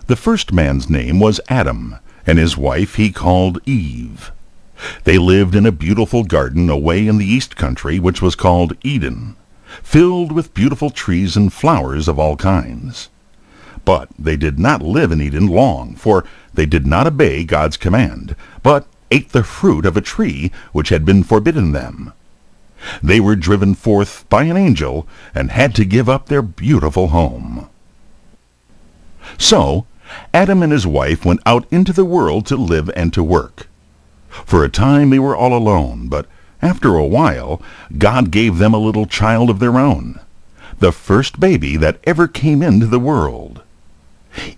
The first man's name was Adam, and his wife he called Eve. They lived in a beautiful garden away in the east country, which was called Eden, filled with beautiful trees and flowers of all kinds. But they did not live in Eden long, for they did not obey God's command, but ate the fruit of a tree which had been forbidden them. They were driven forth by an angel and had to give up their beautiful home. So Adam and his wife went out into the world to live and to work. For a time they were all alone, but after a while God gave them a little child of their own, the first baby that ever came into the world.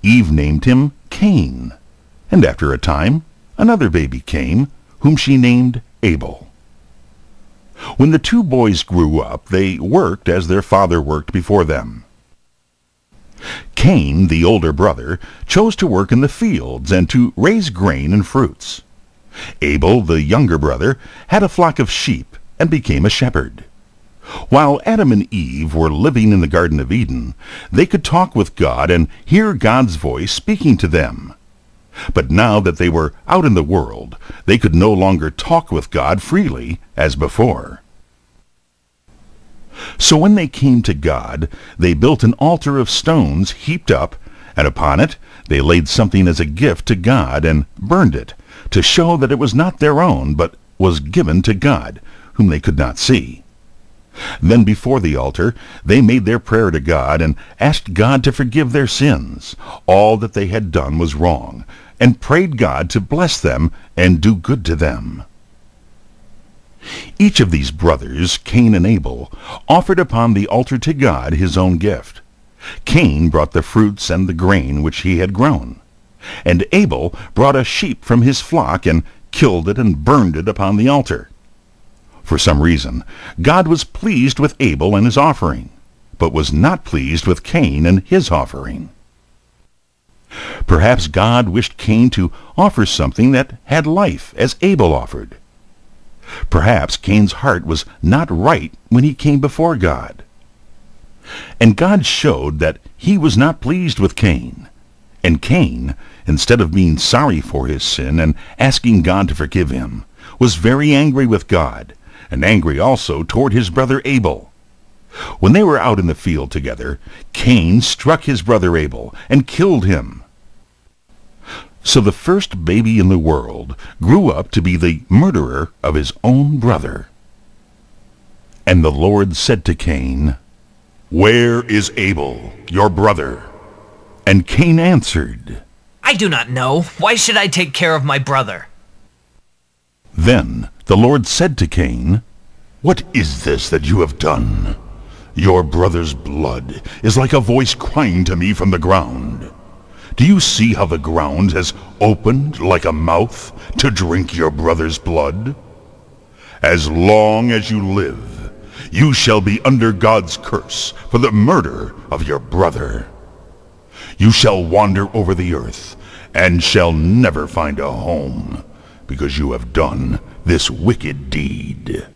Eve named him Cain, and after a time another baby came, whom she named Abel. When the two boys grew up, they worked as their father worked before them. Cain, the older brother, chose to work in the fields and to raise grain and fruits. Abel, the younger brother, had a flock of sheep and became a shepherd. While Adam and Eve were living in the Garden of Eden, they could talk with God and hear God's voice speaking to them. But now that they were out in the world, they could no longer talk with God freely as before. So when they came to God, they built an altar of stones heaped up, and upon it they laid something as a gift to God and burned it, to show that it was not their own, but was given to God, whom they could not see. Then before the altar they made their prayer to God and asked God to forgive their sins. All that they had done was wrong, and prayed God to bless them and do good to them. Each of these brothers, Cain and Abel, offered upon the altar to God his own gift. Cain brought the fruits and the grain which he had grown, and Abel brought a sheep from his flock and killed it and burned it upon the altar. For some reason, God was pleased with Abel and his offering, but was not pleased with Cain and his offering. Perhaps God wished Cain to offer something that had life, as Abel offered. Perhaps Cain's heart was not right when he came before God. And God showed that he was not pleased with Cain. And Cain, instead of being sorry for his sin and asking God to forgive him, was very angry with God, and angry also toward his brother Abel. When they were out in the field together, Cain struck his brother Abel and killed him. So the first baby in the world grew up to be the murderer of his own brother. And the Lord said to Cain, "Where is Abel, your brother?" And Cain answered, "I do not know. Why should I take care of my brother?" Then the Lord said to Cain, "What is this that you have done? Your brother's blood is like a voice crying to me from the ground. Do you see how the ground has opened like a mouth to drink your brother's blood? As long as you live, you shall be under God's curse for the murder of your brother. You shall wander over the earth and shall never find a home, because you have done this wicked deed."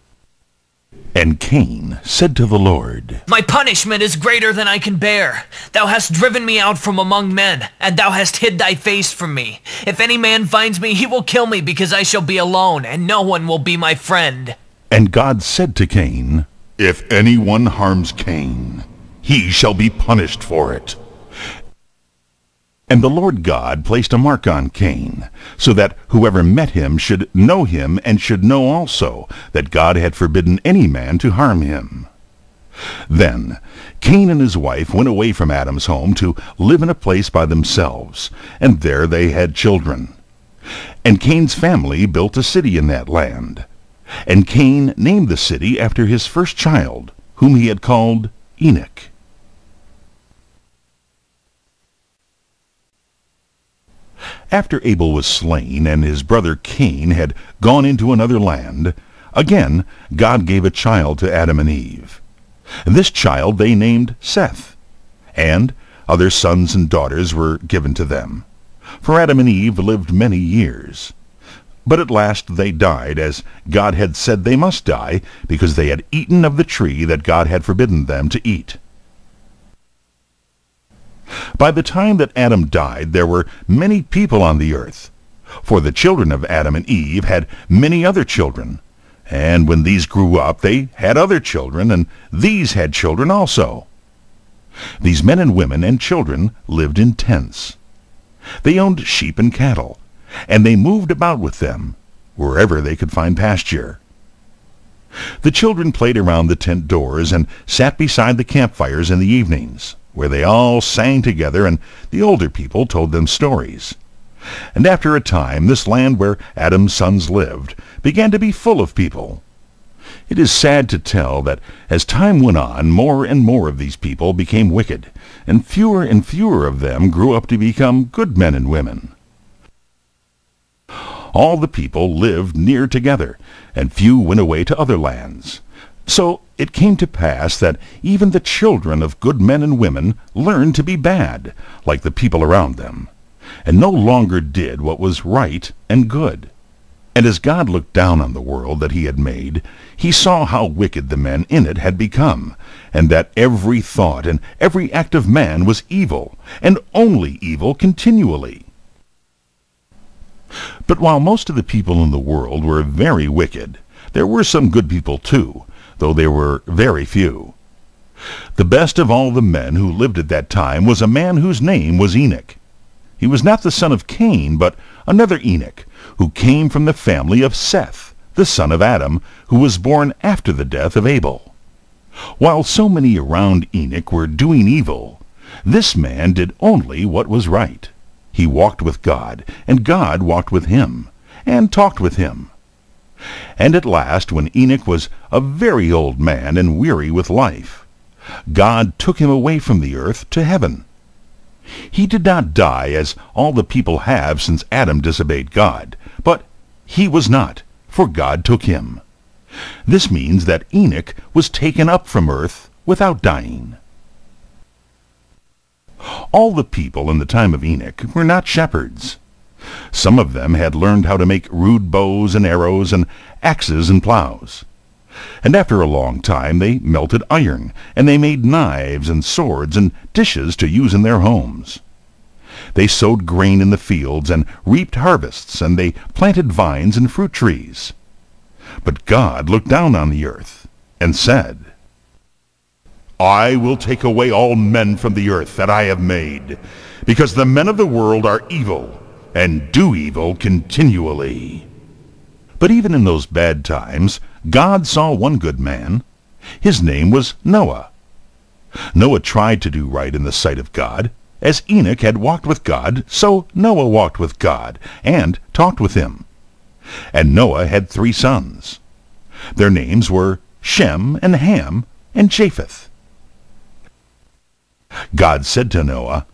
And Cain said to the Lord, "My punishment is greater than I can bear. Thou hast driven me out from among men, and thou hast hid thy face from me. If any man finds me, he will kill me, because I shall be alone, and no one will be my friend." And God said to Cain, "If anyone harms Cain, he shall be punished for it." And the Lord God placed a mark on Cain, so that whoever met him should know him, and should know also that God had forbidden any man to harm him. Then Cain and his wife went away from Adam's home to live in a place by themselves, and there they had children. And Cain's family built a city in that land. And Cain named the city after his first child, whom he had called Enoch. After Abel was slain and his brother Cain had gone into another land, again God gave a child to Adam and Eve. This child they named Seth, and other sons and daughters were given to them. For Adam and Eve lived many years. But at last they died, as God had said they must die, because they had eaten of the tree that God had forbidden them to eat. By the time that Adam died, there were many people on the earth. For the children of Adam and Eve had many other children. And when these grew up, they had other children, and these had children also. These men and women and children lived in tents. They owned sheep and cattle, and they moved about with them, wherever they could find pasture. The children played around the tent doors and sat beside the campfires in the evenings, where they all sang together, and the older people told them stories. And after a time, this land where Adam's sons lived began to be full of people. It is sad to tell that as time went on, more and more of these people became wicked, and fewer of them grew up to become good men and women. All the people lived near together, and few went away to other lands. So it came to pass that even the children of good men and women learned to be bad, like the people around them, and no longer did what was right and good. And as God looked down on the world that he had made, he saw how wicked the men in it had become, and that every thought and every act of man was evil, and only evil continually. But while most of the people in the world were very wicked, there were some good people too, though they were very few. The best of all the men who lived at that time was a man whose name was Enoch. He was not the son of Cain, but another Enoch, who came from the family of Seth, the son of Adam, who was born after the death of Abel. While so many around Enoch were doing evil, this man did only what was right. He walked with God, and God walked with him, and talked with him. And at last, when Enoch was a very old man and weary with life, God took him away from the earth to heaven. He did not die as all the people have since Adam disobeyed God, but he was not, for God took him. This means that Enoch was taken up from earth without dying. All the people in the time of Enoch were not shepherds. Some of them had learned how to make rude bows and arrows and axes and plows. And after a long time they melted iron, and they made knives and swords and dishes to use in their homes. They sowed grain in the fields and reaped harvests, and they planted vines and fruit trees. But God looked down on the earth and said, I will take away all men from the earth that I have made, because the men of the world are evil, and do evil continually. But even in those bad times, God saw one good man. His name was Noah. Noah tried to do right in the sight of God. As Enoch had walked with God, so Noah walked with God, and talked with him. And Noah had 3 sons. Their names were Shem and Ham and Japheth. God said to Noah,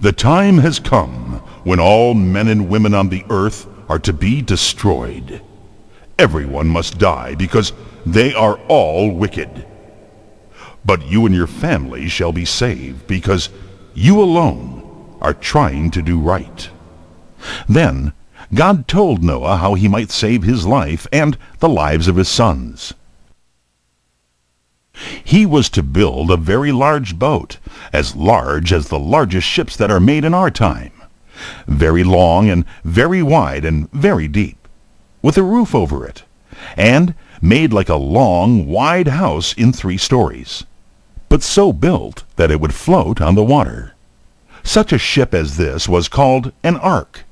The time has come when all men and women on the earth are to be destroyed. Everyone must die, because they are all wicked. But you and your family shall be saved, because you alone are trying to do right. Then God told Noah how he might save his life and the lives of his sons. He was to build a very large boat, as large as the largest ships that are made in our time, very long and very wide and very deep, with a roof over it, and made like a long, wide house in 3 stories, but so built that it would float on the water. Such a ship as this was called an ark.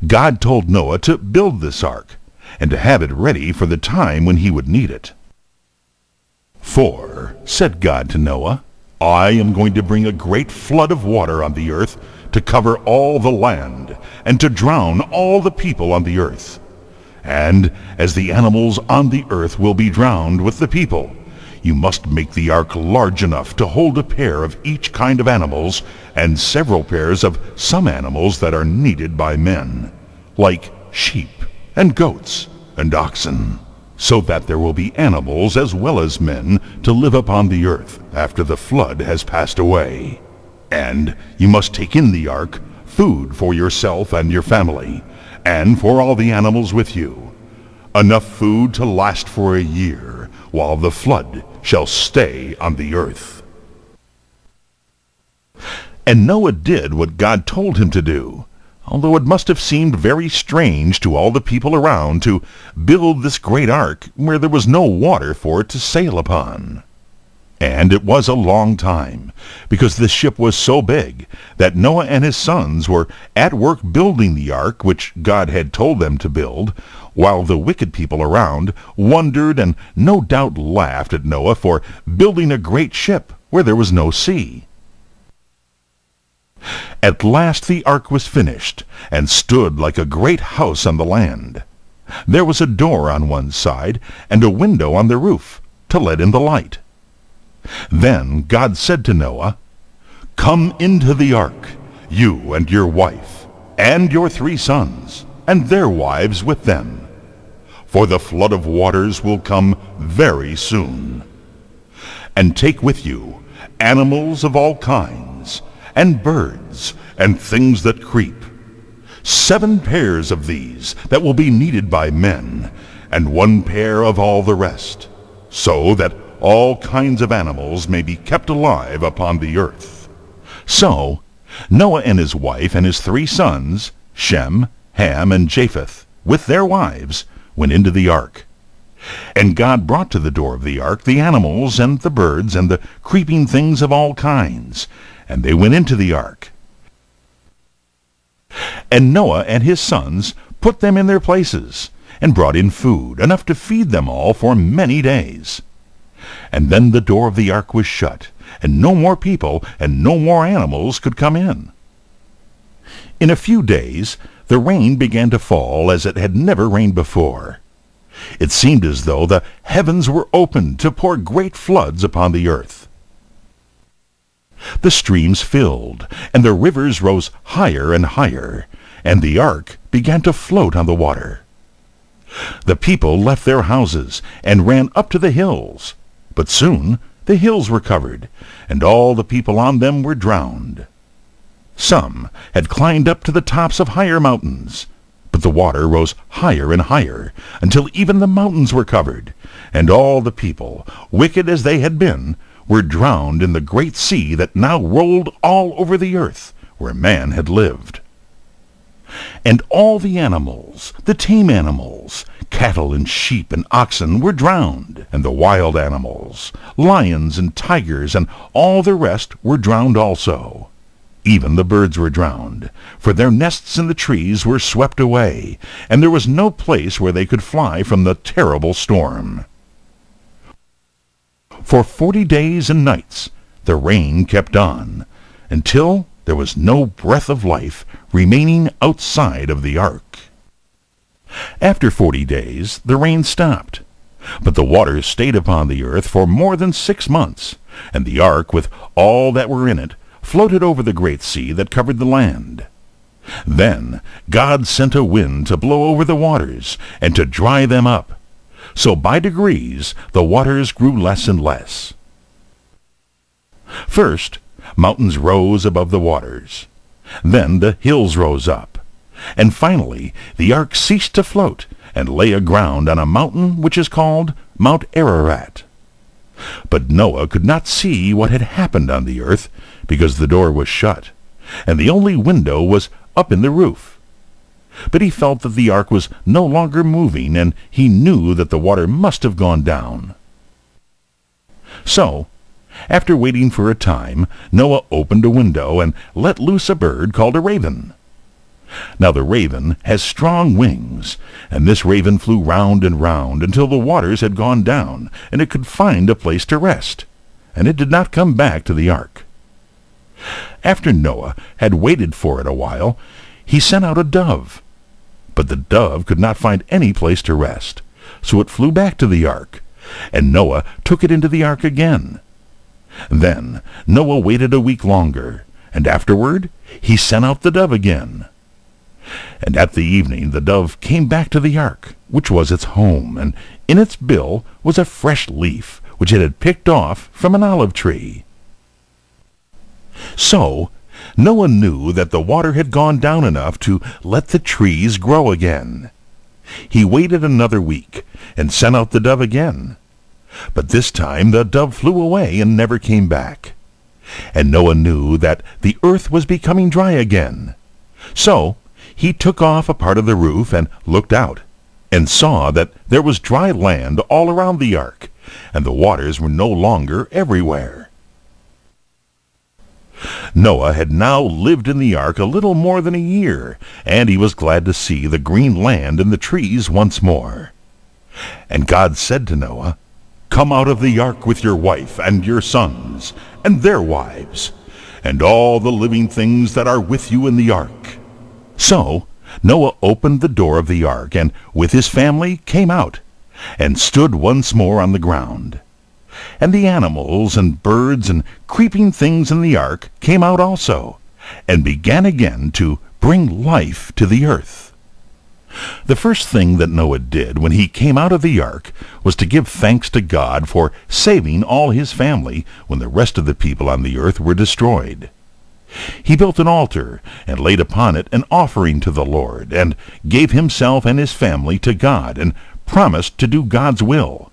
God told Noah to build this ark, and to have it ready for the time when he would need it. For, said God to Noah, I am going to bring a great flood of water on the earth to cover all the land, and to drown all the people on the earth. And as the animals on the earth will be drowned with the people, you must make the ark large enough to hold a pair of each kind of animals, and several pairs of some animals that are needed by men, like sheep and goats and oxen, so that there will be animals as well as men to live upon the earth after the flood has passed away. And you must take in the ark food for yourself and your family, and for all the animals with you, enough food to last for a year, while the flood shall stay on the earth. And Noah did what God told him to do, although it must have seemed very strange to all the people around to build this great ark where there was no water for it to sail upon. And it was a long time, because this ship was so big that Noah and his sons were at work building the ark which God had told them to build, while the wicked people around wondered and no doubt laughed at Noah for building a great ship where there was no sea. At last the ark was finished, and stood like a great house on the land. There was a door on one side, and a window on the roof, to let in the light. Then God said to Noah, "Come into the ark, you and your wife, and your 3 sons, and their wives with them, for the flood of waters will come very soon. And take with you animals of all kinds, and birds, and things that creep, 7 pairs of these that will be needed by men, and 1 pair of all the rest, so that all kinds of animals may be kept alive upon the earth." So Noah and his wife and his 3 sons, Shem, Ham, and Japheth, with their wives, went into the ark. And God brought to the door of the ark the animals and the birds and the creeping things of all kinds, and they went into the ark. And Noah and his sons put them in their places, and brought in food, enough to feed them all for many days. And then the door of the ark was shut, and no more people and no more animals could come in. In a few days the rain began to fall as it had never rained before. It seemed as though the heavens were opened to pour great floods upon the earth. The streams filled, and the rivers rose higher and higher, and the ark began to float on the water. The people left their houses and ran up to the hills, but soon the hills were covered, and all the people on them were drowned. Some had climbed up to the tops of higher mountains, but the water rose higher and higher, until even the mountains were covered, and all the people, wicked as they had been, were drowned in the great sea that now rolled all over the earth where man had lived. And all the animals, the tame animals, cattle and sheep and oxen were drowned, and the wild animals, lions and tigers and all the rest were drowned also. Even the birds were drowned, for their nests in the trees were swept away, and there was no place where they could fly from the terrible storm. For 40 days and nights the rain kept on, until there was no breath of life remaining outside of the ark. After 40 days the rain stopped, but the waters stayed upon the earth for more than 6 months, and the ark with all that were in it floated over the great sea that covered the land. Then God sent a wind to blow over the waters and to dry them up. So by degrees the waters grew less and less. First, mountains rose above the waters. Then the hills rose up. And finally the ark ceased to float and lay aground on a mountain which is called Mount Ararat. But Noah could not see what had happened on the earth, because the door was shut, and the only window was up in the roof. But he felt that the ark was no longer moving, and he knew that the water must have gone down. So, after waiting for a time, Noah opened a window and let loose a bird called a raven. Now the raven has strong wings, and this raven flew round and round until the waters had gone down, and it could find a place to rest, and it did not come back to the ark. After Noah had waited for it a while, he sent out a dove. But the dove could not find any place to rest, so it flew back to the ark, and Noah took it into the ark again. Then Noah waited a week longer, and afterward he sent out the dove again. And at the evening the dove came back to the ark, which was its home, and in its bill was a fresh leaf, which it had picked off from an olive tree. So Noah knew that the water had gone down enough to let the trees grow again. He waited another week, and sent out the dove again. But this time the dove flew away and never came back. And Noah knew that the earth was becoming dry again. So he took off a part of the roof and looked out, and saw that there was dry land all around the ark, and the waters were no longer everywhere. Noah had now lived in the ark a little more than a year, and he was glad to see the green land and the trees once more. And God said to Noah, "Come out of the ark with your wife and your sons and their wives, and all the living things that are with you in the ark." So Noah opened the door of the ark, and with his family came out, and stood once more on the ground. And the animals and birds and creeping things in the ark came out also, and began again to bring life to the earth. The first thing that Noah did when he came out of the ark was to give thanks to God for saving all his family when the rest of the people on the earth were destroyed. He built an altar and laid upon it an offering to the Lord, and gave himself and his family to God, and promised to do God's will.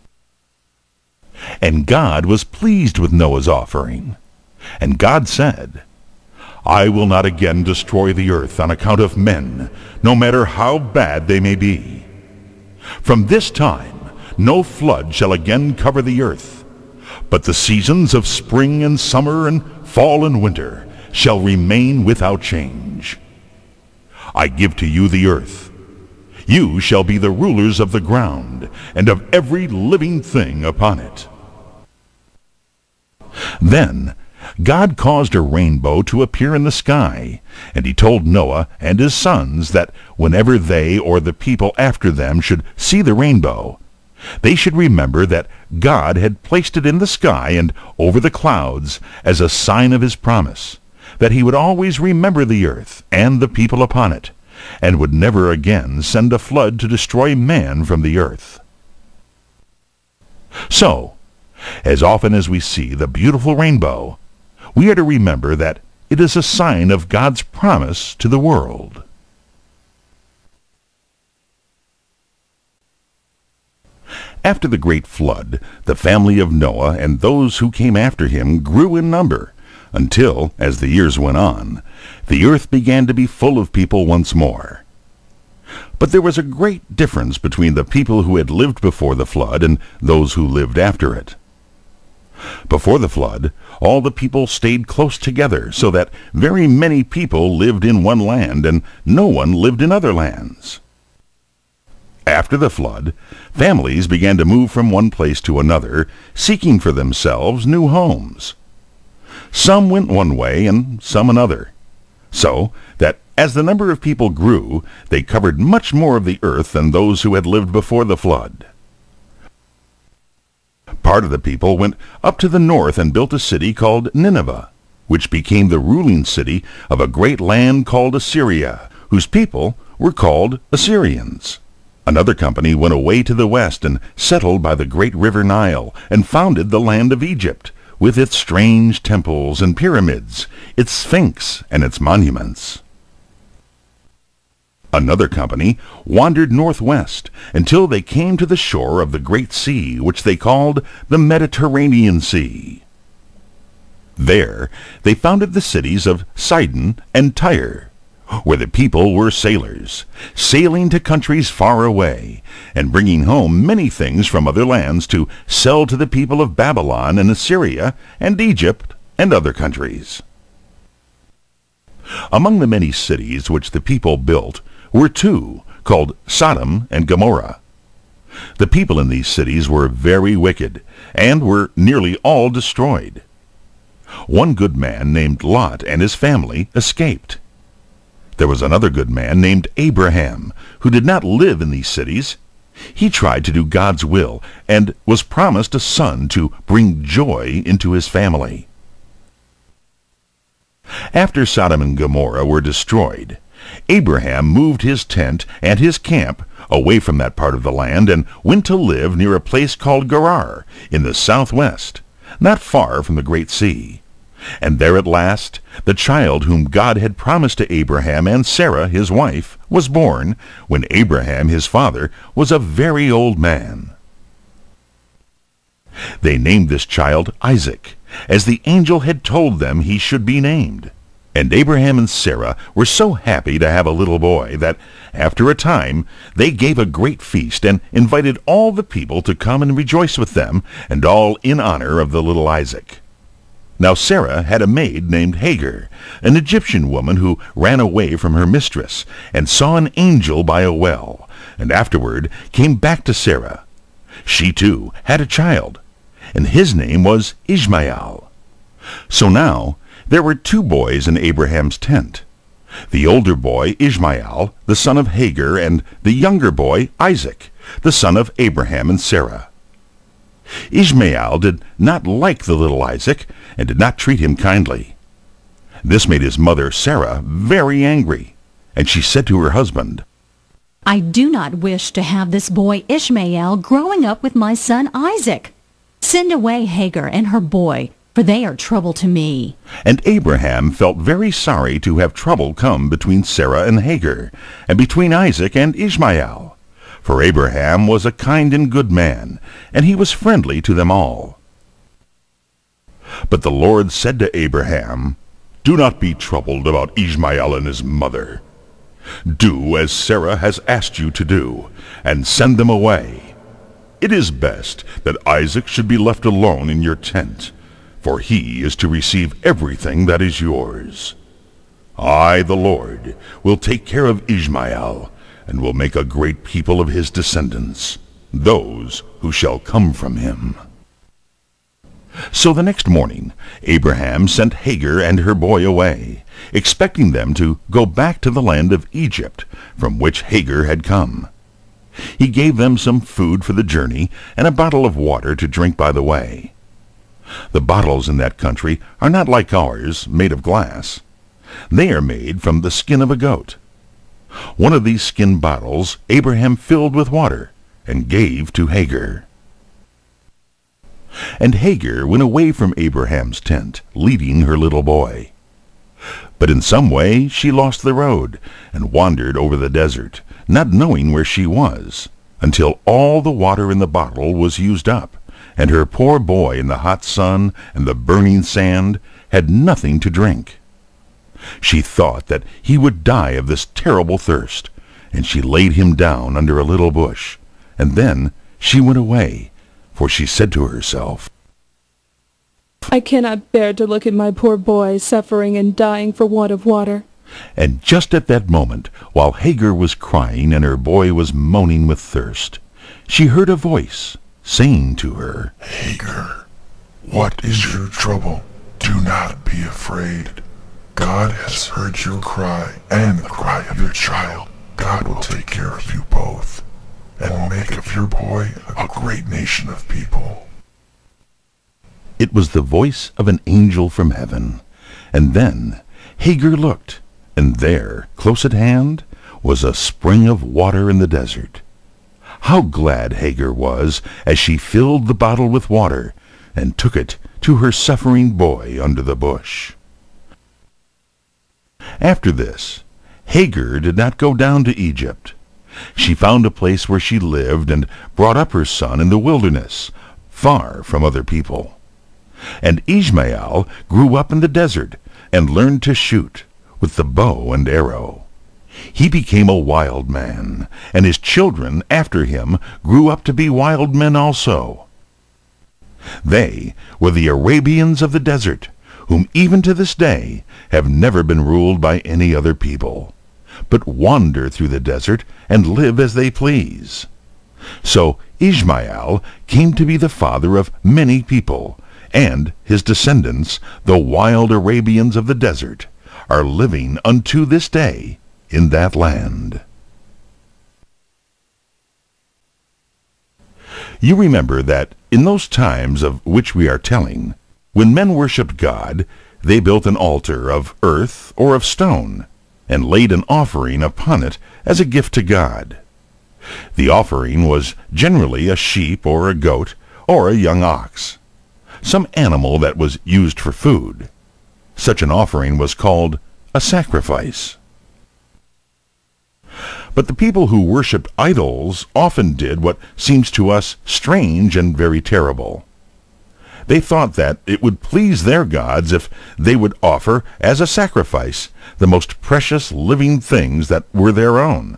And God was pleased with Noah's offering. And God said, "I will not again destroy the earth on account of men, no matter how bad they may be. From this time no flood shall again cover the earth, but the seasons of spring and summer and fall and winter shall remain without change. I give to you the earth. You shall be the rulers of the ground, and of every living thing upon it." Then God caused a rainbow to appear in the sky, and he told Noah and his sons that whenever they or the people after them should see the rainbow, they should remember that God had placed it in the sky and over the clouds as a sign of his promise, that he would always remember the earth and the people upon it, and would never again send a flood to destroy man from the earth. So, as often as we see the beautiful rainbow, we are to remember that it is a sign of God's promise to the world. After the great flood, the family of Noah and those who came after him grew in number, until, as the years went on, the earth began to be full of people once more. But there was a great difference between the people who had lived before the flood and those who lived after it. Before the flood, all the people stayed close together, so that very many people lived in one land, and no one lived in other lands. After the flood, families began to move from one place to another, seeking for themselves new homes. Some went one way and some another, so that as the number of people grew, they covered much more of the earth than those who had lived before the flood. Part of the people went up to the north and built a city called Nineveh, which became the ruling city of a great land called Assyria, whose people were called Assyrians. Another company went away to the west and settled by the great river Nile, and founded the land of Egypt, with its strange temples and pyramids, its sphinx and its monuments. Another company wandered northwest until they came to the shore of the great sea, which they called the Mediterranean Sea. There they founded the cities of Sidon and Tyre, where the people were sailors, sailing to countries far away, and bringing home many things from other lands to sell to the people of Babylon and Assyria and Egypt and other countries. Among the many cities which the people built were two, called Sodom and Gomorrah. The people in these cities were very wicked, and were nearly all destroyed. One good man named Lot and his family escaped. There was another good man named Abraham, who did not live in these cities. He tried to do God's will, and was promised a son to bring joy into his family. After Sodom and Gomorrah were destroyed, Abraham moved his tent and his camp away from that part of the land, and went to live near a place called Gerar in the southwest, not far from the great sea. And there at last the child whom God had promised to Abraham and Sarah his wife was born, when Abraham his father was a very old man. They named this child Isaac, as the angel had told them he should be named. And Abraham and Sarah were so happy to have a little boy that, after a time, they gave a great feast and invited all the people to come and rejoice with them, and all in honor of the little Isaac. Now Sarah had a maid named Hagar, an Egyptian woman who ran away from her mistress, and saw an angel by a well, and afterward came back to Sarah. She too had a child, and his name was Ishmael. So now there were 2 boys in Abraham's tent. The older boy, Ishmael, the son of Hagar, and the younger boy, Isaac, the son of Abraham and Sarah. Ishmael did not like the little Isaac, and did not treat him kindly. This made his mother, Sarah, very angry, and she said to her husband, I do not wish to have this boy Ishmael growing up with my son Isaac. Send away Hagar and her boy, for they are trouble to me. And Abraham felt very sorry to have trouble come between Sarah and Hagar, and between Isaac and Ishmael. For Abraham was a kind and good man, and he was friendly to them all. But the Lord said to Abraham, Do not be troubled about Ishmael and his mother. Do as Sarah has asked you to do, and send them away. It is best that Isaac should be left alone in your tent, for he is to receive everything that is yours. I, the Lord, will take care of Ishmael, and will make a great people of his descendants, those who shall come from him. So the next morning Abraham sent Hagar and her boy away, expecting them to go back to the land of Egypt, from which Hagar had come. He gave them some food for the journey and a bottle of water to drink by the way. The bottles in that country are not like ours, made of glass. They are made from the skin of a goat. One of these skin bottles Abraham filled with water and gave to Hagar. And Hagar went away from Abraham's tent, leading her little boy. But in some way she lost the road and wandered over the desert, not knowing where she was, until all the water in the bottle was used up, and her poor boy in the hot sun and the burning sand had nothing to drink. She thought that he would die of this terrible thirst, and she laid him down under a little bush, and then she went away, for she said to herself, I cannot bear to look at my poor boy suffering and dying for want of water. And just at that moment, while Hagar was crying and her boy was moaning with thirst, she heard a voice saying to her, Hagar, what is your trouble? Do not be afraid. God has heard your cry and the cry of your child. God will take care of you both, and will make of your boy a great nation of people. It was the voice of an angel from heaven. And then Hagar looked, and there, close at hand, was a spring of water in the desert. How glad Hagar was as she filled the bottle with water and took it to her suffering boy under the bush. After this, Hagar did not go down to Egypt. She found a place where she lived and brought up her son in the wilderness, far from other people. And Ishmael grew up in the desert and learned to shoot with the bow and arrow. He became a wild man, and his children after him grew up to be wild men also. They were the Arabians of the desert, whom even to this day have never been ruled by any other people, but wander through the desert and live as they please. So Ishmael came to be the father of many people, and his descendants, the wild Arabians of the desert, are living unto this day in that land. You remember that in those times of which we are telling, when men worshipped God, they built an altar of earth or of stone, and laid an offering upon it as a gift to God. The offering was generally a sheep or a goat or a young ox, some animal that was used for food. Such an offering was called a sacrifice. But the people who worshipped idols often did what seems to us strange and very terrible. They thought that it would please their gods if they would offer as a sacrifice the most precious living things that were their own,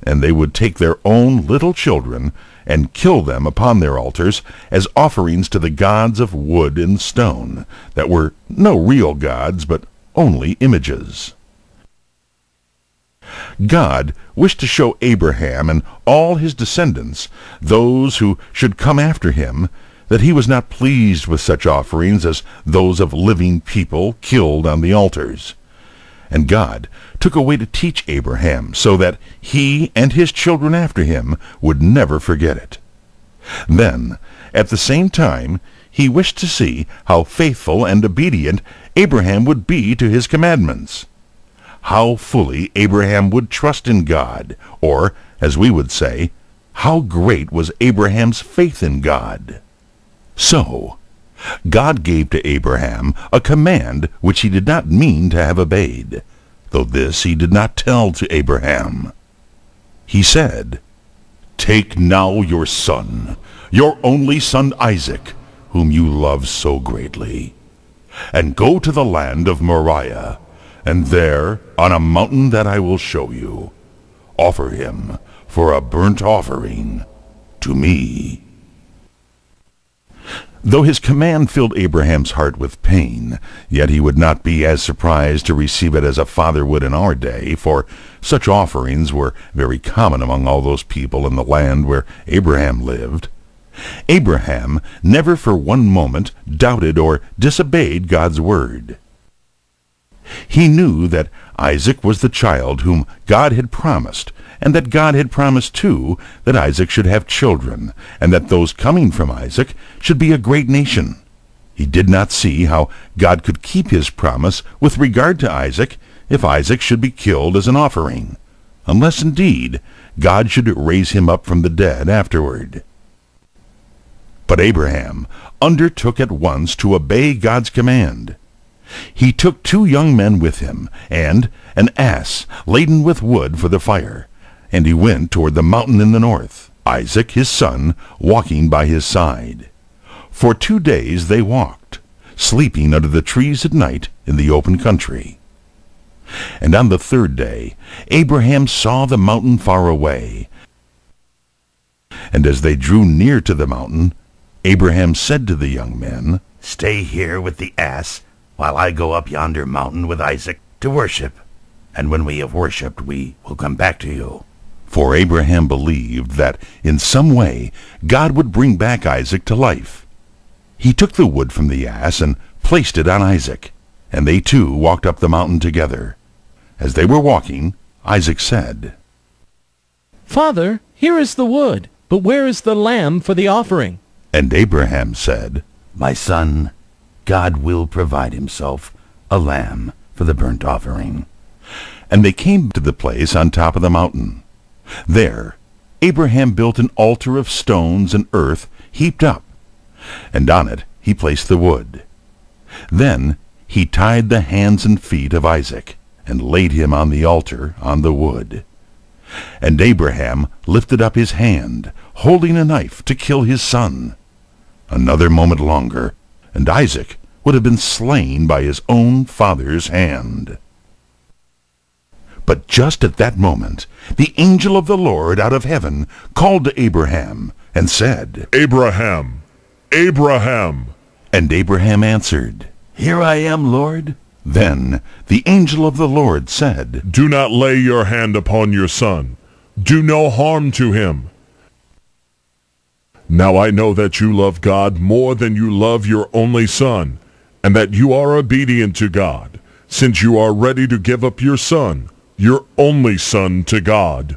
and they would take their own little children and kill them upon their altars as offerings to the gods of wood and stone, that were no real gods, but only images. God wished to show Abraham and all his descendants, those who should come after him, that he was not pleased with such offerings as those of living people killed on the altars. And God took a way to teach Abraham so that he and his children after him would never forget it. Then, at the same time, he wished to see how faithful and obedient Abraham would be to his commandments, how fully Abraham would trust in God, or, as we would say, how great was Abraham's faith in God. So, God gave to Abraham a command which he did not mean to have obeyed, though this he did not tell to Abraham. He said, "Take now your son, your only son Isaac, whom you love so greatly, and go to the land of Moriah, and there, on a mountain that I will show you, offer him for a burnt offering to me." Though his command filled Abraham's heart with pain, yet he would not be as surprised to receive it as a father would in our day, for such offerings were very common among all those people in the land where Abraham lived. Abraham never for one moment doubted or disobeyed God's word. He knew that Isaac was the child whom God had promised, and that God had promised too that Isaac should have children, and that those coming from Isaac should be a great nation. He did not see how God could keep his promise with regard to Isaac if Isaac should be killed as an offering, unless indeed God should raise him up from the dead afterward. But Abraham undertook at once to obey God's command. He took 2 young men with him, and an ass laden with wood for the fire, and he went toward the mountain in the north, Isaac his son walking by his side. For 2 days they walked, sleeping under the trees at night in the open country. And on the 3rd day Abraham saw the mountain far away. And as they drew near to the mountain, Abraham said to the young men, "Stay here with the ass, while I go up yonder mountain with Isaac to worship. And when we have worshipped, we will come back to you." For Abraham believed that in some way God would bring back Isaac to life. He took the wood from the ass and placed it on Isaac, and they two walked up the mountain together. As they were walking, Isaac said, "Father, here is the wood, but where is the lamb for the offering?" And Abraham said, "My son, God will provide himself a lamb for the burnt offering." And they came to the place on top of the mountain. There Abraham built an altar of stones and earth heaped up, and on it he placed the wood. Then he tied the hands and feet of Isaac, and laid him on the altar on the wood. And Abraham lifted up his hand, holding a knife to kill his son. Another moment longer, and Isaac would have been slain by his own father's hand. But just at that moment, the angel of the Lord out of heaven called to Abraham and said, "Abraham! Abraham!" And Abraham answered, "Here I am, Lord." Then the angel of the Lord said, "Do not lay your hand upon your son. Do no harm to him. Now I know that you love God more than you love your only son, and that you are obedient to God, since you are ready to give up your son, your only son, to God."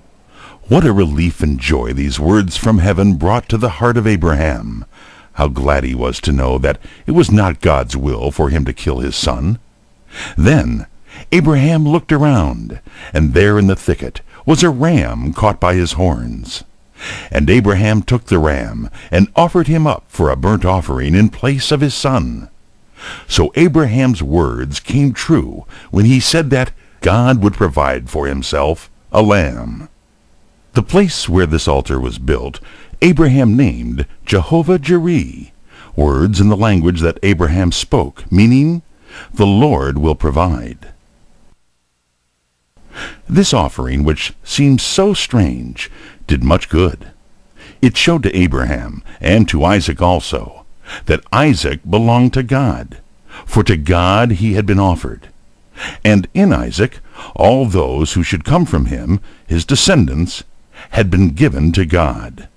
What a relief and joy these words from heaven brought to the heart of Abraham. How glad he was to know that it was not God's will for him to kill his son. Then Abraham looked around, and there in the thicket was a ram caught by his horns. And Abraham took the ram and offered him up for a burnt offering in place of his son. So Abraham's words came true when he said that God would provide for himself a lamb. The place where this altar was built, Abraham named Jehovah-Jireh, words in the language that Abraham spoke, meaning, "The Lord will provide." This offering, which seemed so strange, did much good. It showed to Abraham, and to Isaac also, that Isaac belonged to God, for to God he had been offered. And in Isaac, all those who should come from him, his descendants, had been given to God.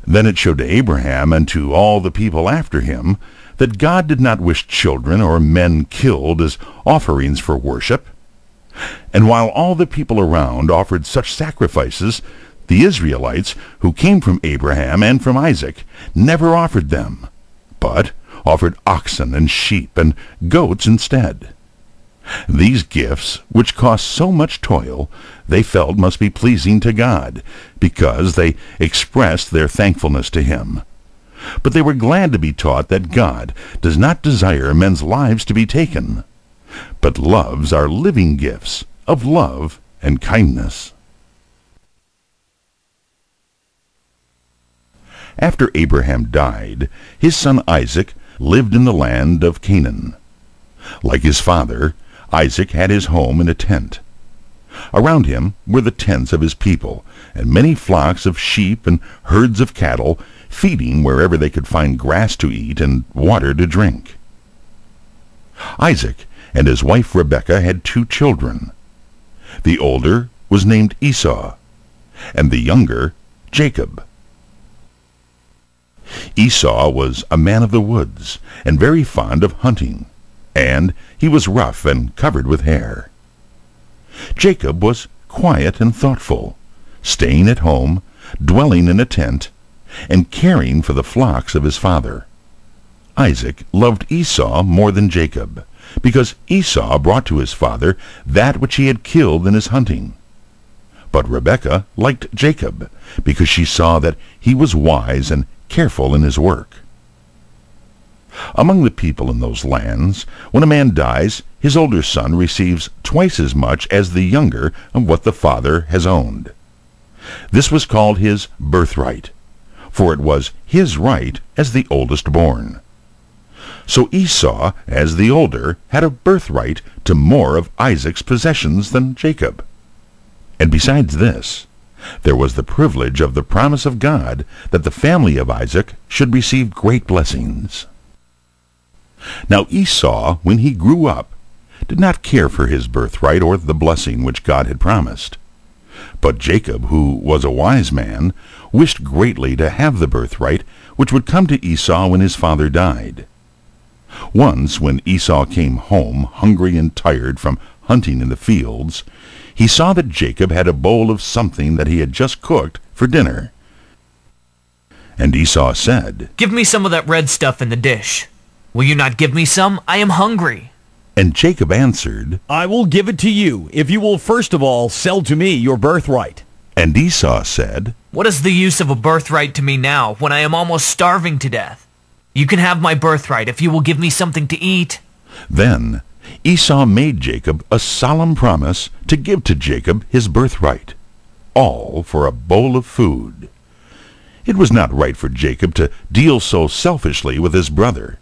Then it showed to Abraham and to all the people after him that God did not wish children or men killed as offerings for worship. And while all the people around offered such sacrifices, the Israelites, who came from Abraham and from Isaac, never offered them, but offered oxen and sheep and goats instead. These gifts, which cost so much toil, they felt must be pleasing to God, because they expressed their thankfulness to him. But they were glad to be taught that God does not desire men's lives to be taken, but loves our living gifts of love and kindness. After Abraham died, his son Isaac lived in the land of Canaan. Like his father, Isaac had his home in a tent. Around him were the tents of his people, and many flocks of sheep and herds of cattle, feeding wherever they could find grass to eat and water to drink. Isaac and his wife Rebekah had 2 children. The older was named Esau, and the younger Jacob. Esau was a man of the woods, and very fond of hunting, and he was rough and covered with hair. Jacob was quiet and thoughtful, staying at home, dwelling in a tent, and caring for the flocks of his father. Isaac loved Esau more than Jacob, because Esau brought to his father that which he had killed in his hunting. But Rebekah liked Jacob, because she saw that he was wise and careful in his work. Among the people in those lands, when a man dies, his older son receives twice as much as the younger of what the father has owned. This was called his birthright, for it was his right as the oldest born. So Esau, as the older, had a birthright to more of Isaac's possessions than Jacob. And besides this, there was the privilege of the promise of God that the family of Isaac should receive great blessings. Now Esau, when he grew up, did not care for his birthright or the blessing which God had promised. But Jacob, who was a wise man, wished greatly to have the birthright which would come to Esau when his father died. Once, when Esau came home, hungry and tired from hunting in the fields, he saw that Jacob had a bowl of something that he had just cooked for dinner. And Esau said, "Give me some of that red stuff in the dish. Will you not give me some? I am hungry." And Jacob answered, I will give it to you, if you will first of all sell to me your birthright. And Esau said, "What is the use of a birthright to me now, when I am almost starving to death? You can have my birthright if you will give me something to eat." Then Esau made Jacob a solemn promise to give to Jacob his birthright, all for a bowl of food. It was not right for Jacob to deal so selfishly with his brother,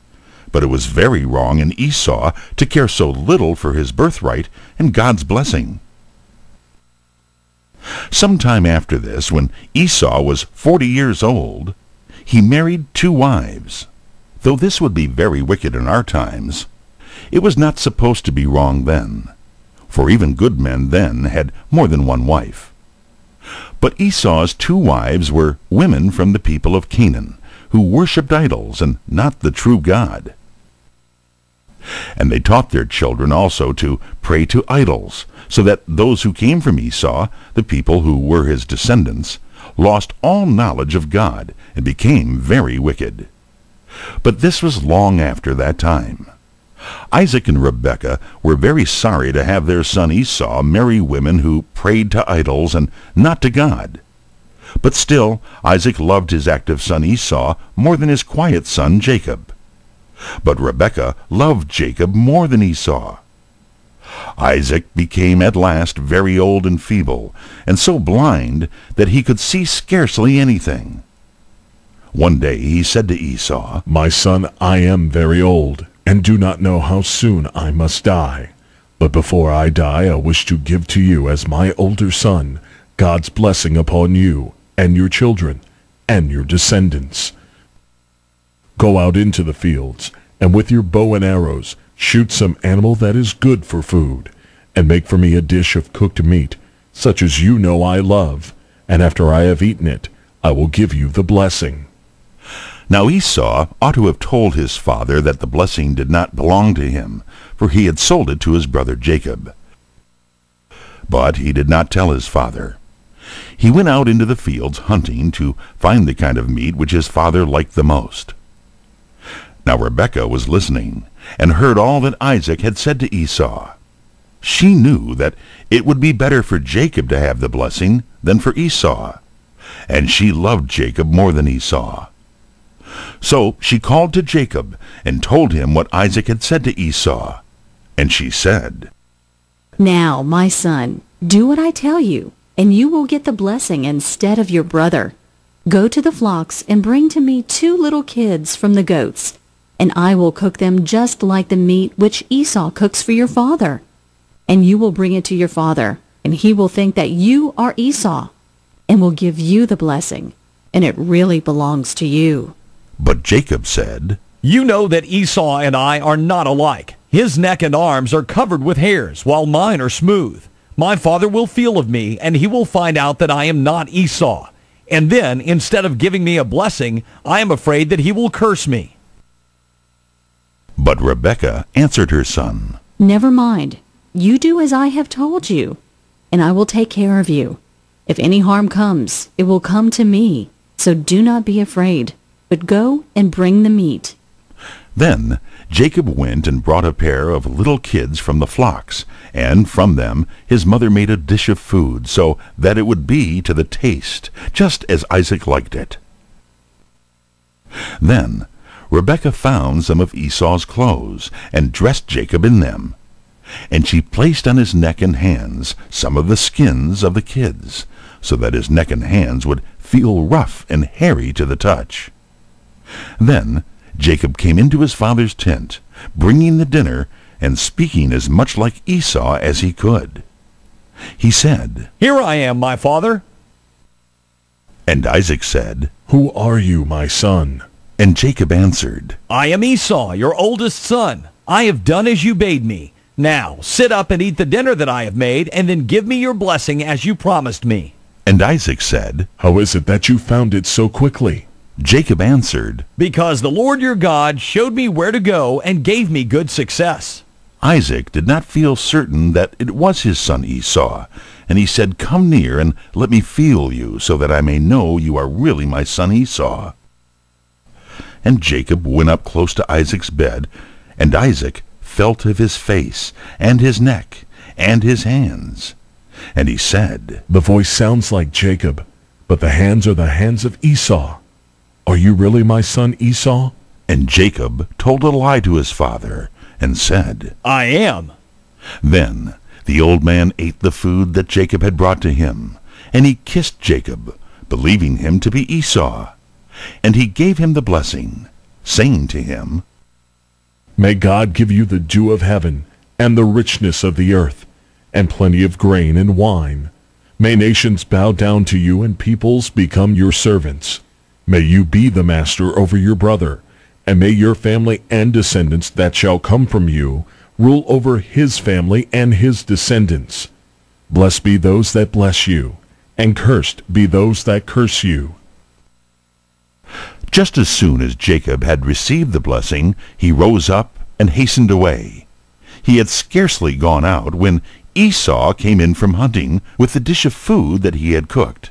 but it was very wrong in Esau to care so little for his birthright and God's blessing. Some time after this, when Esau was 40 years old, he married 2 wives. Though this would be very wicked in our times, it was not supposed to be wrong then, for even good men then had more than one wife. But Esau's 2 wives were women from the people of Canaan, who worshipped idols and not the true God. And they taught their children also to pray to idols, so that those who came from Esau, the people who were his descendants, lost all knowledge of God and became very wicked. But this was long after that time. Isaac and Rebekah were very sorry to have their son Esau marry women who prayed to idols and not to God. But still, Isaac loved his active son Esau more than his quiet son Jacob. But Rebekah loved Jacob more than Esau. Isaac became at last very old and feeble, and so blind that he could see scarcely anything. One day he said to Esau, My son, I am very old, and do not know how soon I must die. But before I die, I wish to give to you as my older son God's blessing upon you and your children and your descendants. Go out into the fields, and with your bow and arrows shoot some animal that is good for food, and make for me a dish of cooked meat, such as you know I love, and after I have eaten it, I will give you the blessing. Now Esau ought to have told his father that the blessing did not belong to him, for he had sold it to his brother Jacob. But he did not tell his father. He went out into the fields hunting to find the kind of meat which his father liked the most. Now Rebekah was listening, and heard all that Isaac had said to Esau. She knew that it would be better for Jacob to have the blessing than for Esau, and she loved Jacob more than Esau. So she called to Jacob and told him what Isaac had said to Esau. And she said, Now, my son, do what I tell you, and you will get the blessing instead of your brother. Go to the flocks and bring to me 2 little kids from the goats, and I will cook them just like the meat which Esau cooks for your father. And you will bring it to your father, and he will think that you are Esau, and will give you the blessing, and it really belongs to you. But Jacob said, You know that Esau and I are not alike. His neck and arms are covered with hairs, while mine are smooth. My father will feel of me, and he will find out that I am not Esau. And then, instead of giving me a blessing, I am afraid that he will curse me. But Rebekah answered her son, Never mind. You do as I have told you, and I will take care of you. If any harm comes, it will come to me. So do not be afraid, but go and bring the meat. Then Jacob went and brought a pair of little kids from the flocks, and from them his mother made a dish of food, so that it would be to the taste, just as Isaac liked it. Then Rebekah found some of Esau's clothes, and dressed Jacob in them. And she placed on his neck and hands some of the skins of the kids, so that his neck and hands would feel rough and hairy to the touch. Then Jacob came into his father's tent, bringing the dinner, and speaking as much like Esau as he could. He said, Here I am, my father. And Isaac said, Who are you, my son? And Jacob answered, I am Esau, your oldest son. I have done as you bade me. Now, sit up and eat the dinner that I have made, and then give me your blessing as you promised me. And Isaac said, How is it that you found it so quickly? Jacob answered, Because the Lord your God showed me where to go and gave me good success. Isaac did not feel certain that it was his son Esau, and he said, Come near and let me feel you, so that I may know you are really my son Esau. And Jacob went up close to Isaac's bed, and Isaac felt of his face, and his neck, and his hands. And he said, The voice sounds like Jacob, but the hands are the hands of Esau. Are you really my son Esau? And Jacob told a lie to his father, and said, I am. Then the old man ate the food that Jacob had brought to him, and he kissed Jacob, believing him to be Esau. And he gave him the blessing, saying to him, May God give you the dew of heaven, and the richness of the earth, and plenty of grain and wine. May nations bow down to you, and peoples become your servants. May you be the master over your brother, and may your family and descendants that shall come from you rule over his family and his descendants. Blessed be those that bless you, and cursed be those that curse you. Just as soon as Jacob had received the blessing, he rose up and hastened away. He had scarcely gone out when Esau came in from hunting with the dish of food that he had cooked.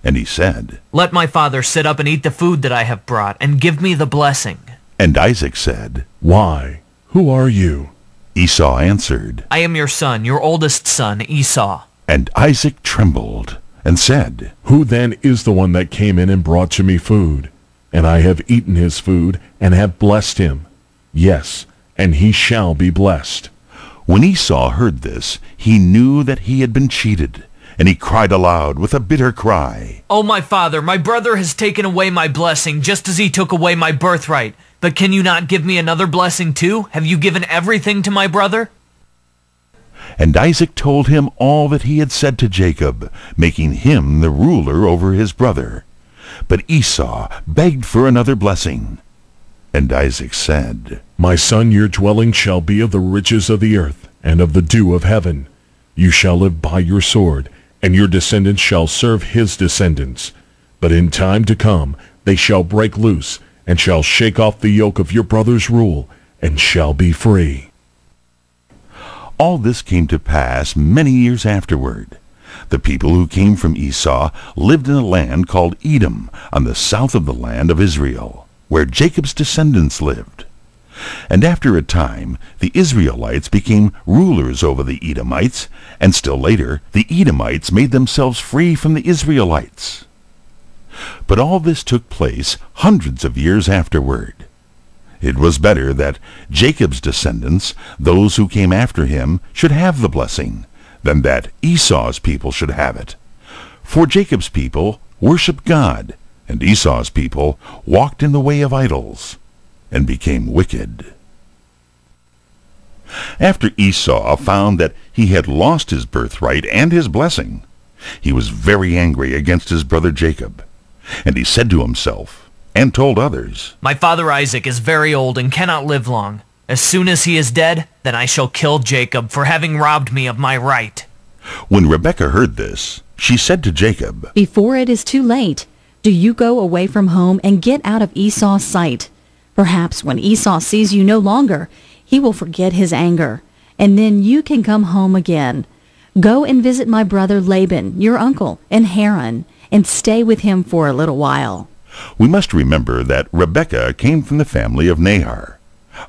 And he said, Let my father sit up and eat the food that I have brought, and give me the blessing. And Isaac said, Why? Who are you? Esau answered, I am your son, your oldest son, Esau. And Isaac trembled and said, Who then is the one that came in and brought to me food? And I have eaten his food, and have blessed him. Yes, and he shall be blessed. When Esau heard this, he knew that he had been cheated, and he cried aloud with a bitter cry. "Oh, my father, my brother has taken away my blessing, just as he took away my birthright. But can you not give me another blessing too? Have you given everything to my brother?" And Isaac told him all that he had said to Jacob, making him the ruler over his brother. But Esau begged for another blessing. And Isaac said, "My son, your dwelling shall be of the riches of the earth, and of the dew of heaven. You shall live by your sword, and your descendants shall serve his descendants. But in time to come they shall break loose, and shall shake off the yoke of your brother's rule, and shall be free." All this came to pass many years afterward. The people who came from Esau lived in a land called Edom, on the south of the land of Israel, where Jacob's descendants lived. And after a time, the Israelites became rulers over the Edomites, and still later, the Edomites made themselves free from the Israelites. But all this took place hundreds of years afterward. It was better that Jacob's descendants, those who came after him, should have the blessing, than that Esau's people should have it. For Jacob's people worshiped God, and Esau's people walked in the way of idols, and became wicked. After Esau found that he had lost his birthright and his blessing, he was very angry against his brother Jacob, and he said to himself, and told others, "My father Isaac is very old and cannot live long. As soon as he is dead, then I shall kill Jacob for having robbed me of my right." When Rebekah heard this, she said to Jacob, Before it is too late, do you go away from home and get out of Esau's sight. Perhaps when Esau sees you no longer, he will forget his anger, and then you can come home again. Go and visit my brother Laban, your uncle, in Haran, and stay with him for a little while. We must remember that Rebekah came from the family of Nahor,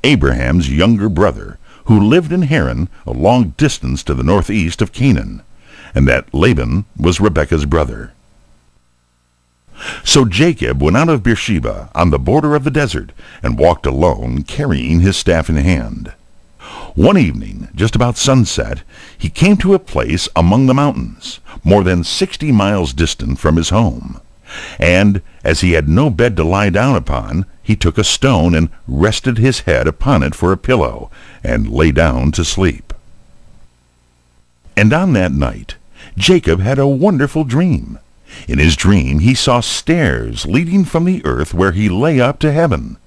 Abraham's younger brother, who lived in Haran, a long distance to the northeast of Canaan, and that Laban was Rebekah's brother. So Jacob went out of Beersheba on the border of the desert and walked alone, carrying his staff in hand. One evening, just about sunset, he came to a place among the mountains, more than 60 miles distant from his home. And as he had no bed to lie down upon, he took a stone and rested his head upon it for a pillow, and lay down to sleep. And on that night Jacob had a wonderful dream. In his dream he saw stairs leading from the earth where he lay up to heaven,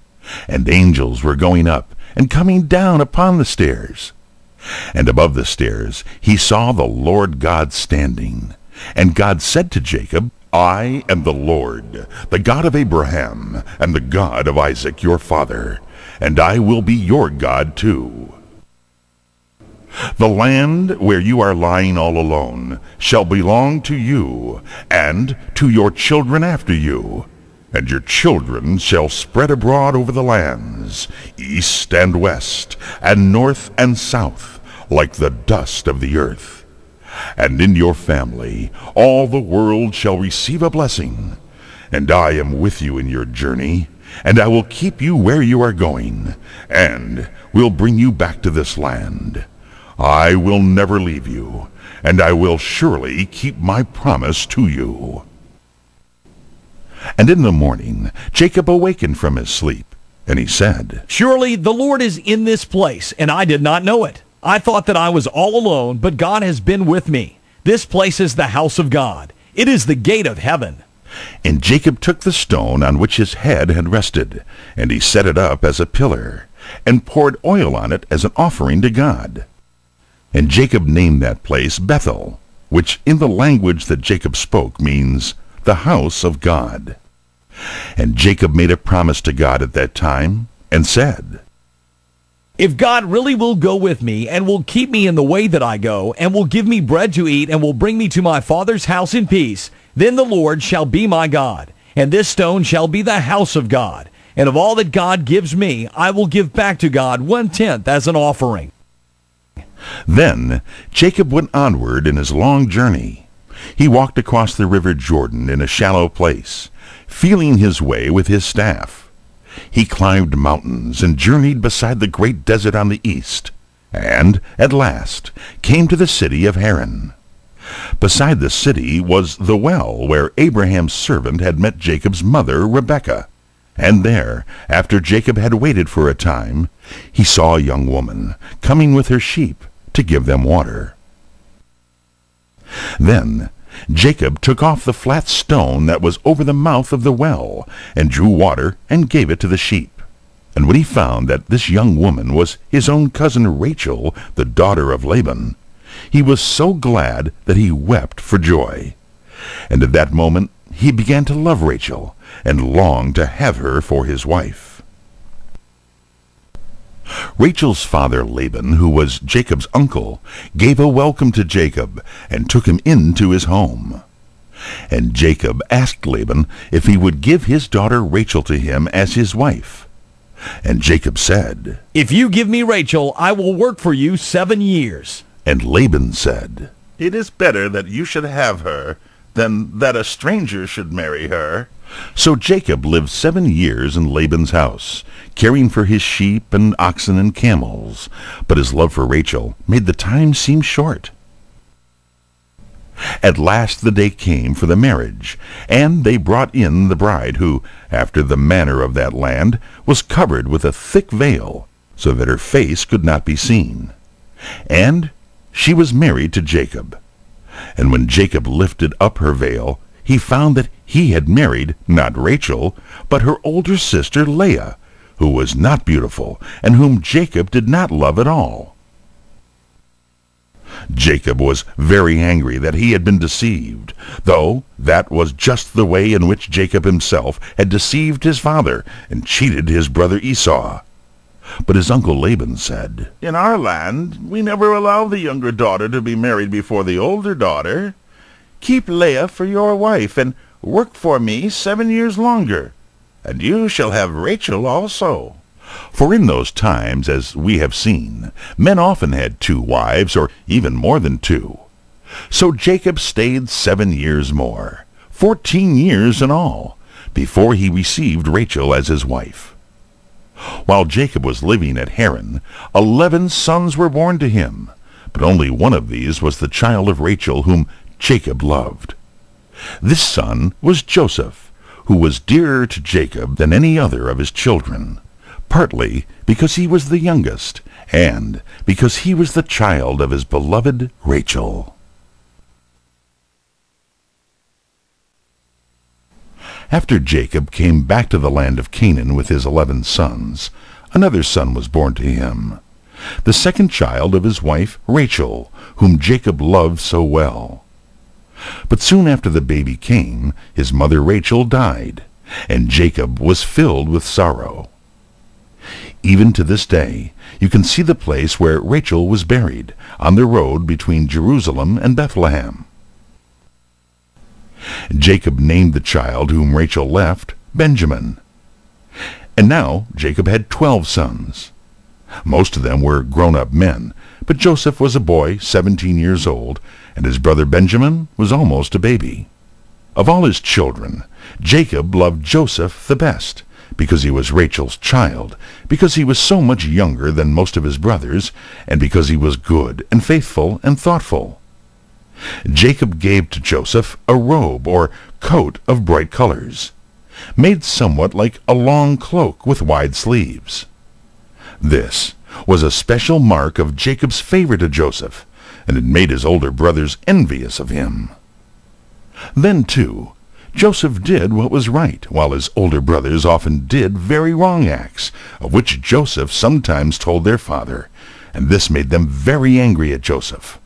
and angels were going up and coming down upon the stairs. And above the stairs he saw the Lord God standing. And God said to Jacob, "I am the Lord, the God of Abraham, and the God of Isaac your father, and I will be your God too. The land where you are lying all alone shall belong to you, and to your children after you, and your children shall spread abroad over the lands, east and west, and north and south, like the dust of the earth. And in your family all the world shall receive a blessing. And I am with you in your journey, and I will keep you where you are going, and will bring you back to this land. I will never leave you, and I will surely keep my promise to you." And in the morning Jacob awakened from his sleep, and he said, "Surely the Lord is in this place, and I did not know it. I thought that I was all alone, but God has been with me. This place is the house of God. It is the gate of heaven." And Jacob took the stone on which his head had rested, and he set it up as a pillar, and poured oil on it as an offering to God. And Jacob named that place Bethel, which in the language that Jacob spoke means the house of God. And Jacob made a promise to God at that time, and said, "If God really will go with me, and will keep me in the way that I go, and will give me bread to eat, and will bring me to my father's house in peace, then the Lord shall be my God, and this stone shall be the house of God. And of all that God gives me, I will give back to God 1/10 as an offering." Then Jacob went onward in his long journey. He walked across the river Jordan in a shallow place, feeling his way with his staff. He climbed mountains and journeyed beside the great desert on the east, and at last came to the city of Haran. Beside the city was the well where Abraham's servant had met Jacob's mother, Rebekah. And there, after Jacob had waited for a time, he saw a young woman coming with her sheep to give them water. Then Jacob took off the flat stone that was over the mouth of the well, and drew water and gave it to the sheep. And when he found that this young woman was his own cousin Rachel, the daughter of Laban, he was so glad that he wept for joy. And at that moment he began to love Rachel, and longed to have her for his wife. Rachel's father Laban, who was Jacob's uncle, gave a welcome to Jacob, and took him into his home. And Jacob asked Laban if he would give his daughter Rachel to him as his wife. And Jacob said, "If you give me Rachel, I will work for you 7 years." And Laban said, "It is better that you should have her than that a stranger should marry her." So Jacob lived 7 years in Laban's house, caring for his sheep and oxen and camels, but his love for Rachel made the time seem short. At last the day came for the marriage, and they brought in the bride, who, after the manner of that land, was covered with a thick veil, so that her face could not be seen. And she was married to Jacob. And when Jacob lifted up her veil, he found that he had married not Rachel, but her older sister Leah, who was not beautiful, and whom Jacob did not love at all. Jacob was very angry that he had been deceived, though that was just the way in which Jacob himself had deceived his father and cheated his brother Esau. But his uncle Laban said, "In our land we never allow the younger daughter to be married before the older daughter. Keep Leah for your wife, and work for me 7 years longer, and you shall have Rachel also." For in those times, as we have seen, men often had 2 wives, or even more than 2. So Jacob stayed 7 years more, 14 years in all, before he received Rachel as his wife. While Jacob was living at Haran, 11 sons were born to him, but only one of these was the child of Rachel, whom Jacob loved. This son was Joseph, who was dearer to Jacob than any other of his children, partly because he was the youngest, and because he was the child of his beloved Rachel. After Jacob came back to the land of Canaan with his 11 sons, another son was born to him, the second child of his wife Rachel, whom Jacob loved so well. But soon after the baby came, his mother Rachel died, and Jacob was filled with sorrow. Even to this day, you can see the place where Rachel was buried, on the road between Jerusalem and Bethlehem. Jacob named the child whom Rachel left Benjamin. And now Jacob had 12 sons. Most of them were grown-up men, but Joseph was a boy 17 years old, and his brother Benjamin was almost a baby. Of all his children, Jacob loved Joseph the best, because he was Rachel's child, because he was so much younger than most of his brothers, and because he was good and faithful and thoughtful. Jacob gave to Joseph a robe or coat of bright colors, made somewhat like a long cloak with wide sleeves. This was a special mark of Jacob's favor to Joseph, and it made his older brothers envious of him. Then, too, Joseph did what was right, while his older brothers often did very wrong acts, of which Joseph sometimes told their father, and this made them very angry at Joseph.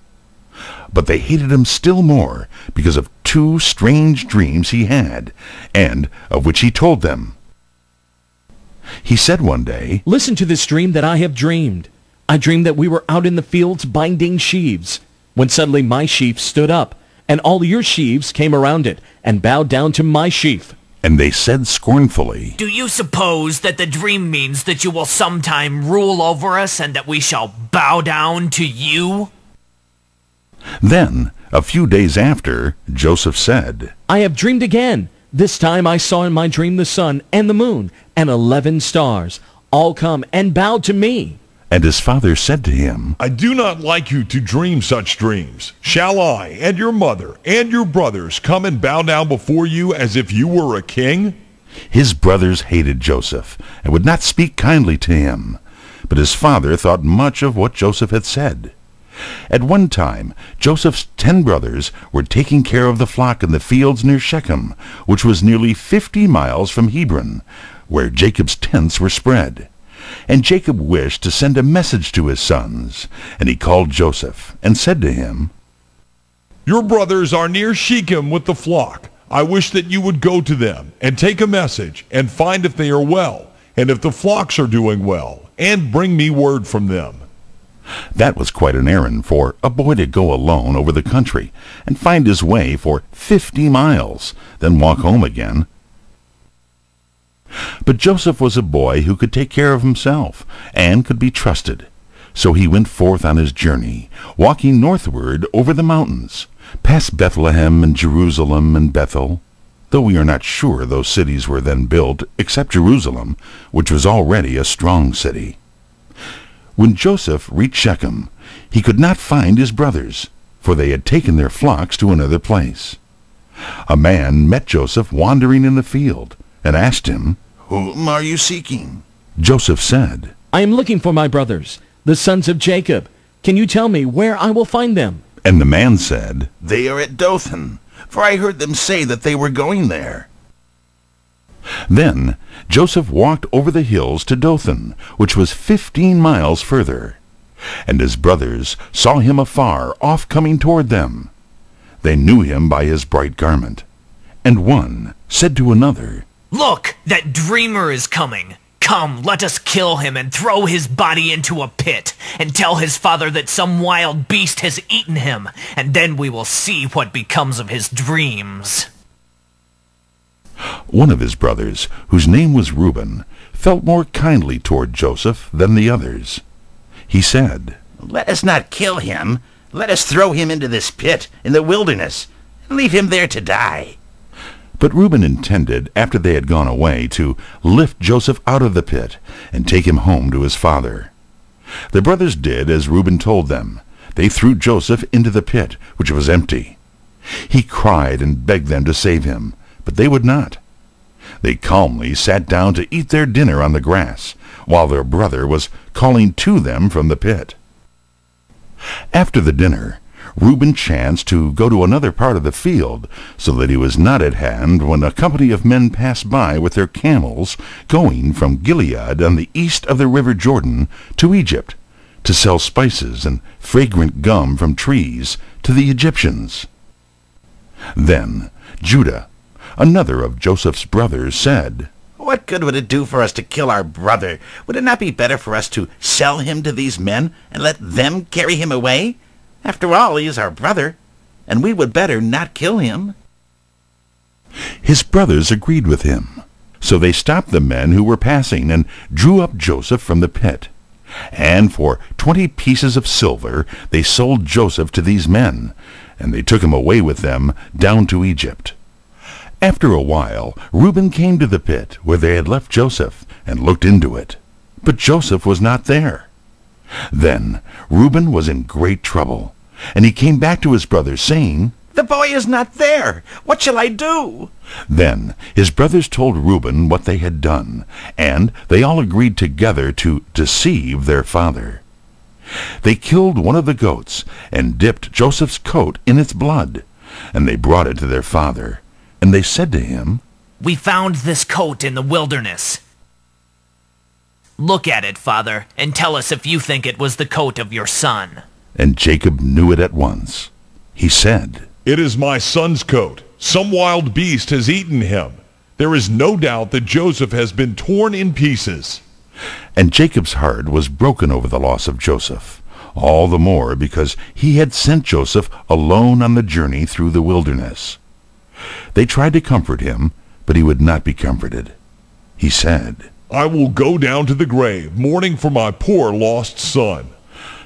But they hated him still more because of 2 strange dreams he had, and of which he told them. He said one day, "Listen to this dream that I have dreamed. I dreamed that we were out in the fields binding sheaves, when suddenly my sheaf stood up, and all your sheaves came around it, and bowed down to my sheaf." And they said scornfully, "Do you suppose that the dream means that you will sometime rule over us, and that we shall bow down to you?" Then, a few days after, Joseph said, "I have dreamed again. This time I saw in my dream the sun and the moon and 11 stars, all come and bowed to me." And his father said to him, I do not like you to dream such dreams. Shall I and your mother and your brothers come and bow down before you as if you were a king? His brothers hated Joseph and would not speak kindly to him. But his father thought much of what Joseph had said. At one time, Joseph's 10 brothers were taking care of the flock in the fields near Shechem, which was nearly 50 miles from Hebron, where Jacob's tents were spread. And Jacob wished to send a message to his sons, and he called Joseph and said to him, Your brothers are near Shechem with the flock. I wish that you would go to them and take a message and find if they are well, and if the flocks are doing well, and bring me word from them. That was quite an errand for a boy to go alone over the country and find his way for 50 miles, then walk home again. But Joseph was a boy who could take care of himself and could be trusted. So he went forth on his journey, walking northward over the mountains, past Bethlehem and Jerusalem and Bethel, though we are not sure those cities were then built, except Jerusalem, which was already a strong city. When Joseph reached Shechem, he could not find his brothers, for they had taken their flocks to another place. A man met Joseph wandering in the field, and asked him, Whom are you seeking? Joseph said, I am looking for my brothers, the sons of Jacob. Can you tell me where I will find them? And the man said, They are at Dothan, for I heard them say that they were going there. Then Joseph walked over the hills to Dothan, which was 15 miles further. And his brothers saw him afar off coming toward them. They knew him by his bright garment. And one said to another, Look, that dreamer is coming. Come, let us kill him and throw his body into a pit, and tell his father that some wild beast has eaten him, and then we will see what becomes of his dreams. One of his brothers, whose name was Reuben, felt more kindly toward Joseph than the others. He said, Let us not kill him. Let us throw him into this pit in the wilderness, and leave him there to die. But Reuben intended, after they had gone away, to lift Joseph out of the pit and take him home to his father. The brothers did as Reuben told them. They threw Joseph into the pit, which was empty. He cried and begged them to save him, but they would not. They calmly sat down to eat their dinner on the grass, while their brother was calling to them from the pit. After the dinner, Reuben chanced to go to another part of the field, so that he was not at hand when a company of men passed by with their camels, going from Gilead on the east of the river Jordan to Egypt, to sell spices and fragrant gum from trees to the Egyptians. Then Judah, another of Joseph's brothers, said, What good would it do for us to kill our brother? Would it not be better for us to sell him to these men and let them carry him away? After all, he is our brother, and we would better not kill him. His brothers agreed with him. So they stopped the men who were passing and drew up Joseph from the pit. And for 20 pieces of silver they sold Joseph to these men, and they took him away with them down to Egypt. After a while, Reuben came to the pit where they had left Joseph, and looked into it. But Joseph was not there. Then Reuben was in great trouble, and he came back to his brothers, saying, The boy is not there. What shall I do? Then his brothers told Reuben what they had done, and they all agreed together to deceive their father. They killed one of the goats, and dipped Joseph's coat in its blood, and they brought it to their father. And they said to him, We found this coat in the wilderness. Look at it, father, and tell us if you think it was the coat of your son. And Jacob knew it at once. He said, It is my son's coat. Some wild beast has eaten him. There is no doubt that Joseph has been torn in pieces. And Jacob's heart was broken over the loss of Joseph, all the more because he had sent Joseph alone on the journey through the wilderness. They tried to comfort him, but he would not be comforted. He said, I will go down to the grave, mourning for my poor lost son.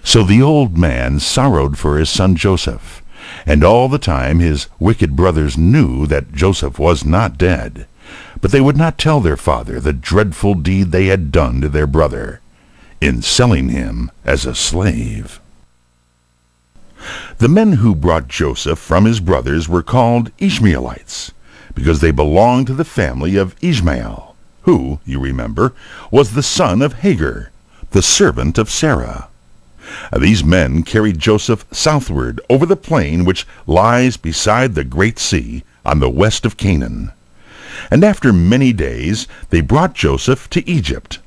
So the old man sorrowed for his son Joseph, and all the time his wicked brothers knew that Joseph was not dead. But they would not tell their father the dreadful deed they had done to their brother. in selling him as a slave. The men who brought Joseph from his brothers were called Ishmaelites, because they belonged to the family of Ishmael, who, you remember, was the son of Hagar, the servant of Sarah. These men carried Joseph southward over the plain which lies beside the great sea on the west of Canaan. And after many days they brought Joseph to Egypt.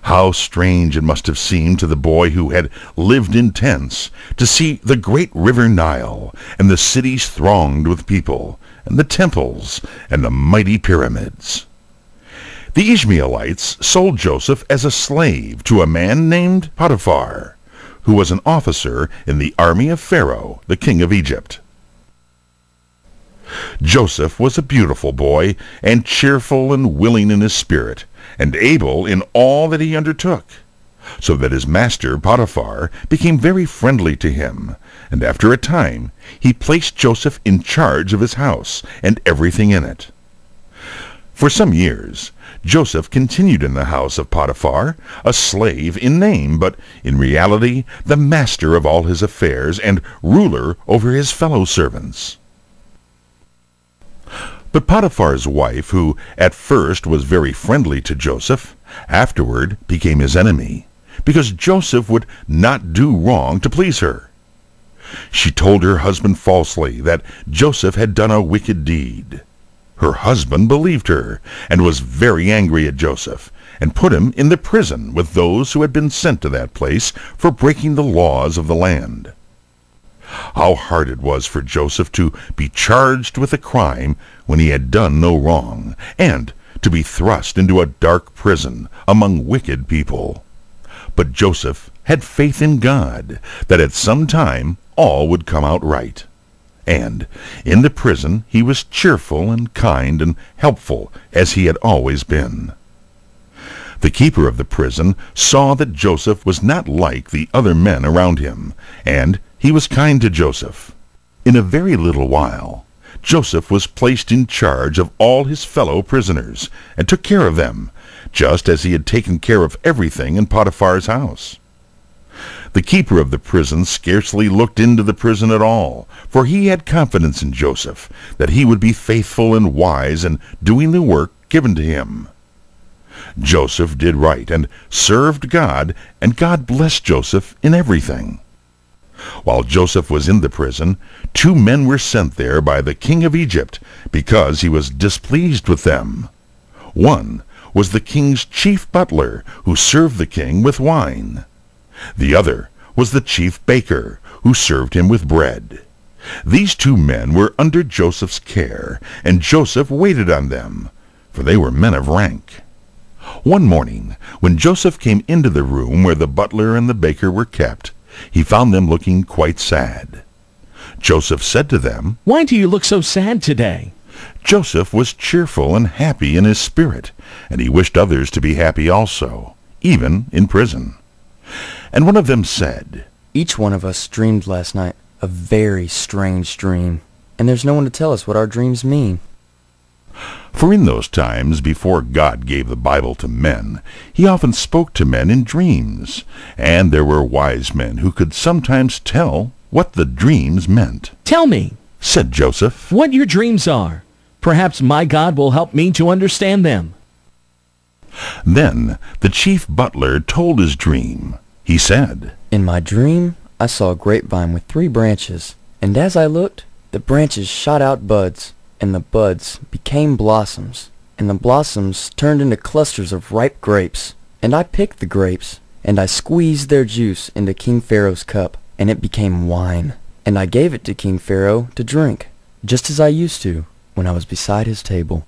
How strange it must have seemed to the boy who had lived in tents to see the great river Nile, and the cities thronged with people, and the temples, and the mighty pyramids. The Ishmaelites sold Joseph as a slave to a man named Potiphar, who was an officer in the army of Pharaoh, the king of Egypt. Joseph was a beautiful boy, and cheerful and willing in his spirit, and able in all that he undertook, so that his master Potiphar became very friendly to him, and after a time he placed Joseph in charge of his house and everything in it. For some years Joseph continued in the house of Potiphar, a slave in name, but in reality the master of all his affairs and ruler over his fellow servants. But Potiphar's wife, who at first was very friendly to Joseph, afterward became his enemy, because Joseph would not do wrong to please her. She told her husband falsely that Joseph had done a wicked deed. Her husband believed her, and was very angry at Joseph, and put him in the prison with those who had been sent to that place for breaking the laws of the land. How hard it was for Joseph to be charged with a crime when he had done no wrong, and to be thrust into a dark prison among wicked people. But Joseph had faith in God that at some time all would come out right. And in the prison he was cheerful and kind and helpful as he had always been. The keeper of the prison saw that Joseph was not like the other men around him, and he was kind to Joseph. In a very little while, Joseph was placed in charge of all his fellow prisoners, and took care of them, just as he had taken care of everything in Potiphar's house. The keeper of the prison scarcely looked into the prison at all, for he had confidence in Joseph, that he would be faithful and wise in doing the work given to him. Joseph did right and served God, and God blessed Joseph in everything. While Joseph was in the prison, 2 men were sent there by the king of Egypt, because he was displeased with them. One was the king's chief butler, who served the king with wine. The other was the chief baker, who served him with bread. These 2 men were under Joseph's care, and Joseph waited on them, for they were men of rank. One morning, when Joseph came into the room where the butler and the baker were kept, he found them looking quite sad. Joseph said to them, "Why do you look so sad today?" Joseph was cheerful and happy in his spirit, and he wished others to be happy also, even in prison. And one of them said, "Each one of us dreamed last night a very strange dream, and there's no one to tell us what our dreams mean." For in those times, before God gave the Bible to men, he often spoke to men in dreams, and there were wise men who could sometimes tell what the dreams meant. "Tell me," said Joseph, "what your dreams are. Perhaps my God will help me to understand them." Then the chief butler told his dream. He said, "In my dream, I saw a grapevine with 3 branches, and as I looked, the branches shot out buds, and the buds became blossoms, and the blossoms turned into clusters of ripe grapes. And I picked the grapes, and I squeezed their juice into King Pharaoh's cup, and it became wine. And I gave it to King Pharaoh to drink, just as I used to when I was beside his table."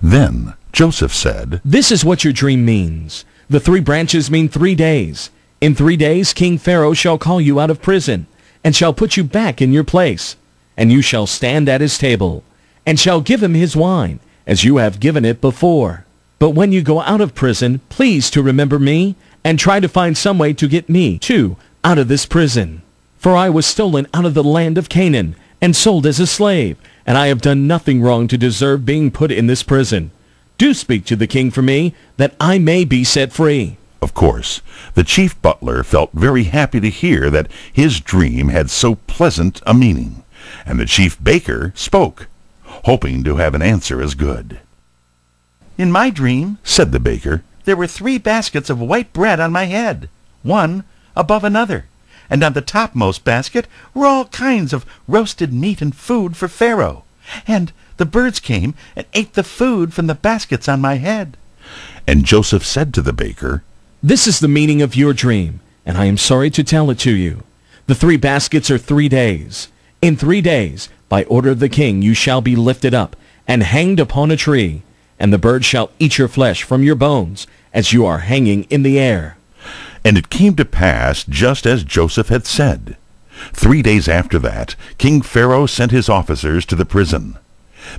Then Joseph said, "This is what your dream means. The 3 branches mean 3 days. In 3 days King Pharaoh shall call you out of prison, and shall put you back in your place. And you shall stand at his table, and shall give him his wine, as you have given it before. But when you go out of prison, please to remember me, and try to find some way to get me, too, out of this prison. For I was stolen out of the land of Canaan, and sold as a slave, and I have done nothing wrong to deserve being put in this prison. Do speak to the king for me, that I may be set free." Of course, the chief butler felt very happy to hear that his dream had so pleasant a meaning, and the chief baker spoke, hoping to have an answer as good. "In my dream," said the baker, "there were 3 baskets of white bread on my head, one above another, and on the topmost basket were all kinds of roasted meat and food for Pharaoh. And the birds came and ate the food from the baskets on my head." And Joseph said to the baker, "This is the meaning of your dream, and I am sorry to tell it to you. The 3 baskets are 3 days. In 3 days, by order of the king, you shall be lifted up and hanged upon a tree, and the birds shall eat your flesh from your bones, as you are hanging in the air." And it came to pass just as Joseph had said. 3 days after that, King Pharaoh sent his officers to the prison.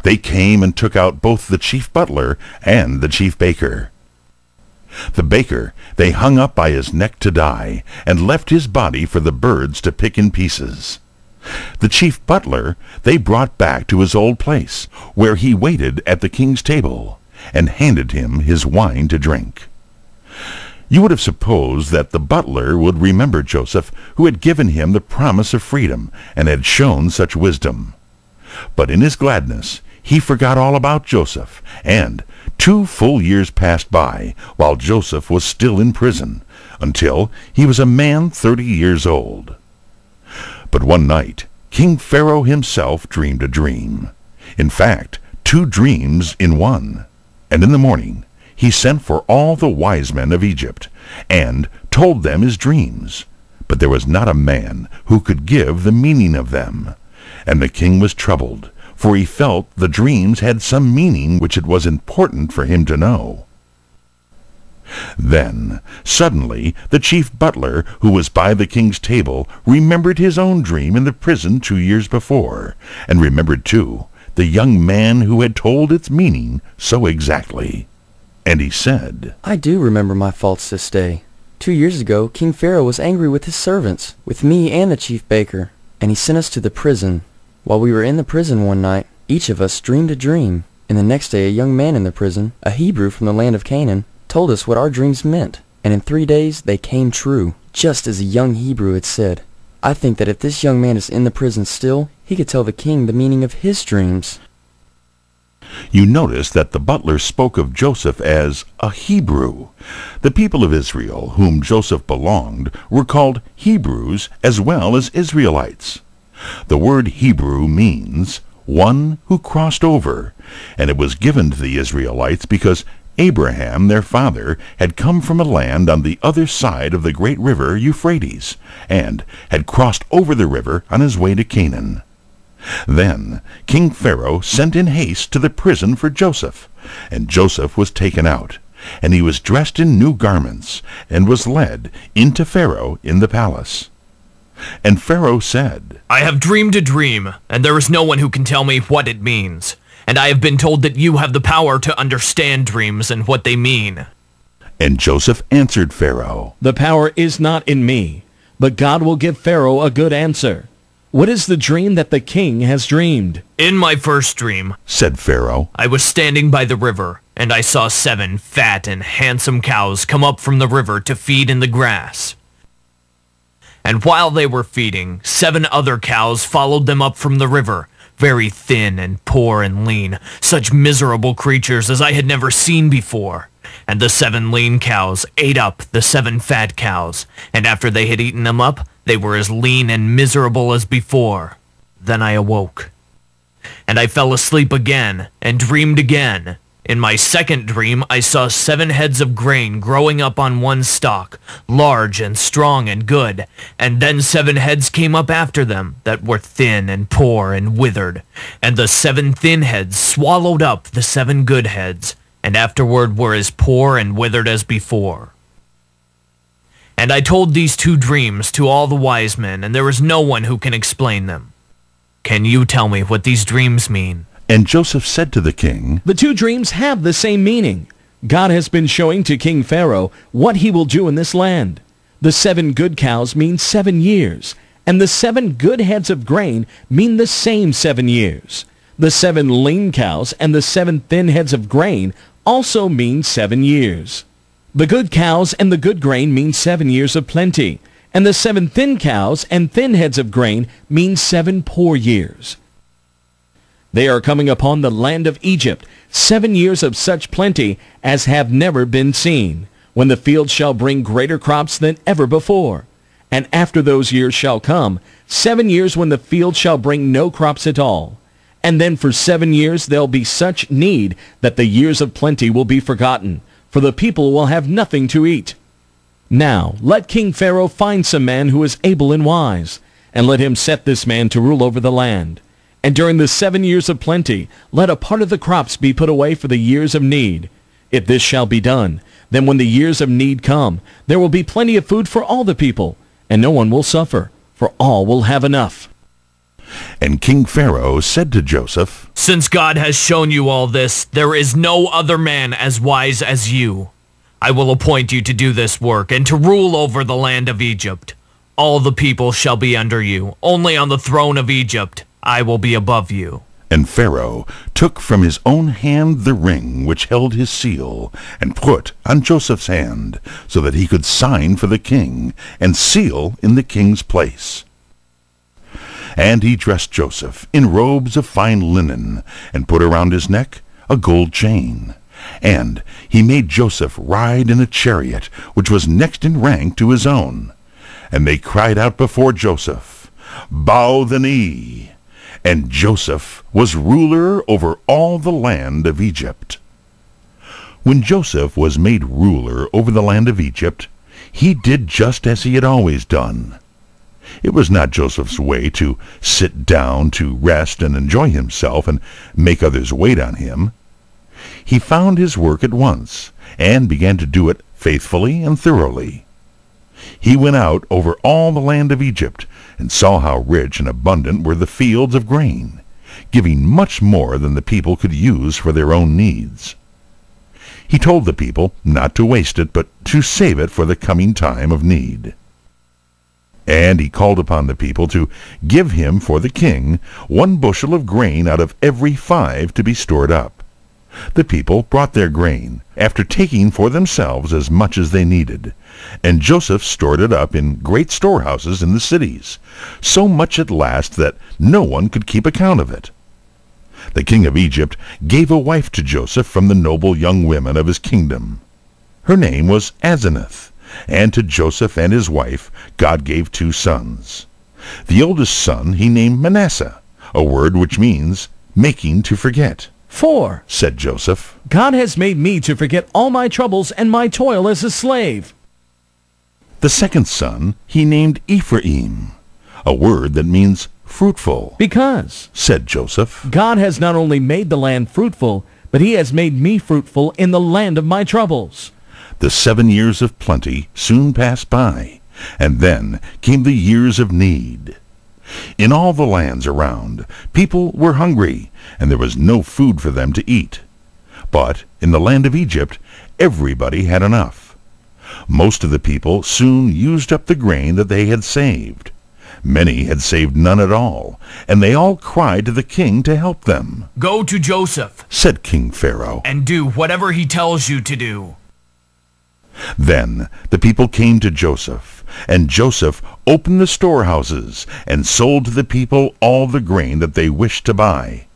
They came and took out both the chief butler and the chief baker. The baker they hung up by his neck to die, and left his body for the birds to pick in pieces. The chief butler they brought back to his old place, where he waited at the king's table, and handed him his wine to drink. You would have supposed that the butler would remember Joseph, who had given him the promise of freedom, and had shown such wisdom. But in his gladness he forgot all about Joseph, and 2 full years passed by while Joseph was still in prison, until he was a man 30 years old. But one night King Pharaoh himself dreamed a dream. In fact, 2 dreams in one. And in the morning he sent for all the wise men of Egypt, and told them his dreams. But there was not a man who could give the meaning of them. And the king was troubled, for he felt the dreams had some meaning which it was important for him to know. Then, suddenly, the chief butler, who was by the king's table, remembered his own dream in the prison 2 years before, and remembered, too, the young man who had told its meaning so exactly. And he said, "I do remember my faults this day. 2 years ago, King Pharaoh was angry with his servants, with me and the chief baker, and he sent us to the prison. While we were in the prison one night, each of us dreamed a dream, and the next day a young man in the prison, a Hebrew from the land of Canaan, told us what our dreams meant, and in 3 days they came true, just as a young Hebrew had said. I think that if this young man is in the prison still, he could tell the king the meaning of his dreams." You notice that the butler spoke of Joseph as a Hebrew. The people of Israel, whom Joseph belonged, were called Hebrews as well as Israelites. The word Hebrew means one who crossed over, and it was given to the Israelites because Abraham, their father, had come from a land on the other side of the great river Euphrates, and had crossed over the river on his way to Canaan. Then King Pharaoh sent in haste to the prison for Joseph, and Joseph was taken out, and he was dressed in new garments, and was led into Pharaoh in the palace. And Pharaoh said, "I have dreamed a dream, and there is no one who can tell me what it means. And I have been told that you have the power to understand dreams and what they mean." And Joseph answered Pharaoh, "The power is not in me, but God will give Pharaoh a good answer. What is the dream that the king has dreamed?" "In my first dream," said Pharaoh, "I was standing by the river, and I saw 7 fat and handsome cows come up from the river to feed in the grass. And while they were feeding, 7 other cows followed them up from the river, very thin and poor and lean, such miserable creatures as I had never seen before. And the 7 lean cows ate up the 7 fat cows, and after they had eaten them up, they were as lean and miserable as before. Then I awoke. And I fell asleep again, and dreamed again. In my second dream, I saw 7 heads of grain growing up on one stalk, large and strong and good, and then 7 heads came up after them that were thin and poor and withered, and the 7 thin heads swallowed up the 7 good heads, and afterward were as poor and withered as before. And I told these 2 dreams to all the wise men, and there is no one who can explain them. Can you tell me what these dreams mean?" And Joseph said to the king, "The 2 dreams have the same meaning. God has been showing to King Pharaoh what he will do in this land. The 7 good cows mean 7 years, and the 7 good heads of grain mean the same 7 years. The 7 lean cows and the 7 thin heads of grain also mean 7 years." The good cows and the good grain mean 7 years of plenty, and the 7 thin cows and thin heads of grain mean 7 poor years. They are coming upon the land of Egypt, 7 years of such plenty as have never been seen, when the field shall bring greater crops than ever before. And after those years shall come 7 years when the field shall bring no crops at all. And then for 7 years there'll be such need that the years of plenty will be forgotten, for the people will have nothing to eat. Now let King Pharaoh find some man who is able and wise, and let him set this man to rule over the land. And during the 7 years of plenty, let a part of the crops be put away for the years of need. If this shall be done, then when the years of need come, there will be plenty of food for all the people, and no one will suffer, for all will have enough. And King Pharaoh said to Joseph, Since God has shown you all this, there is no other man as wise as you. I will appoint you to do this work and to rule over the land of Egypt. All the people shall be under you. Only on the throne of Egypt I will be above you. And Pharaoh took from his own hand the ring which held his seal, and put on Joseph's hand, so that he could sign for the king, and seal in the king's place. And he dressed Joseph in robes of fine linen, and put around his neck a gold chain. And he made Joseph ride in a chariot, which was next in rank to his own. And they cried out before Joseph, Bow the knee! And Joseph was ruler over all the land of Egypt. When Joseph was made ruler over the land of Egypt, he did just as he had always done. It was not Joseph's way to sit down to rest and enjoy himself and make others wait on him. He found his work at once, and began to do it faithfully and thoroughly. He went out over all the land of Egypt, and saw how rich and abundant were the fields of grain, giving much more than the people could use for their own needs. He told the people not to waste it, but to save it for the coming time of need. And he called upon the people to give him for the king 1 bushel of grain out of every 5 to be stored up. The people brought their grain, after taking for themselves as much as they needed, and Joseph stored it up in great storehouses in the cities, so much at last that no one could keep account of it. The king of Egypt gave a wife to Joseph from the noble young women of his kingdom. Her name was Asenath, and to Joseph and his wife God gave 2 sons. The oldest son he named Manasseh, a word which means making to forget. For, said Joseph, God has made me to forget all my troubles and my toil as a slave. The second son he named Ephraim, a word that means fruitful. Because, said Joseph, God has not only made the land fruitful, but he has made me fruitful in the land of my troubles. The 7 years of plenty soon passed by, and then came the years of need. In all the lands around, people were hungry, and there was no food for them to eat. But in the land of Egypt, everybody had enough. Most of the people soon used up the grain that they had saved. Many had saved none at all, and they all cried to the king to help them. Go to Joseph, said King Pharaoh, and do whatever he tells you to do. Then the people came to Joseph, and Joseph opened the storehouses and sold to the people all the grain that they wished to buy.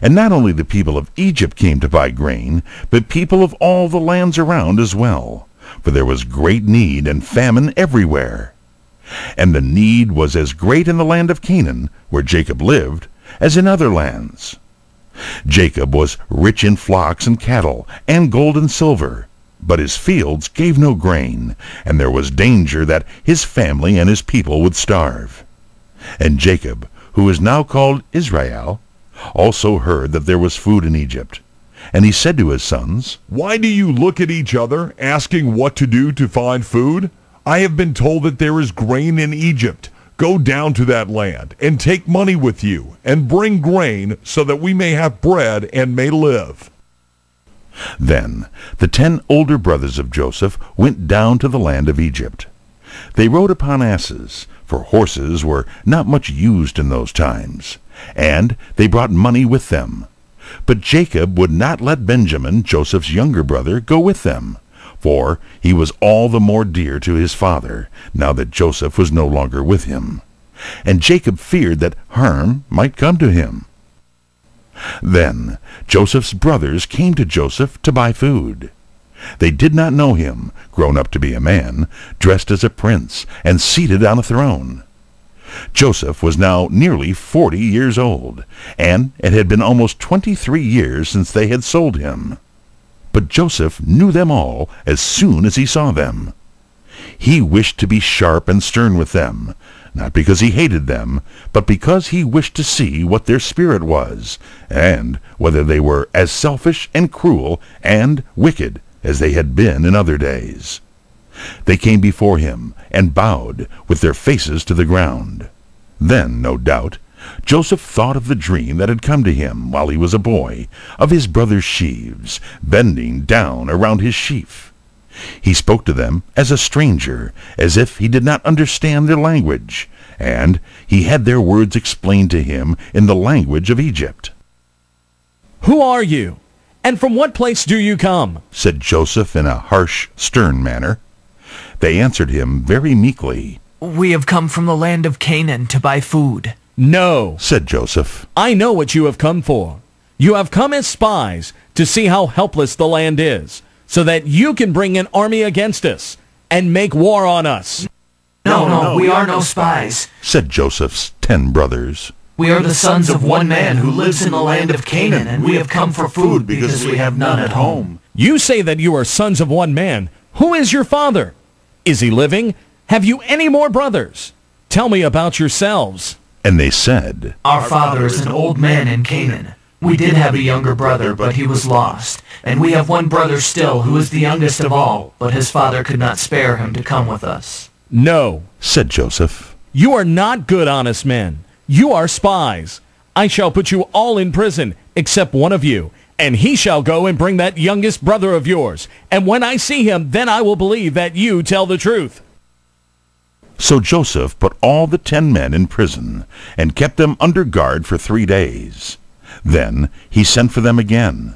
And not only the people of Egypt came to buy grain, but people of all the lands around as well, for there was great need and famine everywhere. And the need was as great in the land of Canaan, where Jacob lived, as in other lands. Jacob was rich in flocks and cattle, and gold and silver, but his fields gave no grain, and there was danger that his family and his people would starve. And Jacob, who is now called Israel, also heard that there was food in Egypt. And he said to his sons, Why do you look at each other, asking what to do to find food? I have been told that there is grain in Egypt. Go down to that land, and take money with you, and bring grain, so that we may have bread and may live. Then the 10 older brothers of Joseph went down to the land of Egypt. They rode upon asses, for horses were not much used in those times, and they brought money with them. But Jacob would not let Benjamin, Joseph's younger brother, go with them, for he was all the more dear to his father now that Joseph was no longer with him. And Jacob feared that harm might come to him. Then Joseph's brothers came to Joseph to buy food. They did not know him, grown up to be a man, dressed as a prince, and seated on a throne. Joseph was now nearly 40 years old, and it had been almost 23 years since they had sold him. But Joseph knew them all as soon as he saw them. He wished to be sharp and stern with them, not because he hated them, but because he wished to see what their spirit was, and whether they were as selfish and cruel and wicked as they had been in other days. They came before him and bowed with their faces to the ground. Then, no doubt, Joseph thought of the dream that had come to him while he was a boy, of his brother's sheaves bending down around his sheaf. He spoke to them as a stranger, as if he did not understand their language, and he had their words explained to him in the language of Egypt. "Who are you, and from what place do you come?" said Joseph in a harsh, stern manner. They answered him very meekly. "We have come from the land of Canaan to buy food." "No," said Joseph. "I know what you have come for. You have come as spies to see how helpless the land is, so that you can bring an army against us and make war on us." No, we are no spies, said Joseph's 10 brothers. "We are the sons of one man who lives in the land of Canaan, and we have come for food because we have none at home." "You say that you are sons of one man. Who is your father? Is he living? Have you any more brothers? Tell me about yourselves." And they said, "Our father is an old man in Canaan. We did have a younger brother, but he was lost. And we have one brother still, who is the youngest of all, but his father could not spare him to come with us." "No," said Joseph. "You are not good, honest men. You are spies. I shall put you all in prison, except one of you, and he shall go and bring that youngest brother of yours. And when I see him, then I will believe that you tell the truth." So Joseph put all the 10 men in prison, and kept them under guard for 3 days. Then he sent for them again.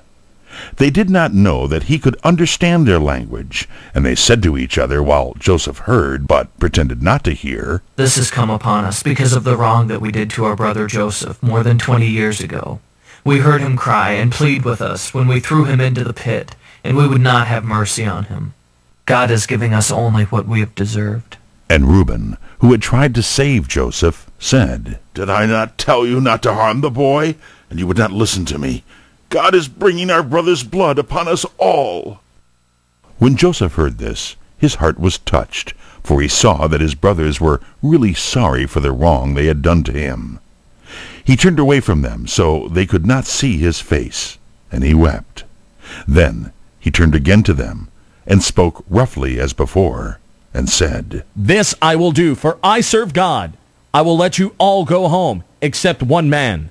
They did not know that he could understand their language, and they said to each other while Joseph heard, but pretended not to hear, "This has come upon us because of the wrong that we did to our brother Joseph more than 20 years ago. We heard him cry and plead with us when we threw him into the pit, and we would not have mercy on him. God is giving us only what we have deserved." And Reuben, who had tried to save Joseph, said, "Did I not tell you not to harm the boy? And you would not listen to me. God is bringing our brother's blood upon us all." When Joseph heard this, his heart was touched, for he saw that his brothers were really sorry for the wrong they had done to him. He turned away from them so they could not see his face, and he wept. Then he turned again to them, and spoke roughly as before, and said, "This I will do, for I serve God. I will let you all go home, except one man.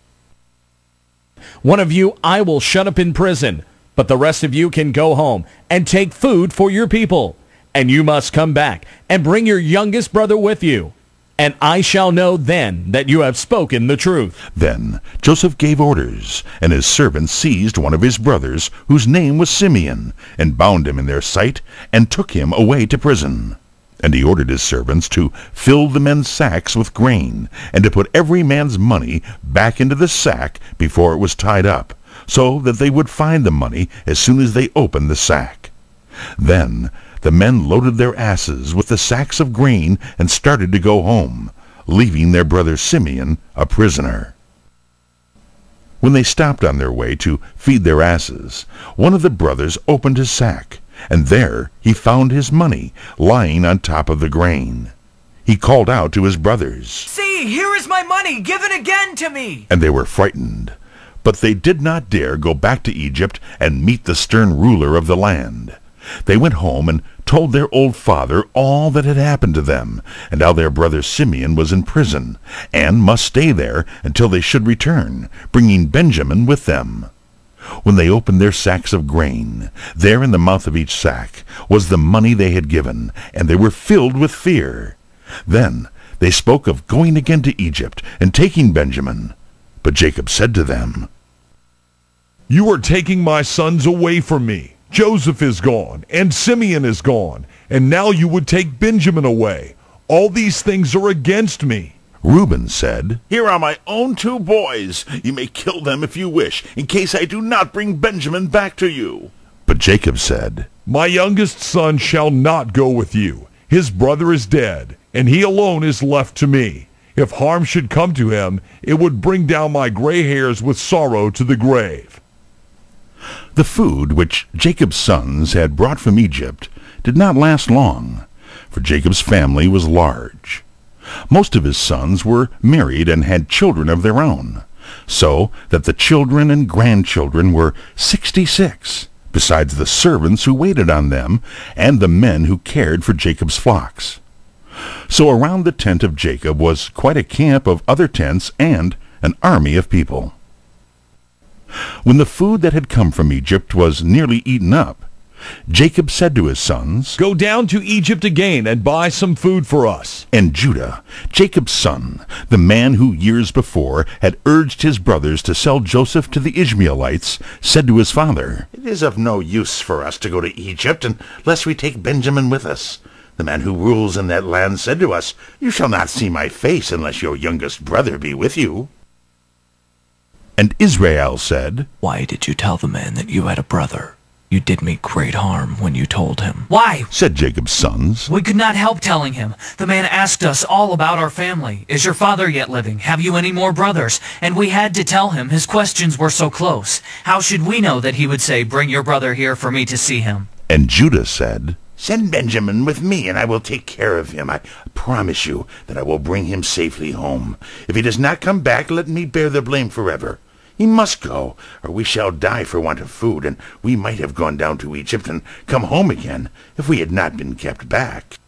One of you I will shut up in prison, but the rest of you can go home and take food for your people. And you must come back and bring your youngest brother with you. And I shall know then that you have spoken the truth." Then Joseph gave orders, and his servants seized one of his brothers, whose name was Simeon, and bound him in their sight, and took him away to prison. And he ordered his servants to fill the men's sacks with grain, and to put every man's money back into the sack before it was tied up, so that they would find the money as soon as they opened the sack. Then the men loaded their asses with the sacks of grain and started to go home, leaving their brother Simeon a prisoner. When they stopped on their way to feed their asses, one of the brothers opened his sack, and there he found his money lying on top of the grain. He called out to his brothers, "See, here is my money! Give it again to me!" And they were frightened. But they did not dare go back to Egypt and meet the stern ruler of the land. They went home and told their old father all that had happened to them, and how their brother Simeon was in prison, and must stay there until they should return, bringing Benjamin with them. When they opened their sacks of grain, there in the mouth of each sack was the money they had given, and they were filled with fear. Then they spoke of going again to Egypt and taking Benjamin. But Jacob said to them, "You are taking my sons away from me. Joseph is gone, and Simeon is gone, and now you would take Benjamin away. All these things are against me. Reuben said, Here are my own 2 boys. You may kill them if you wish, in case I do not bring Benjamin back to you. But Jacob said, My youngest son shall not go with you. His brother is dead, and he alone is left to me. If harm should come to him, it would bring down my gray hairs with sorrow to the grave. The food which Jacob's sons had brought from Egypt did not last long, for Jacob's family was large. Most of his sons were married and had children of their own, so that the children and grandchildren were 66, besides the servants who waited on them and the men who cared for Jacob's flocks. So around the tent of Jacob was quite a camp of other tents and an army of people. When the food that had come from Egypt was nearly eaten up, Jacob said to his sons, Go down to Egypt again and buy some food for us. And Judah, Jacob's son, the man who years before had urged his brothers to sell Joseph to the Ishmaelites, said to his father, It is of no use for us to go to Egypt unless we take Benjamin with us. The man who rules in that land said to us, You shall not see my face unless your youngest brother be with you. And Israel said, Why did you tell the man that you had a brother? You did me great harm when you told him. Why? Said Jacob's sons. We could not help telling him. The man asked us all about our family. Is your father yet living? Have you any more brothers? And we had to tell him. His questions were so close. How should we know that he would say, Bring your brother here for me to see him? And Judah said, Send Benjamin with me, and I will take care of him. I promise you that I will bring him safely home. If he does not come back, let me bear the blame forever. He must go, or we shall die for want of food, and we might have gone down to Egypt and come home again if we had not been kept back.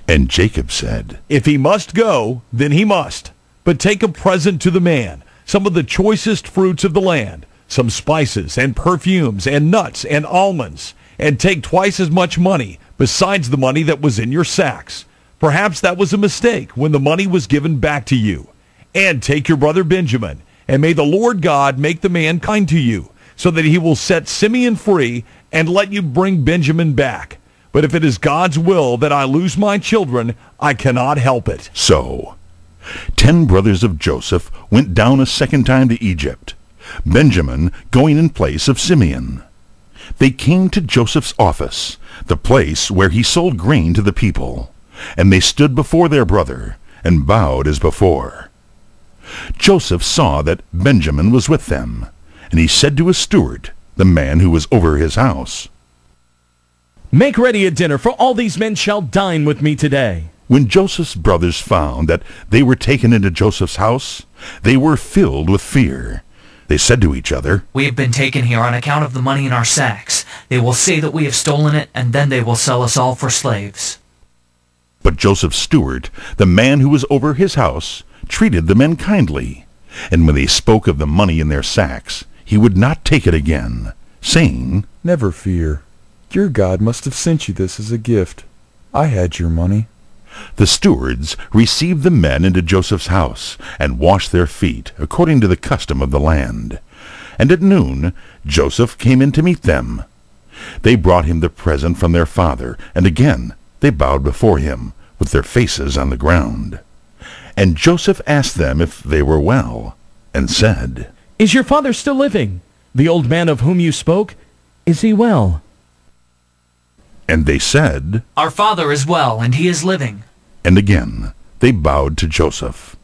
And Jacob said, If he must go, then he must. But take a present to the man, some of the choicest fruits of the land, some spices and perfumes and nuts and almonds, and take twice as much money besides the money that was in your sacks. Perhaps that was a mistake when the money was given back to you. And take your brother Benjamin, and may the Lord God make the man kind to you, so that he will set Simeon free and let you bring Benjamin back. But if it is God's will that I lose my children, I cannot help it. So 10 brothers of Joseph went down a second time to Egypt, Benjamin going in place of Simeon. They came to Joseph's office, the place where he sold grain to the people, and they stood before their brother and bowed as before. Joseph saw that Benjamin was with them, and he said to his steward, the man who was over his house, Make ready a dinner, for all these men shall dine with me today. When Joseph's brothers found that they were taken into Joseph's house, they were filled with fear. They said to each other, We have been taken here on account of the money in our sacks. They will say that we have stolen it, and then they will sell us all for slaves. But Joseph's steward, the man who was over his house, treated the men kindly, and when they spoke of the money in their sacks, he would not take it again, saying, Never fear. Your God must have sent you this as a gift. I had your money. The stewards received the men into Joseph's house, and washed their feet, according to the custom of the land. And at noon Joseph came in to meet them. They brought him the present from their father, and again they bowed before him, with their faces on the ground. And Joseph asked them if they were well, and said, Is your father still living? The old man of whom you spoke, is he well? And they said, Our father is well, and he is living. And again they bowed to Joseph.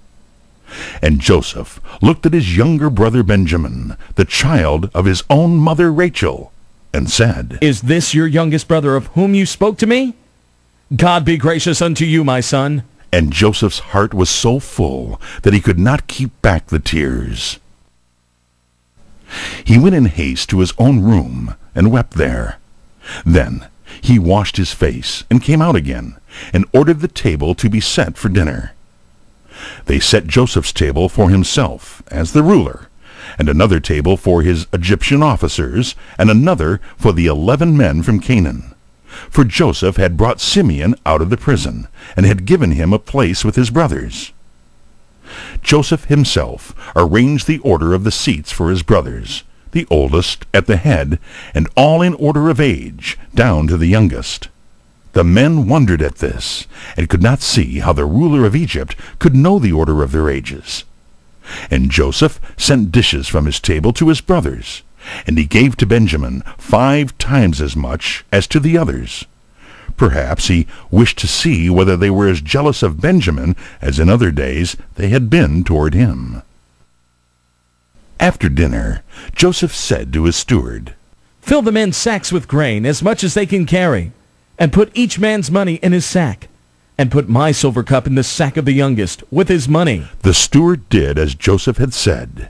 And Joseph looked at his younger brother Benjamin, the child of his own mother Rachel, and said, Is this your youngest brother of whom you spoke to me? God be gracious unto you, my son. And Joseph's heart was so full that he could not keep back the tears. He went in haste to his own room and wept there. Then he washed his face and came out again, and ordered the table to be set for dinner. They set Joseph's table for himself as the ruler, and another table for his Egyptian officers, and another for the 11 men from Canaan. For Joseph had brought Simeon out of the prison, and had given him a place with his brothers. Joseph himself arranged the order of the seats for his brothers, the oldest at the head, and all in order of age, down to the youngest. The men wondered at this, and could not see how the ruler of Egypt could know the order of their ages. And Joseph sent dishes from his table to his brothers, and he gave to Benjamin 5 times as much as to the others. Perhaps he wished to see whether they were as jealous of Benjamin as in other days they had been toward him. After dinner, Joseph said to his steward, "Fill the men's sacks with grain, as much as they can carry, and put each man's money in his sack, and put my silver cup in the sack of the youngest, with his money." The steward did as Joseph had said,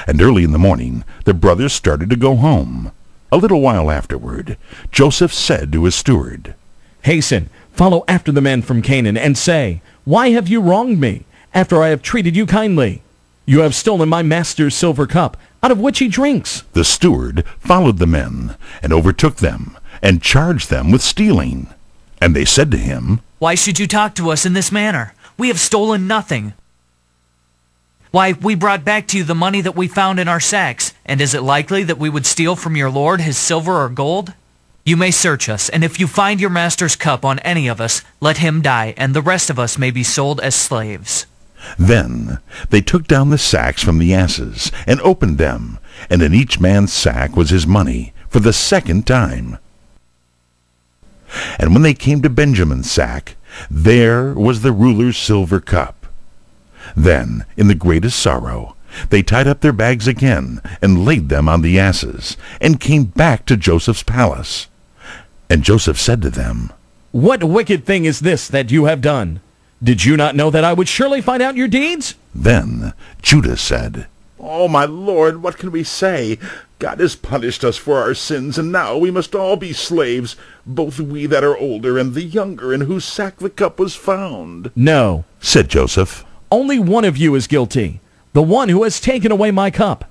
and early in the morning the brothers started to go home. A little while afterward, Joseph said to his steward, "Hasten, follow after the men from Canaan, and say, 'Why have you wronged me, after I have treated you kindly? You have stolen my master's silver cup, out of which he drinks.'" The steward followed the men, and overtook them, and charged them with stealing. And they said to him, "Why should you talk to us in this manner? We have stolen nothing. Why, we brought back to you the money that we found in our sacks, and is it likely that we would steal from your lord his silver or gold? You may search us, and if you find your master's cup on any of us, let him die, and the rest of us may be sold as slaves." Then they took down the sacks from the asses, and opened them, and in each man's sack was his money, for the second time. And when they came to Benjamin's sack, there was the ruler's silver cup. Then, in the greatest sorrow, they tied up their bags again, and laid them on the asses, and came back to Joseph's palace. And Joseph said to them, "What wicked thing is this that you have done? Did you not know that I would surely find out your deeds?" Then Judah said, "Oh, my lord, what can we say? God has punished us for our sins, and now we must all be slaves, both we that are older and the younger, in whose sack the cup was found." "No," said Joseph, "only one of you is guilty, the one who has taken away my cup.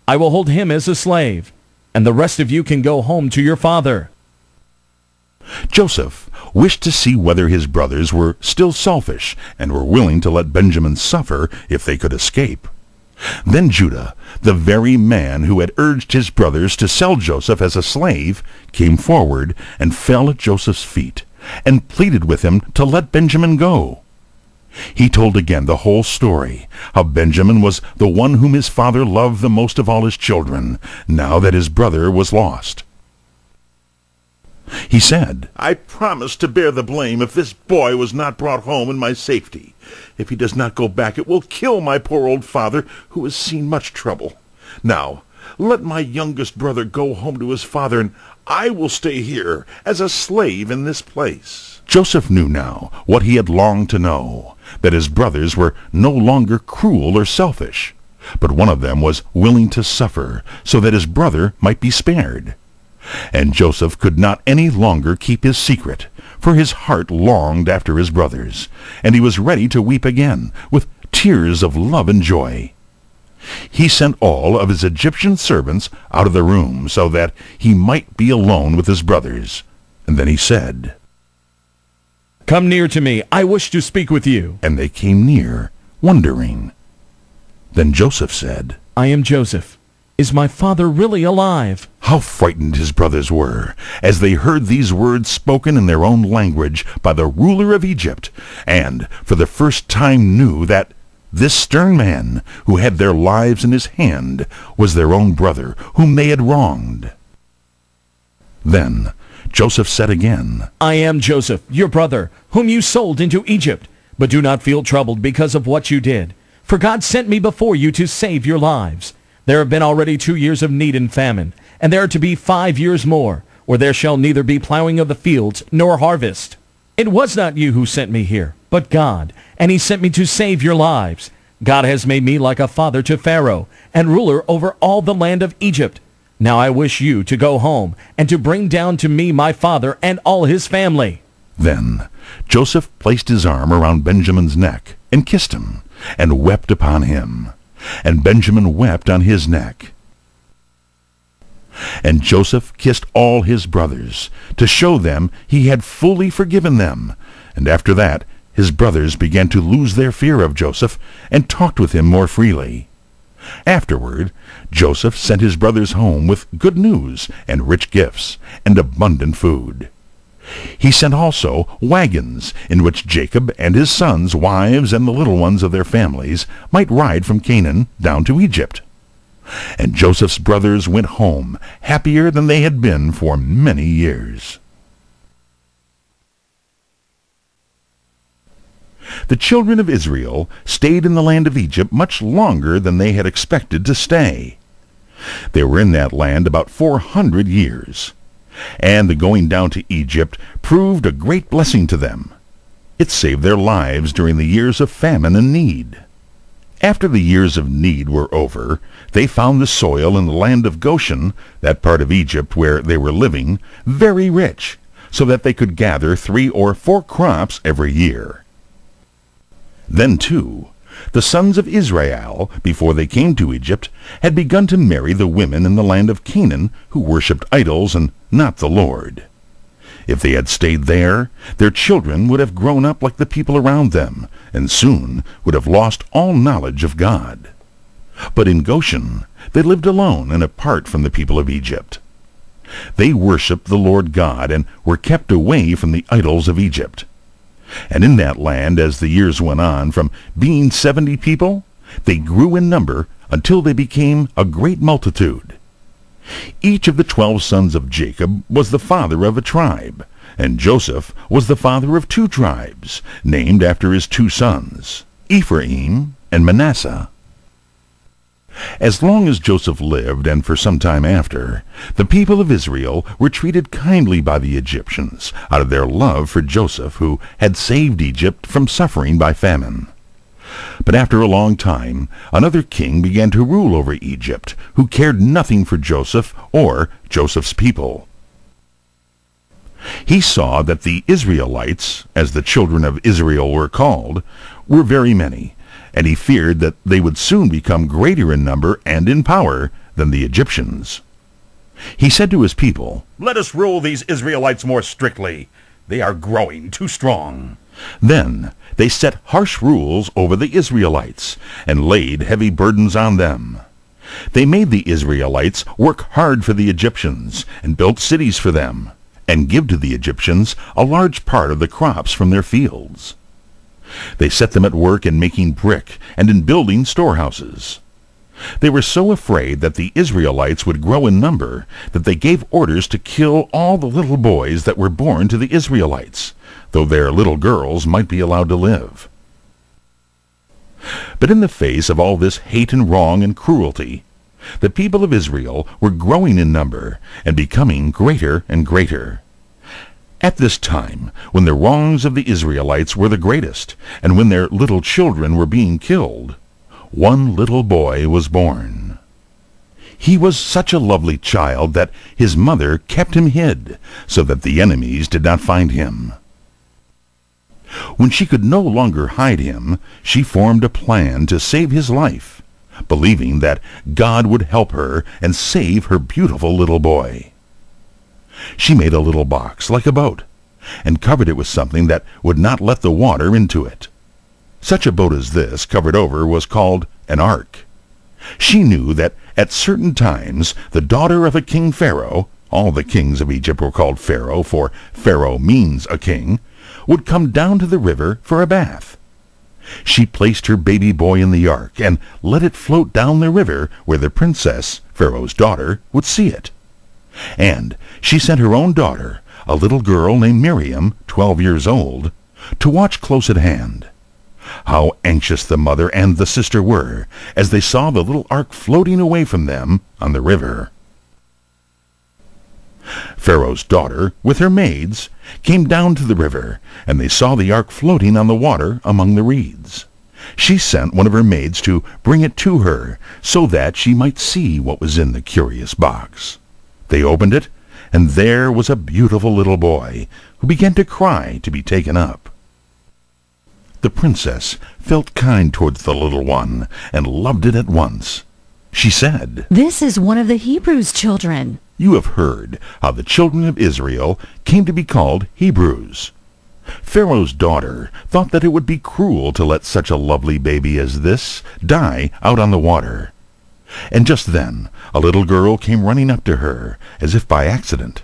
I will hold him as a slave, and the rest of you can go home to your father." Joseph wished to see whether his brothers were still selfish, and were willing to let Benjamin suffer if they could escape. Then Judah, the very man who had urged his brothers to sell Joseph as a slave, came forward and fell at Joseph's feet, and pleaded with him to let Benjamin go. He told again the whole story, how Benjamin was the one whom his father loved the most of all his children, now that his brother was lost. He said, "I promise to bear the blame if this boy was not brought home in my safety. If he does not go back, it will kill my poor old father, who has seen much trouble. Now, let my youngest brother go home to his father, and I will stay here as a slave in this place." Joseph knew now what he had longed to know, that his brothers were no longer cruel or selfish, but one of them was willing to suffer so that his brother might be spared. And Joseph could not any longer keep his secret, for his heart longed after his brothers, and he was ready to weep again, with tears of love and joy. He sent all of his Egyptian servants out of the room, so that he might be alone with his brothers. And then he said, "Come near to me, I wish to speak with you." And they came near, wondering. Then Joseph said, "I am Joseph. Is my father really alive?" How frightened his brothers were, as they heard these words spoken in their own language by the ruler of Egypt, and for the first time knew that this stern man, who had their lives in his hand, was their own brother, whom they had wronged. Then Joseph said again, "I am Joseph, your brother, whom you sold into Egypt. But do not feel troubled because of what you did, for God sent me before you to save your lives. There have been already 2 years of need and famine, and there are to be 5 years more, where there shall neither be plowing of the fields nor harvest. It was not you who sent me here, but God, and he sent me to save your lives. God has made me like a father to Pharaoh, and ruler over all the land of Egypt. Now I wish you to go home, and to bring down to me my father and all his family." Then Joseph placed his arm around Benjamin's neck, and kissed him, and wept upon him. And Benjamin wept on his neck. And Joseph kissed all his brothers, to show them he had fully forgiven them. And after that his brothers began to lose their fear of Joseph, and talked with him more freely. Afterward, Joseph sent his brothers home with good news and rich gifts and abundant food. He sent also wagons in which Jacob and his sons, wives, and the little ones of their families might ride from Canaan down to Egypt. And Joseph's brothers went home happier than they had been for many years. The children of Israel stayed in the land of Egypt much longer than they had expected to stay. They were in that land about 400 years, and the going down to Egypt proved a great blessing to them. It saved their lives during the years of famine and need. After the years of need were over, they found the soil in the land of Goshen, that part of Egypt where they were living, very rich, so that they could gather 3 or 4 crops every year. Then, too, the sons of Israel, before they came to Egypt, had begun to marry the women in the land of Canaan who worshipped idols and not the Lord. If they had stayed there, their children would have grown up like the people around them, and soon would have lost all knowledge of God. But in Goshen, they lived alone and apart from the people of Egypt. They worshipped the Lord God and were kept away from the idols of Egypt. And in that land, as the years went on, from being 70 people, they grew in number until they became a great multitude. Each of the 12 sons of Jacob was the father of a tribe, and Joseph was the father of 2 tribes, named after his 2 sons, Ephraim and Manasseh. As long as Joseph lived, and for some time after, the people of Israel were treated kindly by the Egyptians out of their love for Joseph, who had saved Egypt from suffering by famine. But after a long time, another king began to rule over Egypt, who cared nothing for Joseph or Joseph's people. He saw that the Israelites, as the children of Israel were called, were very many, and he feared that they would soon become greater in number and in power than the Egyptians. He said to his people, "Let us rule these Israelites more strictly. They are growing too strong." Then they set harsh rules over the Israelites and laid heavy burdens on them. They made the Israelites work hard for the Egyptians and built cities for them, and give to the Egyptians a large part of the crops from their fields. They set them at work in making brick and in building storehouses. They were so afraid that the Israelites would grow in number that they gave orders to kill all the little boys that were born to the Israelites, though their little girls might be allowed to live. But in the face of all this hate and wrong and cruelty, the people of Israel were growing in number and becoming greater and greater. At this time, when the wrongs of the Israelites were the greatest, and when their little children were being killed, one little boy was born. He was such a lovely child that his mother kept him hid, so that the enemies did not find him. When she could no longer hide him, she formed a plan to save his life, believing that God would help her and save her beautiful little boy. She made a little box like a boat, and covered it with something that would not let the water into it. Such a boat as this, covered over, was called an ark. She knew that at certain times the daughter of a king Pharaoh, all the kings of Egypt were called Pharaoh, for Pharaoh means a king, would come down to the river for a bath. She placed her baby boy in the ark and let it float down the river where the princess, Pharaoh's daughter, would see it. And she sent her own daughter, a little girl named Miriam, 12 years old, to watch close at hand. How anxious the mother and the sister were as they saw the little ark floating away from them on the river. Pharaoh's daughter, with her maids, came down to the river, and they saw the ark floating on the water among the reeds. She sent one of her maids to bring it to her, so that she might see what was in the curious box. They opened it, and there was a beautiful little boy, who began to cry to be taken up. The princess felt kind towards the little one, and loved it at once. She said, "This is one of the Hebrews' children." "You have heard how the children of Israel came to be called Hebrews. Pharaoh's daughter thought that it would be cruel to let such a lovely baby as this die out on the water. And just then a little girl came running up to her, as if by accident.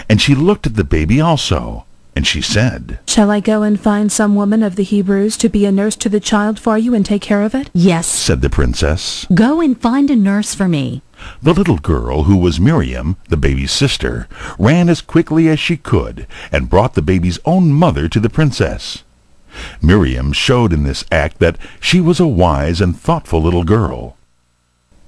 And she looked at the baby also, and she said, "Shall I go and find some woman of the Hebrews to be a nurse to the child for you and take care of it?" "Yes," said the princess. "Go and find a nurse for me." The little girl, who was Miriam, the baby's sister, ran as quickly as she could and brought the baby's own mother to the princess. Miriam showed in this act that she was a wise and thoughtful little girl.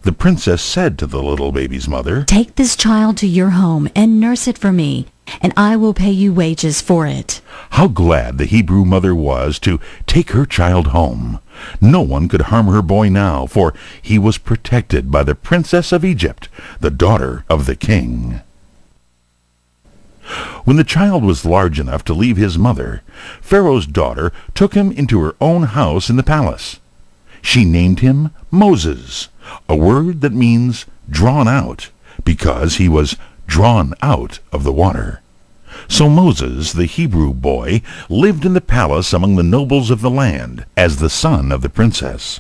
The princess said to the little baby's mother, "Take this child to your home and nurse it for me, and I will pay you wages for it." How glad the Hebrew mother was to take her child home. No one could harm her boy now, for he was protected by the princess of Egypt, the daughter of the king. When the child was large enough to leave his mother, Pharaoh's daughter took him into her own house in the palace. She named him Moses, a word that means drawn out, because he was drawn out of the water. So Moses, the Hebrew boy, lived in the palace among the nobles of the land, as the son of the princess.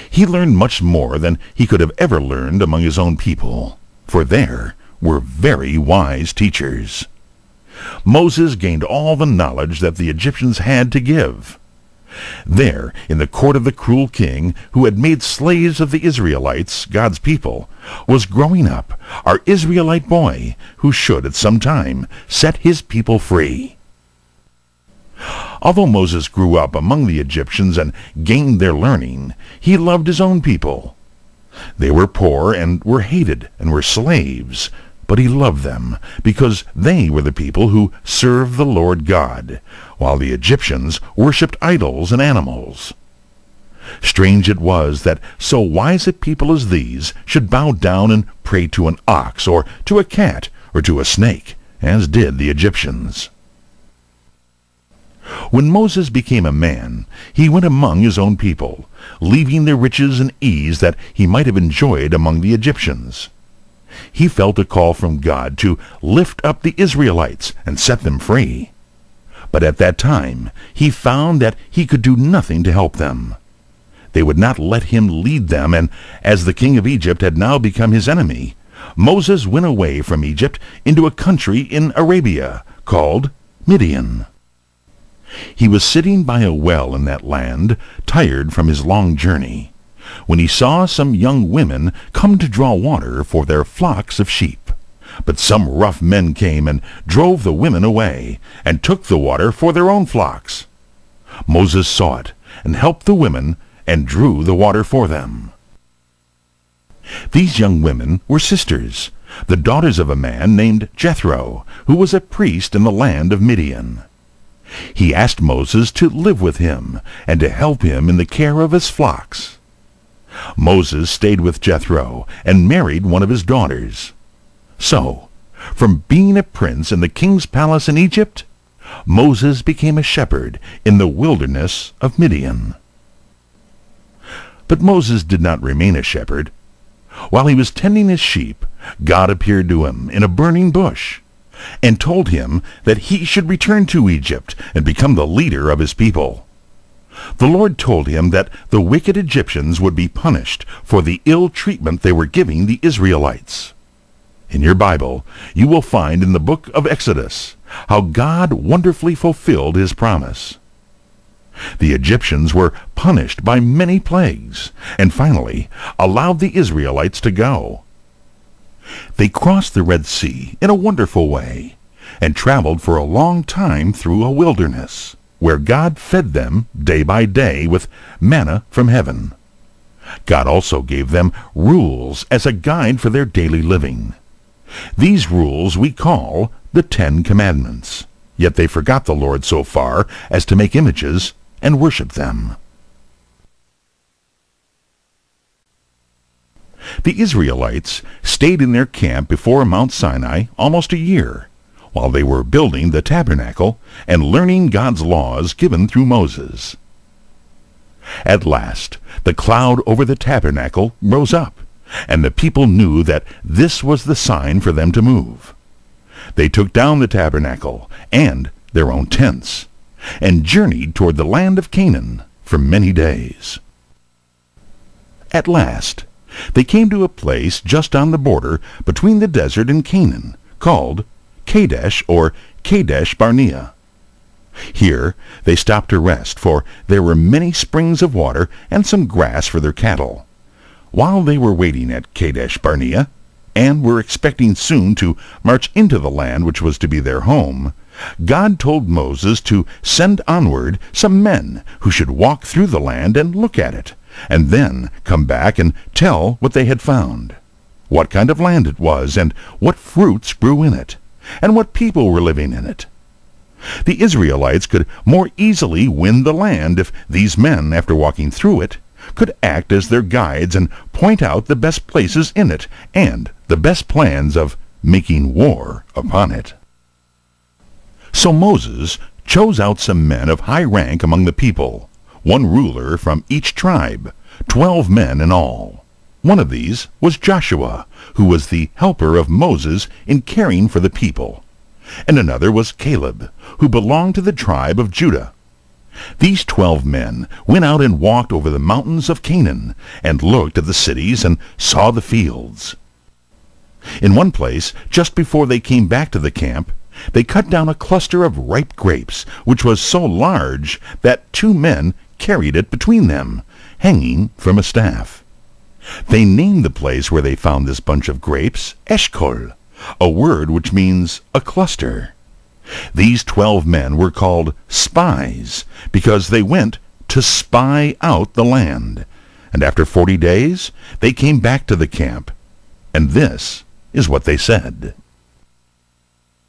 He learned much more than he could have ever learned among his own people, for there were very wise teachers. Moses gained all the knowledge that the Egyptians had to give. There, in the court of the cruel king, who had made slaves of the Israelites, God's people, was growing up our Israelite boy, who should at some time set his people free. Although Moses grew up among the Egyptians and gained their learning, he loved his own people. They were poor and were hated and were slaves, but he loved them because they were the people who served the Lord God, while the Egyptians worshipped idols and animals. Strange it was that so wise a people as these should bow down and pray to an ox, or to a cat, or to a snake, as did the Egyptians. When Moses became a man, he went among his own people, leaving the riches and ease that he might have enjoyed among the Egyptians. He felt a call from God to lift up the Israelites and set them free. But at that time he found that he could do nothing to help them. They would not let him lead them, and as the king of Egypt had now become his enemy, Moses went away from Egypt into a country in Arabia called Midian. He was sitting by a well in that land, tired from his long journey, when he saw some young women come to draw water for their flocks of sheep. But some rough men came and drove the women away, and took the water for their own flocks. Moses saw it, and helped the women, and drew the water for them. These young women were sisters, the daughters of a man named Jethro, who was a priest in the land of Midian. He asked Moses to live with him, and to help him in the care of his flocks. Moses stayed with Jethro, and married one of his daughters. So, from being a prince in the king's palace in Egypt, Moses became a shepherd in the wilderness of Midian. But Moses did not remain a shepherd. While he was tending his sheep, God appeared to him in a burning bush, and told him that he should return to Egypt and become the leader of his people. The Lord told him that the wicked Egyptians would be punished for the ill treatment they were giving the Israelites. In your Bible, you will find in the book of Exodus how God wonderfully fulfilled his promise. The Egyptians were punished by many plagues, and finally allowed the Israelites to go. They crossed the Red Sea in a wonderful way, and traveled for a long time through a wilderness, where God fed them day by day with manna from heaven. God also gave them rules as a guide for their daily living. These rules we call the 10 Commandments, yet they forgot the Lord so far as to make images and worship them. The Israelites stayed in their camp before Mount Sinai almost a year, while they were building the tabernacle and learning God's laws given through Moses. At last, the cloud over the tabernacle rose up, and the people knew that this was the sign for them to move. They took down the tabernacle and their own tents, and journeyed toward the land of Canaan for many days. At last, They came to a place just on the border between the desert and Canaan, called Kadesh or Kadesh Barnea. Here they stopped to rest, for there were many springs of water and some grass for their cattle. While they were waiting at Kadesh Barnea, and were expecting soon to march into the land which was to be their home, God told Moses to send onward some men who should walk through the land and look at it, and then come back and tell what they had found, what kind of land it was, and what fruits grew in it, and what people were living in it. The Israelites could more easily win the land if these men, after walking through it, could act as their guides and point out the best places in it and the best plans of making war upon it. So Moses chose out some men of high rank among the people, one ruler from each tribe, 12 men in all. One of these was Joshua, who was the helper of Moses in caring for the people, and another was Caleb, who belonged to the tribe of Judah. These 12 men went out and walked over the mountains of Canaan, and looked at the cities and saw the fields. In one place, just before they came back to the camp, they cut down a cluster of ripe grapes, which was so large that 2 men carried it between them, hanging from a staff. They named the place where they found this bunch of grapes Eshkol, a word which means a cluster. These 12 men were called spies, because they went to spy out the land. And after 40 days, they came back to the camp. And this is what they said.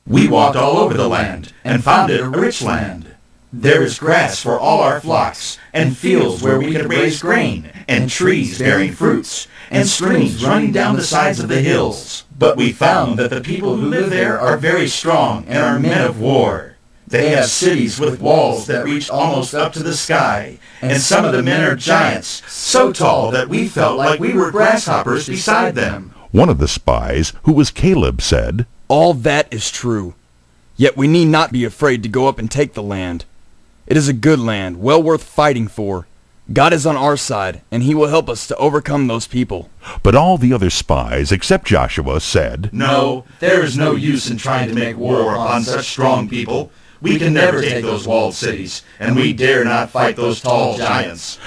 We walked all over the land, and found it a rich land. There is grass for all our flocks, and fields where we could raise grain, and trees bearing fruits, and streams running down the sides of the hills. But we found that the people who live there are very strong, and are men of war. They have cities with walls that reach almost up to the sky, and some of the men are giants, so tall that we felt like we were grasshoppers beside them. One of the spies, who was Caleb, said, All that is true. Yet we need not be afraid to go up and take the land. It is a good land, well worth fighting for. God is on our side, and he will help us to overcome those people. But all the other spies, except Joshua, said, No, there is no use in trying to make war upon such strong people. We can never take those walled cities, and we dare not fight those tall giants.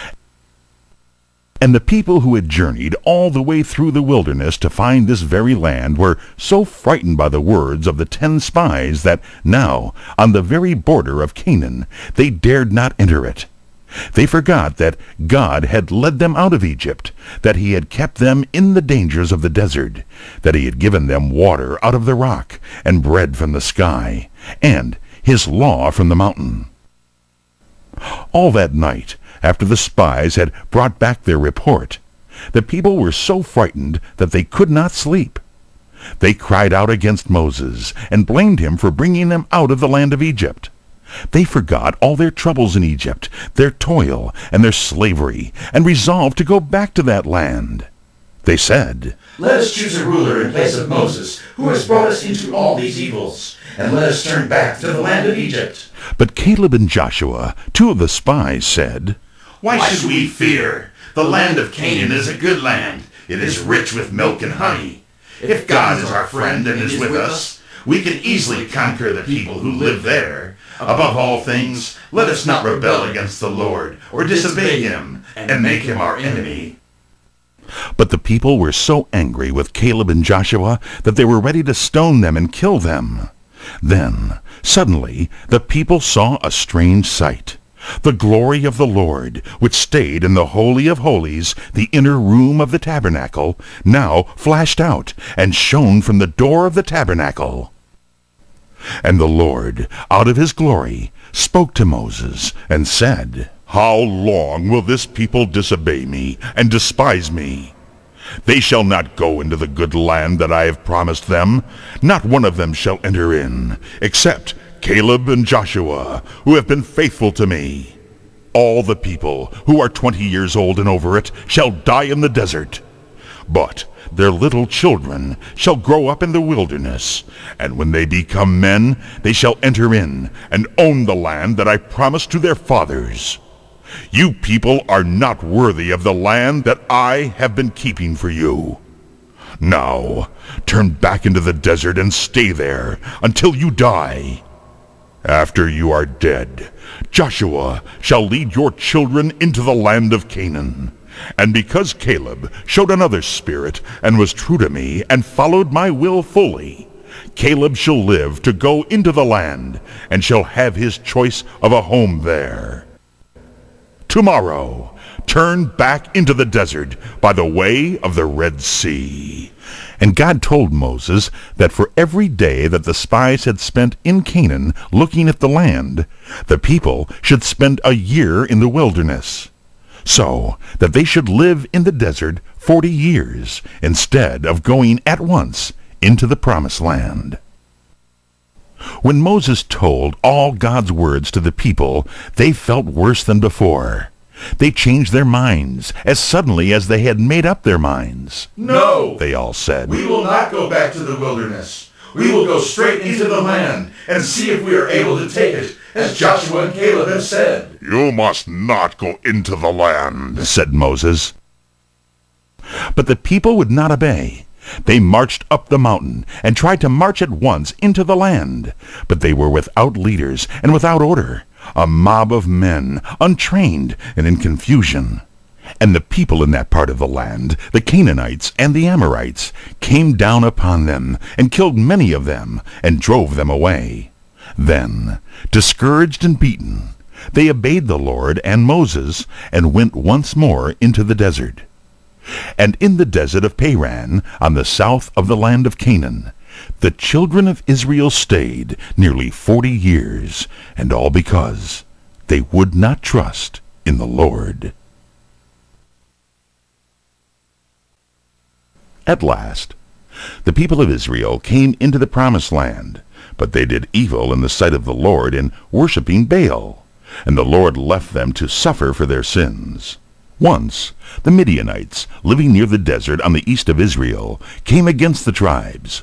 And the people who had journeyed all the way through the wilderness to find this very land were so frightened by the words of the 10 spies that now, on the very border of Canaan, they dared not enter it. They forgot that God had led them out of Egypt, that he had kept them in the dangers of the desert, that he had given them water out of the rock, and bread from the sky, and his law from the mountain. All that night, after the spies had brought back their report, the people were so frightened that they could not sleep. They cried out against Moses, and blamed him for bringing them out of the land of Egypt. They forgot all their troubles in Egypt, their toil, and their slavery, and resolved to go back to that land. They said, Let us choose a ruler in place of Moses, who has brought us into all these evils, and let us turn back to the land of Egypt. But Caleb and Joshua, 2 of the spies, said, Why should we fear? The land of Canaan is a good land. It is rich with milk and honey. If God is our friend and is with us, we can easily conquer the people who live there. Above all things, let us not rebel against the Lord, or disobey him, and make him our enemy. But the people were so angry with Caleb and Joshua that they were ready to stone them and kill them. Then, suddenly, the people saw a strange sight. The glory of the Lord, which stayed in the Holy of Holies, the inner room of the tabernacle, now flashed out and shone from the door of the tabernacle. And the Lord, out of his glory, spoke to Moses and said, How long will this people disobey me and despise me? They shall not go into the good land that I have promised them. Not one of them shall enter in, except Caleb and Joshua, who have been faithful to me. All the people who are 20 years old and over it shall die in the desert. But their little children shall grow up in the wilderness, and when they become men, they shall enter in and own the land that I promised to their fathers. You people are not worthy of the land that I have been keeping for you. Now, turn back into the desert and stay there until you die. After you are dead, Joshua shall lead your children into the land of Canaan. And because Caleb showed another spirit and was true to me and followed my will fully, Caleb shall live to go into the land and shall have his choice of a home there. Tomorrow, turn back into the desert by the way of the Red Sea. And God told Moses that for every day that the spies had spent in Canaan looking at the land, the people should spend a year in the wilderness, so that they should live in the desert 40 years instead of going at once into the promised land. When Moses told all God's words to the people, they felt worse than before. They changed their minds as suddenly as they had made up their minds. No, they all said. We will not go back to the wilderness. We will go straight into the land and see if we are able to take it, as Joshua and Caleb have said. You must not go into the land, said Moses. But the people would not obey. They marched up the mountain and tried to march at once into the land, but they were without leaders and without order, a mob of men, untrained and in confusion. And the people in that part of the land, the Canaanites and the Amorites, came down upon them and killed many of them and drove them away. Then, discouraged and beaten, they obeyed the Lord and Moses and went once more into the desert. And in the desert of Paran, on the south of the land of Canaan, the children of Israel stayed nearly 40 years, and all because they would not trust in the Lord. At last, the people of Israel came into the promised land, but they did evil in the sight of the Lord in worshipping Baal, and the Lord left them to suffer for their sins. Once, the Midianites, living near the desert on the east of Israel, came against the tribes.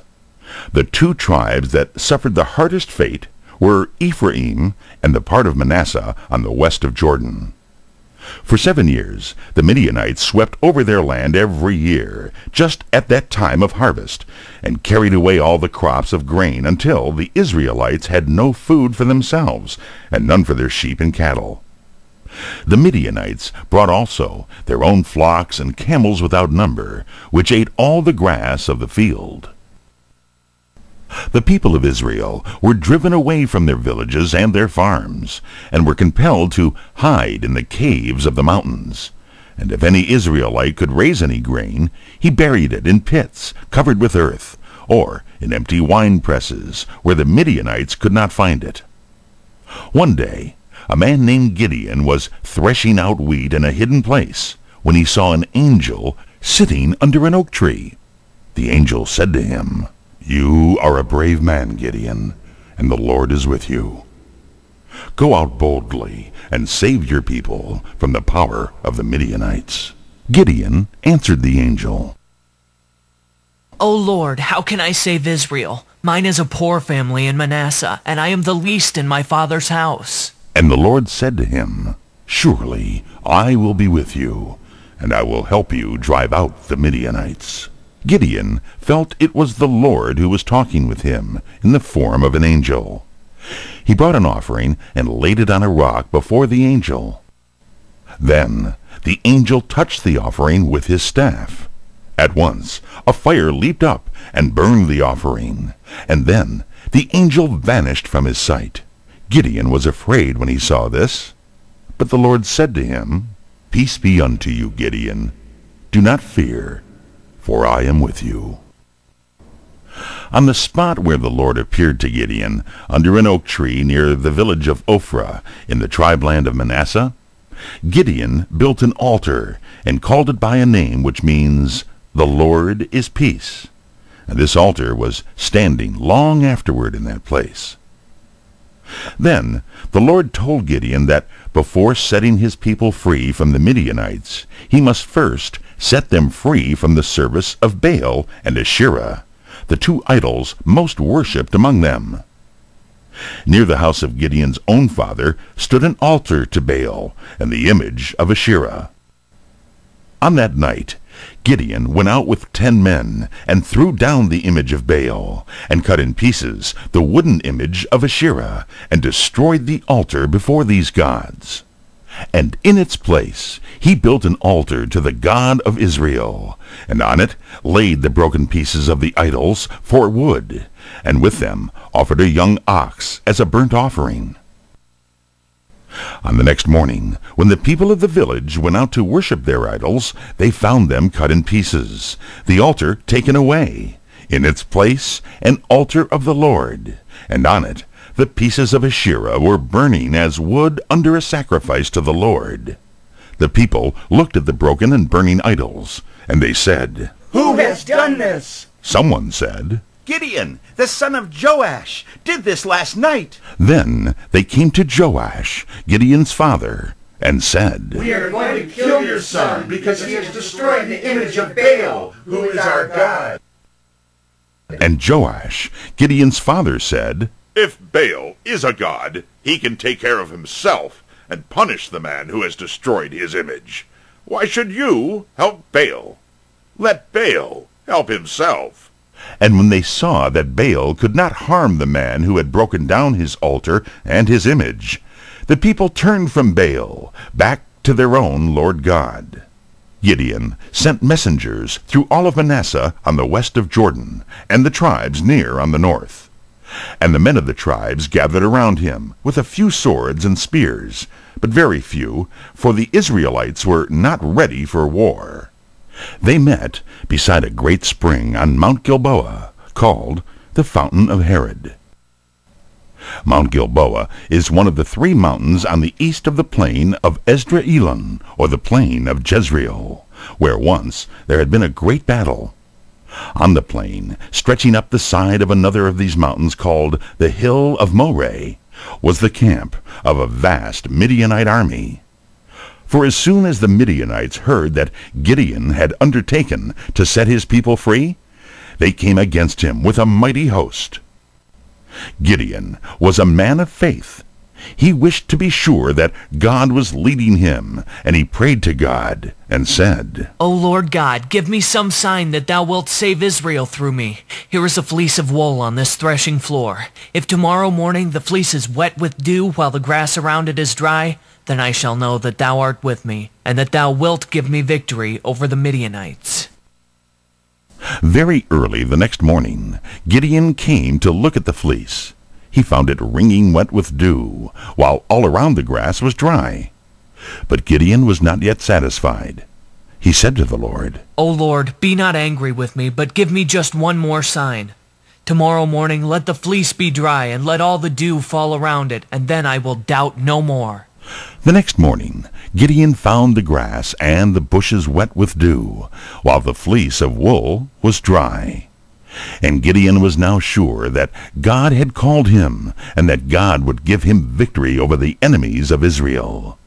The two tribes that suffered the hardest fate were Ephraim and the part of Manasseh on the west of Jordan. For 7 years, the Midianites swept over their land every year, just at that time of harvest, and carried away all the crops of grain until the Israelites had no food for themselves, and none for their sheep and cattle. The Midianites brought also their own flocks and camels without number, which ate all the grass of the field. The people of Israel were driven away from their villages and their farms, and were compelled to hide in the caves of the mountains. And if any Israelite could raise any grain, he buried it in pits covered with earth, or in empty wine presses, where the Midianites could not find it. One day, a man named Gideon was threshing out wheat in a hidden place, when he saw an angel sitting under an oak tree. The angel said to him, "You are a brave man, Gideon, and the Lord is with you. Go out boldly and save your people from the power of the Midianites." Gideon answered the angel, O Lord, how can I save Israel? Mine is a poor family in Manasseh, and I am the least in my father's house. And the Lord said to him, "Surely I will be with you, and I will help you drive out the Midianites." Gideon felt it was the Lord who was talking with him in the form of an angel. He brought an offering and laid it on a rock before the angel. Then the angel touched the offering with his staff. At once a fire leaped up and burned the offering, and then the angel vanished from his sight. Gideon was afraid when he saw this. But the Lord said to him, "Peace be unto you, Gideon. Do not fear, for I am with you." On the spot where the Lord appeared to Gideon, under an oak tree near the village of Ophrah in the tribeland of Manasseh, Gideon built an altar and called it by a name which means, "The Lord is Peace." And this altar was standing long afterward in that place. Then the Lord told Gideon that before setting his people free from the Midianites, he must first set them free from the service of Baal and Asherah, the two idols most worshipped among them. Near the house of Gideon's own father stood an altar to Baal and the image of Asherah. On that night, Gideon went out with 10 men and threw down the image of Baal and cut in pieces the wooden image of Asherah and destroyed the altar before these gods. And in its place he built an altar to the God of Israel, and on it laid the broken pieces of the idols for wood, and with them offered a young ox as a burnt offering. On the next morning, when the people of the village went out to worship their idols, they found them cut in pieces, the altar taken away, in its place an altar of the Lord, and on it the pieces of Asherah were burning as wood under a sacrifice to the Lord. The people looked at the broken and burning idols, and they said, "Who has done this?" Someone said, Gideon, the son of Joash, did this last night. Then they came to Joash, Gideon's father, and said, "We are going to kill your son because he has destroyed the image of Baal, who is our God." And Joash, Gideon's father, said, "If Baal is a god, he can take care of himself and punish the man who has destroyed his image. Why should you help Baal? Let Baal help himself." And when they saw that Baal could not harm the man who had broken down his altar and his image, the people turned from Baal back to their own Lord God. Gideon sent messengers through all of Manasseh on the west of Jordan, and the tribes near on the north. And the men of the tribes gathered around him, with a few swords and spears, but very few, for the Israelites were not ready for war. They met beside a great spring on Mount Gilboa, called the Fountain of Herod. Mount Gilboa is one of the 3 mountains on the east of the plain of Esdraelon, or the plain of Jezreel, where once there had been a great battle. On the plain, stretching up the side of another of these mountains called the Hill of Moreh, was the camp of a vast Midianite army. For as soon as the Midianites heard that Gideon had undertaken to set his people free, they came against him with a mighty host. Gideon was a man of faith. He wished to be sure that God was leading him, and he prayed to God and said, "O Lord God, give me some sign that thou wilt save Israel through me. Here is a fleece of wool on this threshing floor. If tomorrow morning the fleece is wet with dew while the grass around it is dry, then I shall know that thou art with me, and that thou wilt give me victory over the Midianites." Very early the next morning, Gideon came to look at the fleece. He found it wringing wet with dew, while all around the grass was dry. But Gideon was not yet satisfied. He said to the Lord, "O Lord, be not angry with me, but give me just one more sign. Tomorrow morning let the fleece be dry, and let all the dew fall around it, and then I will doubt no more." The next morning, Gideon found the grass and the bushes wet with dew, while the fleece of wool was dry. And Gideon was now sure that God had called him, and that God would give him victory over the enemies of Israel.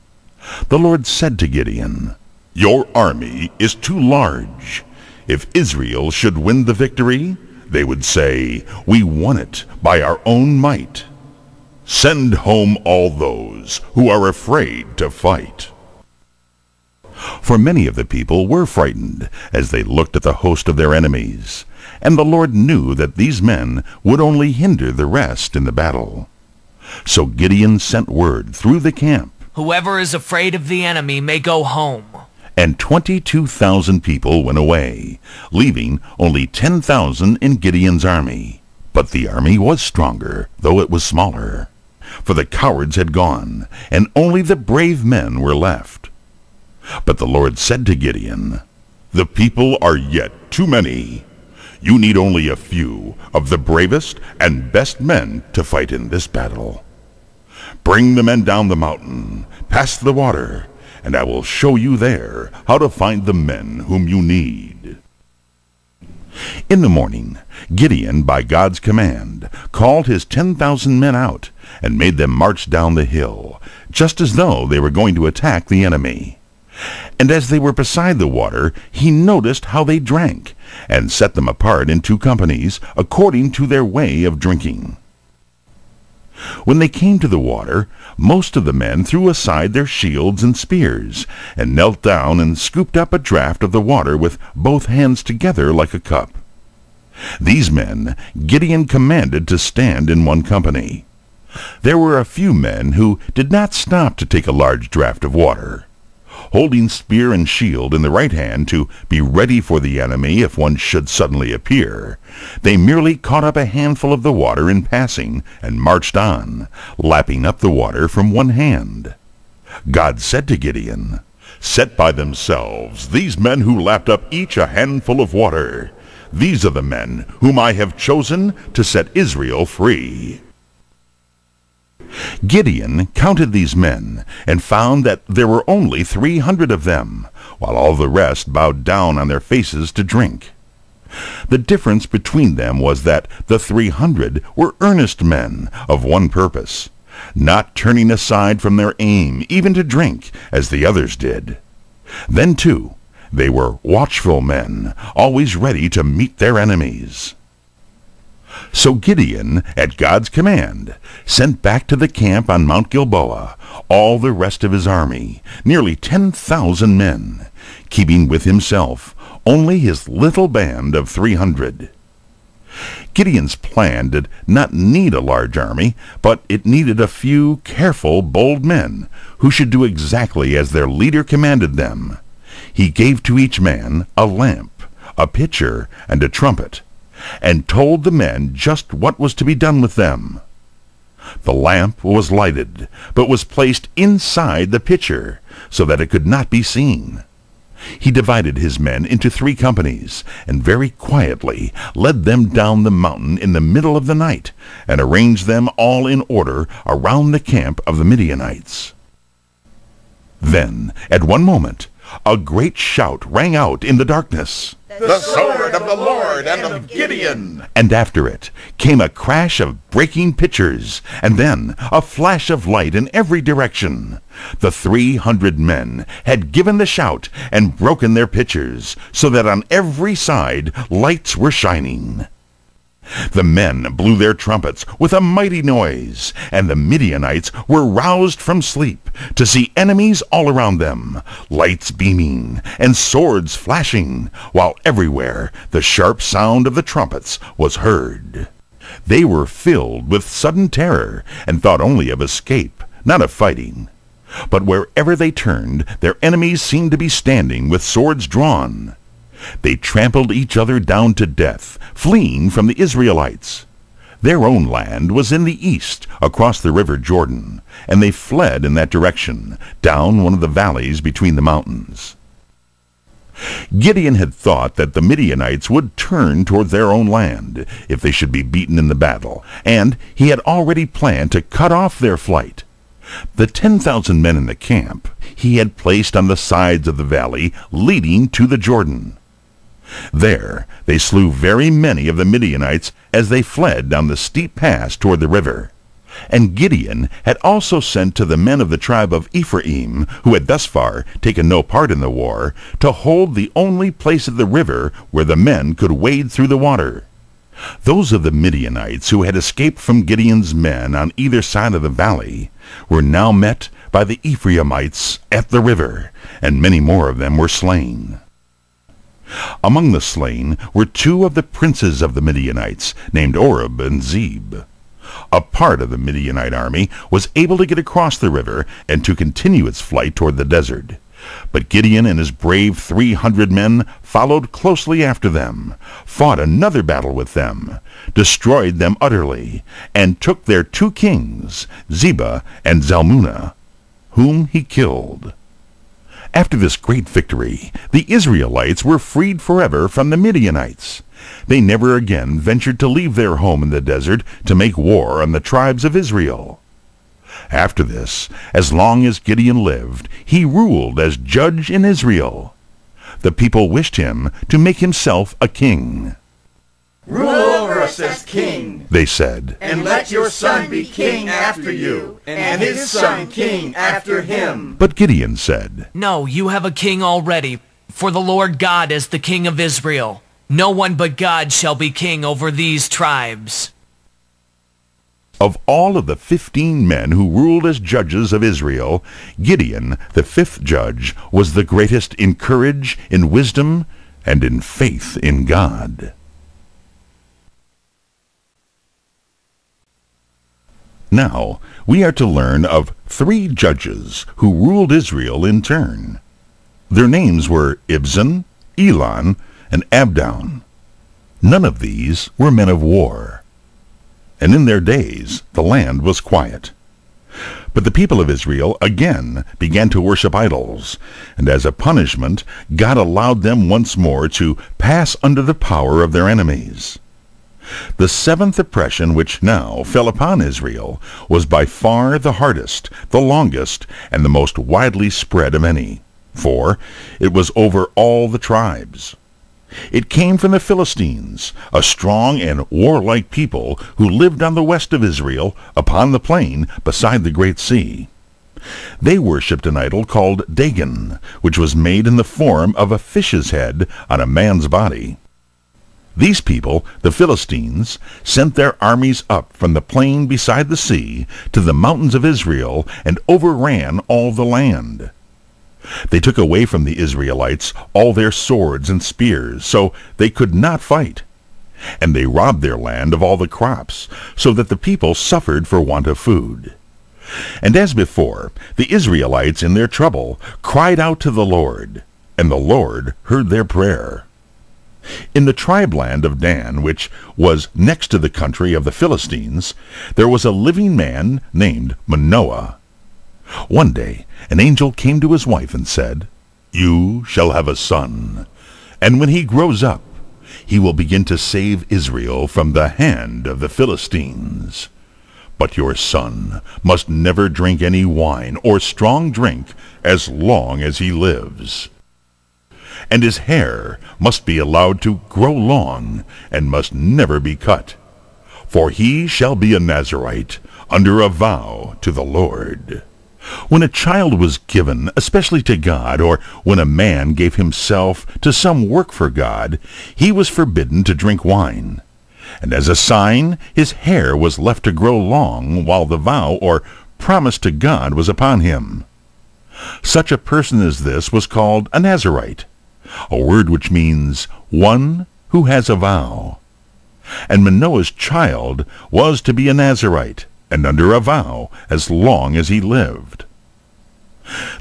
The Lord said to Gideon, "Your army is too large. If Israel should win the victory, they would say, 'We won it by our own might.' Send home all those who are afraid to fight." For many of the people were frightened as they looked at the host of their enemies, and the Lord knew that these men would only hinder the rest in the battle. So Gideon sent word through the camp, "Whoever is afraid of the enemy may go home." And 22,000 people went away, leaving only 10,000 in Gideon's army. But the army was stronger, though it was smaller. For the cowards had gone, and only the brave men were left. But the Lord said to Gideon, "The people are yet too many. You need only a few of the bravest and best men to fight in this battle. Bring the men down the mountain, past the water, and I will show you there how to find the men whom you need." In the morning, Gideon, by God's command, called his 10,000 men out and made them march down the hill, just as though they were going to attack the enemy. And as they were beside the water, he noticed how they drank, and set them apart in 2 companies, according to their way of drinking. When they came to the water, most of the men threw aside their shields and spears, and knelt down and scooped up a draught of the water with both hands together like a cup. These men Gideon commanded to stand in one company. There were a few men who did not stop to take a large draught of water. Holding spear and shield in the right hand to be ready for the enemy if one should suddenly appear, they merely caught up a handful of the water in passing and marched on, lapping up the water from one hand. God said to Gideon, "Set by themselves these men who lapped up each a handful of water. These are the men whom I have chosen to set Israel free." Gideon counted these men and found that there were only 300 of them, while all the rest bowed down on their faces to drink. The difference between them was that the 300 were earnest men of one purpose, not turning aside from their aim even to drink as the others did. Then, too, they were watchful men, always ready to meet their enemies. So Gideon, at God's command, sent back to the camp on Mount Gilboa all the rest of his army, nearly 10,000 men, keeping with himself only his little band of 300. Gideon's plan did not need a large army, but it needed a few careful, bold men who should do exactly as their leader commanded them. He gave to each man a lamp, a pitcher, and a trumpet, and told the men just what was to be done with them. The lamp was lighted, but was placed inside the pitcher, so that it could not be seen. He divided his men into 3 companies, and very quietly led them down the mountain in the middle of the night, and arranged them all in order around the camp of the Midianites. Then, at one moment, a great shout rang out in the darkness. "The sword of the Lord and of Gideon!" And after it came a crash of breaking pitchers, and then a flash of light in every direction. The 300 men had given the shout and broken their pitchers, so that on every side lights were shining. The men blew their trumpets with a mighty noise, and the Midianites were roused from sleep to see enemies all around them, lights beaming and swords flashing, while everywhere the sharp sound of the trumpets was heard. They were filled with sudden terror and thought only of escape, not of fighting. But wherever they turned, their enemies seemed to be standing with swords drawn. They trampled each other down to death, fleeing from the Israelites. Their own land was in the east, across the river Jordan, and they fled in that direction, down one of the valleys between the mountains. Gideon had thought that the Midianites would turn towards their own land if they should be beaten in the battle, and he had already planned to cut off their flight. The 10,000 men in the camp he had placed on the sides of the valley leading to the Jordan. There they slew very many of the Midianites as they fled down the steep pass toward the river. And Gideon had also sent to the men of the tribe of Ephraim, who had thus far taken no part in the war, to hold the only place at the river where the men could wade through the water. Those of the Midianites who had escaped from Gideon's men on either side of the valley were now met by the Ephraimites at the river, and many more of them were slain. Among the slain were 2 of the princes of the Midianites, named Oreb and Zeb. A part of the Midianite army was able to get across the river and to continue its flight toward the desert. But Gideon and his brave 300 men followed closely after them, fought another battle with them, destroyed them utterly, and took their 2 kings, Zebah and Zalmunna, whom he killed. After this great victory, the Israelites were freed forever from the Midianites. They never again ventured to leave their home in the desert to make war on the tribes of Israel. After this, as long as Gideon lived, he ruled as judge in Israel. The people wished him to make himself a king. "Rule over us as king," they said, "and let your son be king after you, and his son king after him." But Gideon said, "No, you have a king already, for the Lord God is the king of Israel. No one but God shall be king over these tribes." Of all of the 15 men who ruled as judges of Israel, Gideon, the 5th judge, was the greatest in courage, in wisdom, and in faith in God. Now, we are to learn of 3 judges who ruled Israel in turn. Their names were Ibzan, Elon, and Abdon. None of these were men of war. And in their days the land was quiet. But the people of Israel again began to worship idols, and as a punishment God allowed them once more to pass under the power of their enemies. The 7th oppression which now fell upon Israel was by far the hardest, the longest, and the most widely spread of any, for it was over all the tribes. It came from the Philistines, a strong and warlike people who lived on the west of Israel, upon the plain beside the Great Sea. They worshipped an idol called Dagon, which was made in the form of a fish's head on a man's body. These people, the Philistines, sent their armies up from the plain beside the sea to the mountains of Israel and overran all the land. They took away from the Israelites all their swords and spears, so they could not fight. And they robbed their land of all the crops, so that the people suffered for want of food. And as before, the Israelites in their trouble cried out to the Lord, and the Lord heard their prayer. In the tribe land of Dan, which was next to the country of the Philistines, there was a living man named Manoah. One day an angel came to his wife and said, "You shall have a son, and when he grows up, he will begin to save Israel from the hand of the Philistines. But your son must never drink any wine or strong drink as long as he lives. And his hair must be allowed to grow long, and must never be cut. For he shall be a Nazirite, under a vow to the Lord." When a child was given, especially to God, or when a man gave himself to some work for God, he was forbidden to drink wine. And as a sign, his hair was left to grow long while the vow or promise to God was upon him. Such a person as this was called a Nazirite, a word which means one who has a vow. And Manoah's child was to be a Nazirite, and under a vow as long as he lived.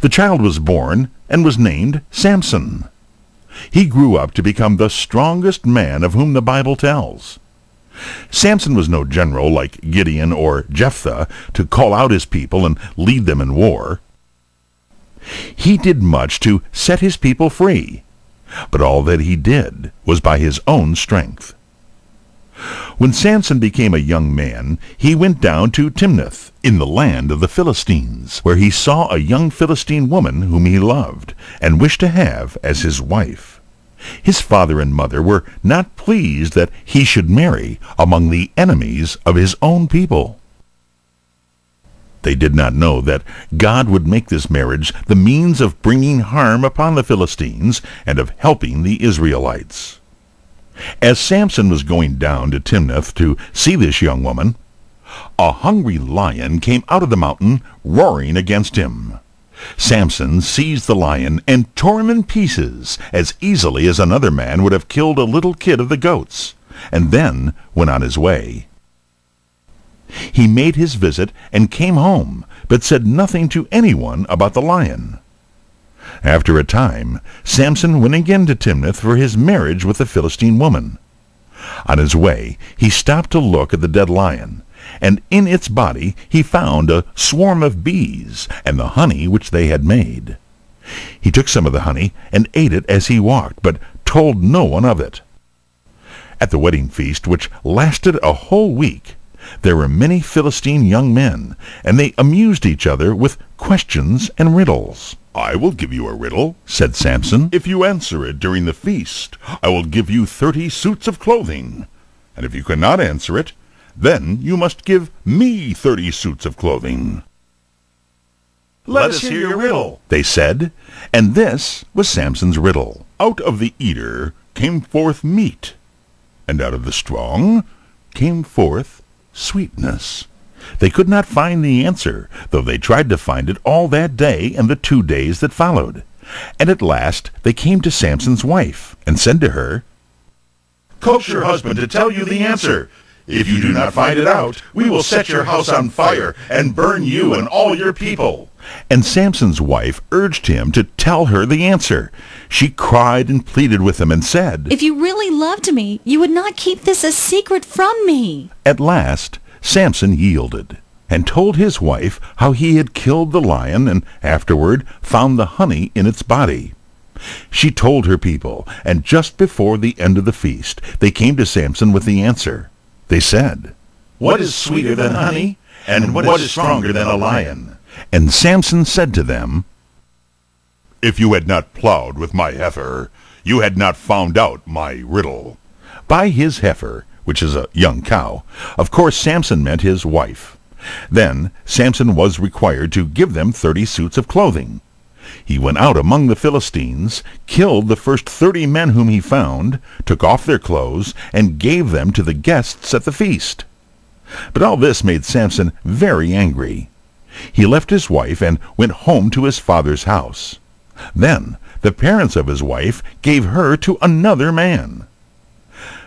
The child was born and was named Samson. He grew up to become the strongest man of whom the Bible tells. Samson was no general like Gideon or Jephthah to call out his people and lead them in war. He did much to set his people free, but all that he did was by his own strength. When Samson became a young man, he went down to Timnath in the land of the Philistines, where he saw a young Philistine woman whom he loved and wished to have as his wife. His father and mother were not pleased that he should marry among the enemies of his own people. They did not know that God would make this marriage the means of bringing harm upon the Philistines and of helping the Israelites. As Samson was going down to Timnath to see this young woman, a hungry lion came out of the mountain, roaring against him. Samson seized the lion and tore him in pieces as easily as another man would have killed a little kid of the goats, and then went on his way. He made his visit and came home, but said nothing to anyone about the lion. After a time, Samson went again to Timnath for his marriage with the Philistine woman. On his way, he stopped to look at the dead lion, and in its body he found a swarm of bees and the honey which they had made. He took some of the honey and ate it as he walked, but told no one of it. At the wedding feast, which lasted a whole week, there were many Philistine young men, and they amused each other with questions and riddles. "I will give you a riddle," said Samson. "If you answer it during the feast, I will give you 30 suits of clothing. And if you cannot answer it, then you must give me 30 suits of clothing." "Let us hear your riddle," they said, and this was Samson's riddle. "Out of the eater came forth meat, and out of the strong came forth sweetness. They could not find the answer, though they tried to find it all that day and the 2 days that followed. And at last they came to Samson's wife, and said to her, Coax your husband to tell you the answer. If you do not find it out, we will set your house on fire and burn you and all your people. And Samson's wife urged him to tell her the answer. She cried and pleaded with him and said, If you really loved me, you would not keep this a secret from me. At last Samson yielded, and told his wife how he had killed the lion and afterward found the honey in its body. She told her people, and just before the end of the feast they came to Samson with the answer. They said, What is sweeter than honey, and what is stronger than a lion? And Samson said to them, If you had not plowed with my heifer, you had not found out my riddle. By his heifer, which is a young cow, of course Samson meant his wife. Then Samson was required to give them 30 suits of clothing. He went out among the Philistines, killed the first 30 men whom he found, took off their clothes, and gave them to the guests at the feast. But all this made Samson very angry. He left his wife and went home to his father's house. Then the parents of his wife gave her to another man.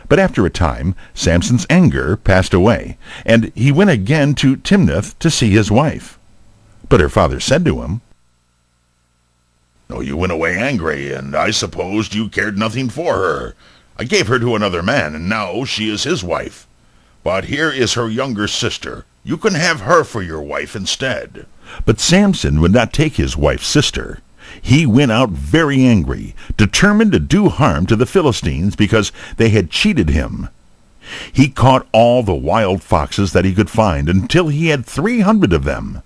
But after a time Samson's anger passed away, and he went again to Timnath to see his wife. But her father said to him, Oh, you went away angry, and I supposed you cared nothing for her. I gave her to another man, and now she is his wife. But here is her younger sister. You can have her for your wife instead. But Samson would not take his wife's sister. He went out very angry, determined to do harm to the Philistines because they had cheated him. He caught all the wild foxes that he could find until he had 300 of them.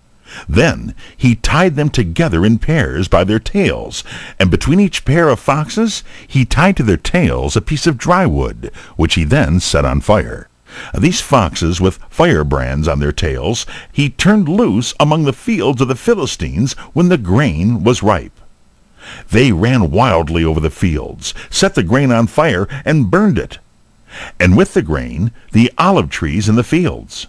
Then he tied them together in pairs by their tails, and between each pair of foxes he tied to their tails a piece of dry wood, which he then set on fire. These foxes, with firebrands on their tails, he turned loose among the fields of the Philistines when the grain was ripe. They ran wildly over the fields, set the grain on fire, and burned it, and with the grain the olive trees in the fields.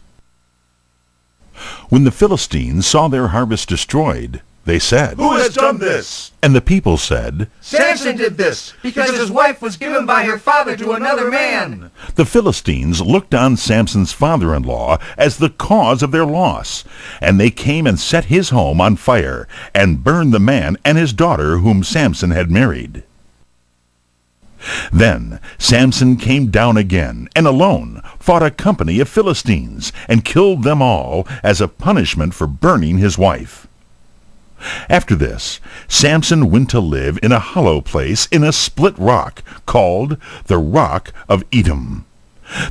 When the Philistines saw their harvest destroyed, they said, Who has done this? And the people said, Samson did this, because his wife was given by her father to another man. The Philistines looked on Samson's father-in-law as the cause of their loss, and they came and set his home on fire, and burned the man and his daughter whom Samson had married. Then Samson came down again, and alone fought a company of Philistines, and killed them all as a punishment for burning his wife. After this, Samson went to live in a hollow place in a split rock, called the Rock of Edom.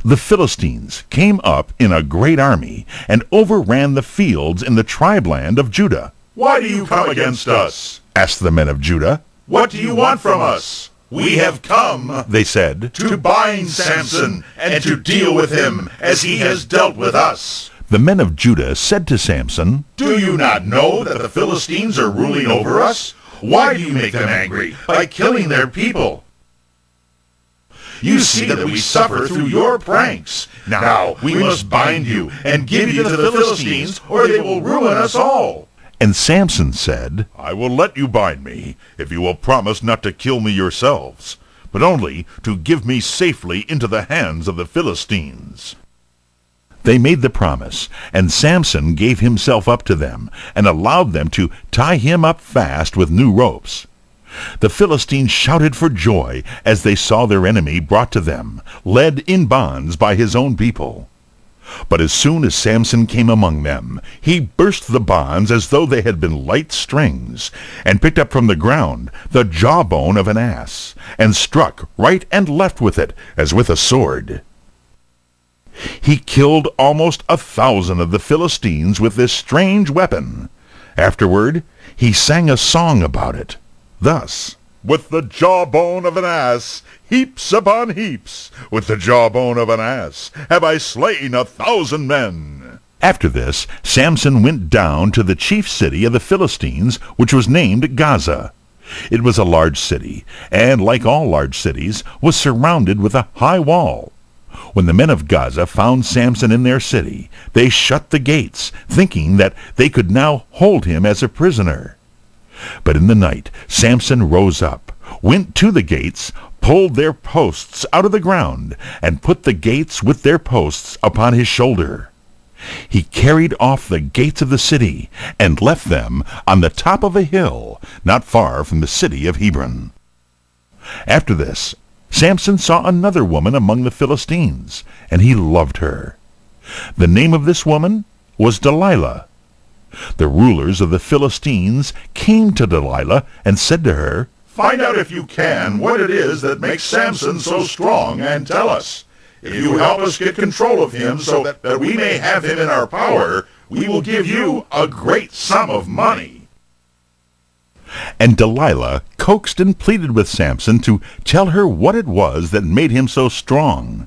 The Philistines came up in a great army, and overran the fields in the tribeland of Judah. Why do you come against us? Asked the men of Judah. What do you want from us? We have come, they said, to bind Samson and to deal with him as he has dealt with us. The men of Judah said to Samson, Do you not know that the Philistines are ruling over us? Why do you make them angry by killing their people? You see that we suffer through your pranks. Now we must bind you and give you to the Philistines, or they will ruin us all. And Samson said, I will let you bind me, if you will promise not to kill me yourselves, but only to give me safely into the hands of the Philistines. They made the promise, and Samson gave himself up to them, and allowed them to tie him up fast with new ropes. The Philistines shouted for joy as they saw their enemy brought to them, led in bonds by his own people. But as soon as Samson came among them, he burst the bonds as though they had been light strings, and picked up from the ground the jawbone of an ass, and struck right and left with it as with a sword. He killed almost 1,000 of the Philistines with this strange weapon. Afterward, he sang a song about it, thus, With the jawbone of an ass, heaps upon heaps, with the jawbone of an ass, have I slain 1,000 men. After this, Samson went down to the chief city of the Philistines, which was named Gaza. It was a large city, and like all large cities, was surrounded with a high wall. When the men of Gaza found Samson in their city, they shut the gates, thinking that they could now hold him as a prisoner. But in the night Samson rose up, went to the gates, pulled their posts out of the ground, and put the gates with their posts upon his shoulder. He carried off the gates of the city, and left them on the top of a hill, not far from the city of Hebron. After this, Samson saw another woman among the Philistines, and he loved her. The name of this woman was Delilah. The rulers of the Philistines came to Delilah and said to her, "Find out if you can what it is that makes Samson so strong, and tell us. If you help us get control of him so that we may have him in our power, we will give you a great sum of money." And Delilah coaxed and pleaded with Samson to tell her what it was that made him so strong.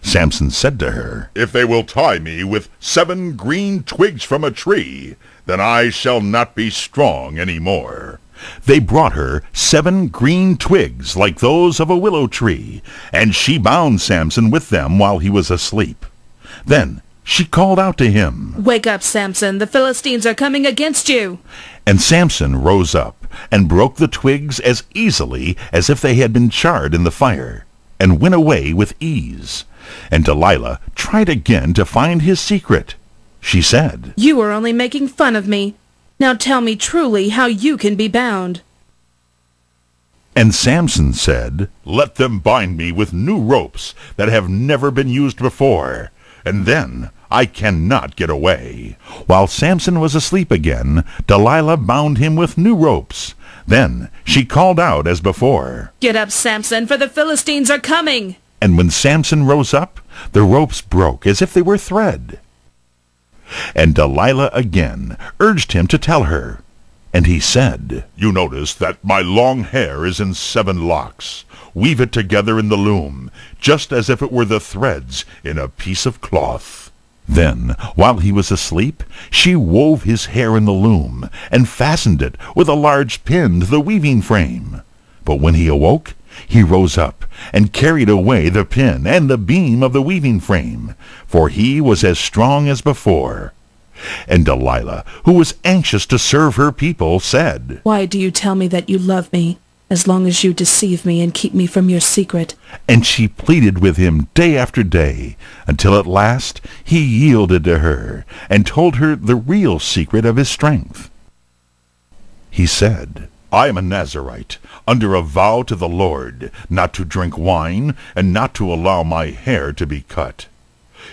Samson said to her, "If they will tie me with 7 green twigs from a tree, then I shall not be strong any more." They brought her 7 green twigs like those of a willow tree, and she bound Samson with them while he was asleep. Then she called out to him, "Wake up, Samson! The Philistines are coming against you!" And Samson rose up and broke the twigs as easily as if they had been charred in the fire, and went away with ease. And Delilah tried again to find his secret. She said, "You are only making fun of me. Now tell me truly how you can be bound." And Samson said, "Let them bind me with new ropes that have never been used before, and then I cannot get away." While Samson was asleep again, Delilah bound him with new ropes. Then she called out as before, "Get up, Samson, for the Philistines are coming!" And when Samson rose up, the ropes broke as if they were thread. And Delilah again urged him to tell her. And he said, "You notice that my long hair is in 7 locks. Weave it together in the loom, just as if it were the threads in a piece of cloth." Then, while he was asleep, she wove his hair in the loom, and fastened it with a large pin to the weaving frame. But when he awoke, he rose up, and carried away the pin and the beam of the weaving frame, for he was as strong as before. And Delilah, who was anxious to serve her people, said, "Why do you tell me that you love me, as long as you deceive me and keep me from your secret?" And she pleaded with him day after day, until at last he yielded to her, and told her the real secret of his strength. He said, "I am a Nazirite, under a vow to the Lord, not to drink wine, and not to allow my hair to be cut.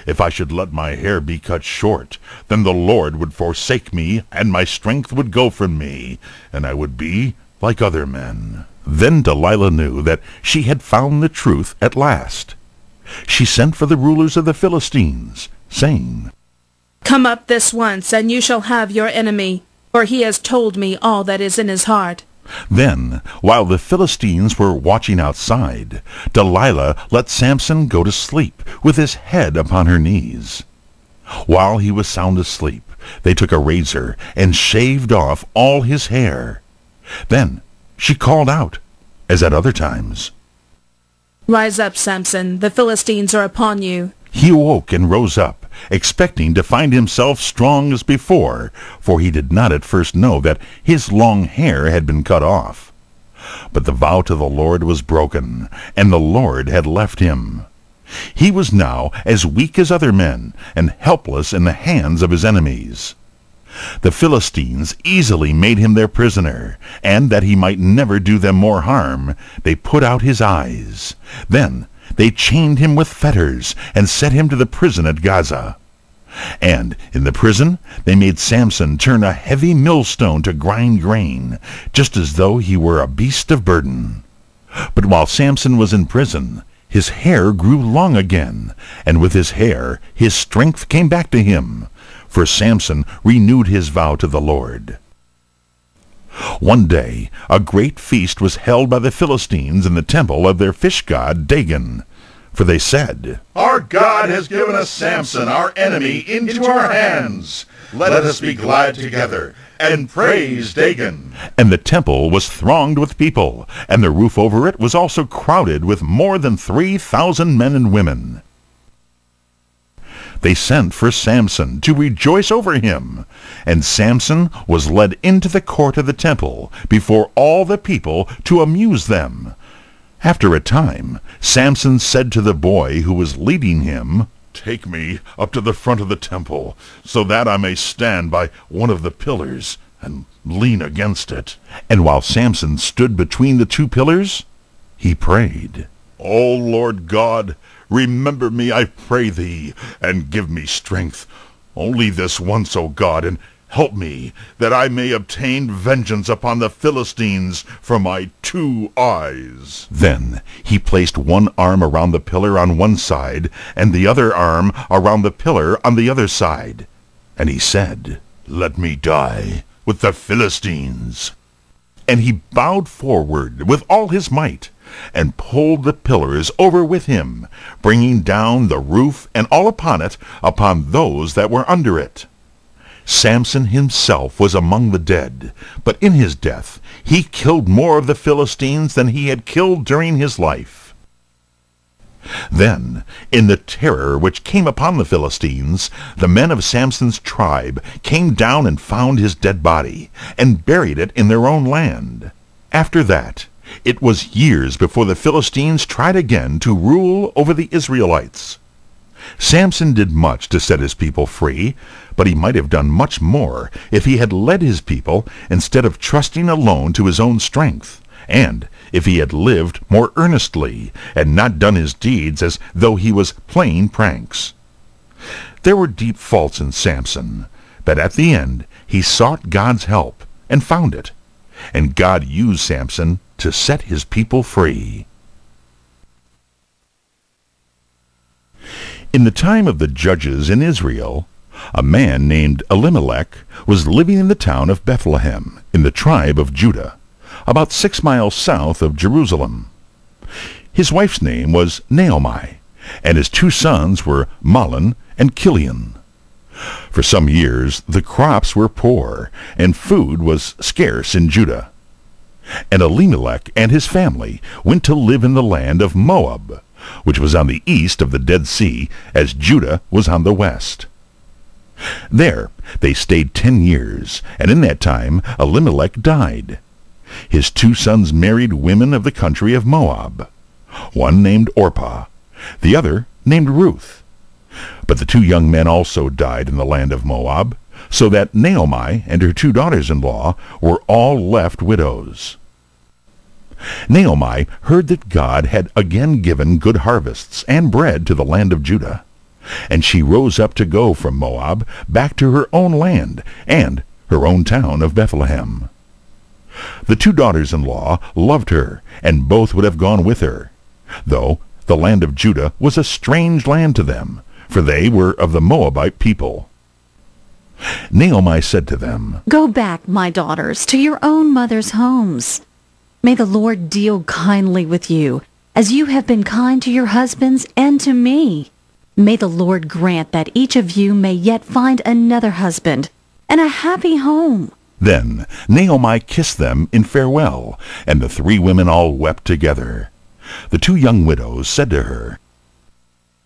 If I should let my hair be cut short, then the Lord would forsake me, and my strength would go from me, and I would be like other men." Then Delilah knew that she had found the truth at last. She sent for the rulers of the Philistines, saying, "Come up this once, and you shall have your enemy, for he has told me all that is in his heart." Then, while the Philistines were watching outside, Delilah let Samson go to sleep with his head upon her knees. While he was sound asleep, they took a razor and shaved off all his hair. Then she called out, as at other times, "Rise up, Samson, the Philistines are upon you." He awoke and rose up, expecting to find himself strong as before, for he did not at first know that his long hair had been cut off. But the vow to the Lord was broken, and the Lord had left him. He was now as weak as other men, and helpless in the hands of his enemies. The Philistines easily made him their prisoner, and that he might never do them more harm, they put out his eyes. Then they chained him with fetters, and set him to the prison at Gaza. And in the prison they made Samson turn a heavy millstone to grind grain, just as though he were a beast of burden. But while Samson was in prison, his hair grew long again, and with his hair his strength came back to him, for Samson renewed his vow to the Lord. One day a great feast was held by the Philistines in the temple of their fish god Dagon. For they said, "Our God has given us Samson, our enemy, into our hands. Let us be glad together, and praise Dagon." And the temple was thronged with people, and the roof over it was also crowded with more than 3,000 men and women. they sent for Samson to rejoice over him. And Samson was led into the court of the temple before all the people to amuse them. After a time, Samson said to the boy who was leading him, "Take me up to the front of the temple, so that I may stand by one of the pillars and lean against it." And while Samson stood between the two pillars, he prayed, "O Lord God, remember me, I pray thee, and give me strength. Only this once, O God, and help me, that I may obtain vengeance upon the Philistines for my 2 eyes." Then he placed one arm around the pillar on one side, and the other arm around the pillar on the other side. And he said, "Let me die with the Philistines." And he bowed forward with all his might, and pulled the pillars over with him, bringing down the roof and all upon it, upon those that were under it. Samson himself was among the dead, but in his death he killed more of the Philistines than he had killed during his life. Then, in the terror which came upon the Philistines, the men of Samson's tribe came down and found his dead body, and buried it in their own land. After that, it was years before the Philistines tried again to rule over the Israelites. Samson did much to set his people free, but he might have done much more if he had led his people instead of trusting alone to his own strength, and if he had lived more earnestly and not done his deeds as though he was playing pranks. There were deep faults in Samson, but at the end he sought God's help and found it, and God used Samson to set his people free. In the time of the judges in Israel, a man named Elimelech was living in the town of Bethlehem in the tribe of Judah, about 6 miles south of Jerusalem. His wife's name was Naomi, and his 2 sons were Mahlon and Chilion. For some years the crops were poor, and food was scarce in Judah. And Elimelech and his family went to live in the land of Moab, which was on the east of the Dead Sea, as Judah was on the west. There they stayed 10 years, and in that time Elimelech died. His 2 sons married women of the country of Moab, one named Orpah, the other named Ruth. But the 2 young men also died in the land of Moab, so that Naomi and her 2 daughters-in-law were all left widows. Naomi heard that God had again given good harvests and bread to the land of Judah, and she rose up to go from Moab back to her own land and her own town of Bethlehem. The 2 daughters-in-law loved her, and both would have gone with her, though the land of Judah was a strange land to them, for they were of the Moabite people. Naomi said to them, "Go back, my daughters, to your own mother's homes. May the Lord deal kindly with you, as you have been kind to your husbands and to me. May the Lord grant that each of you may yet find another husband and a happy home." Then Naomi kissed them in farewell, and the 3 women all wept together. The 2 young widows said to her,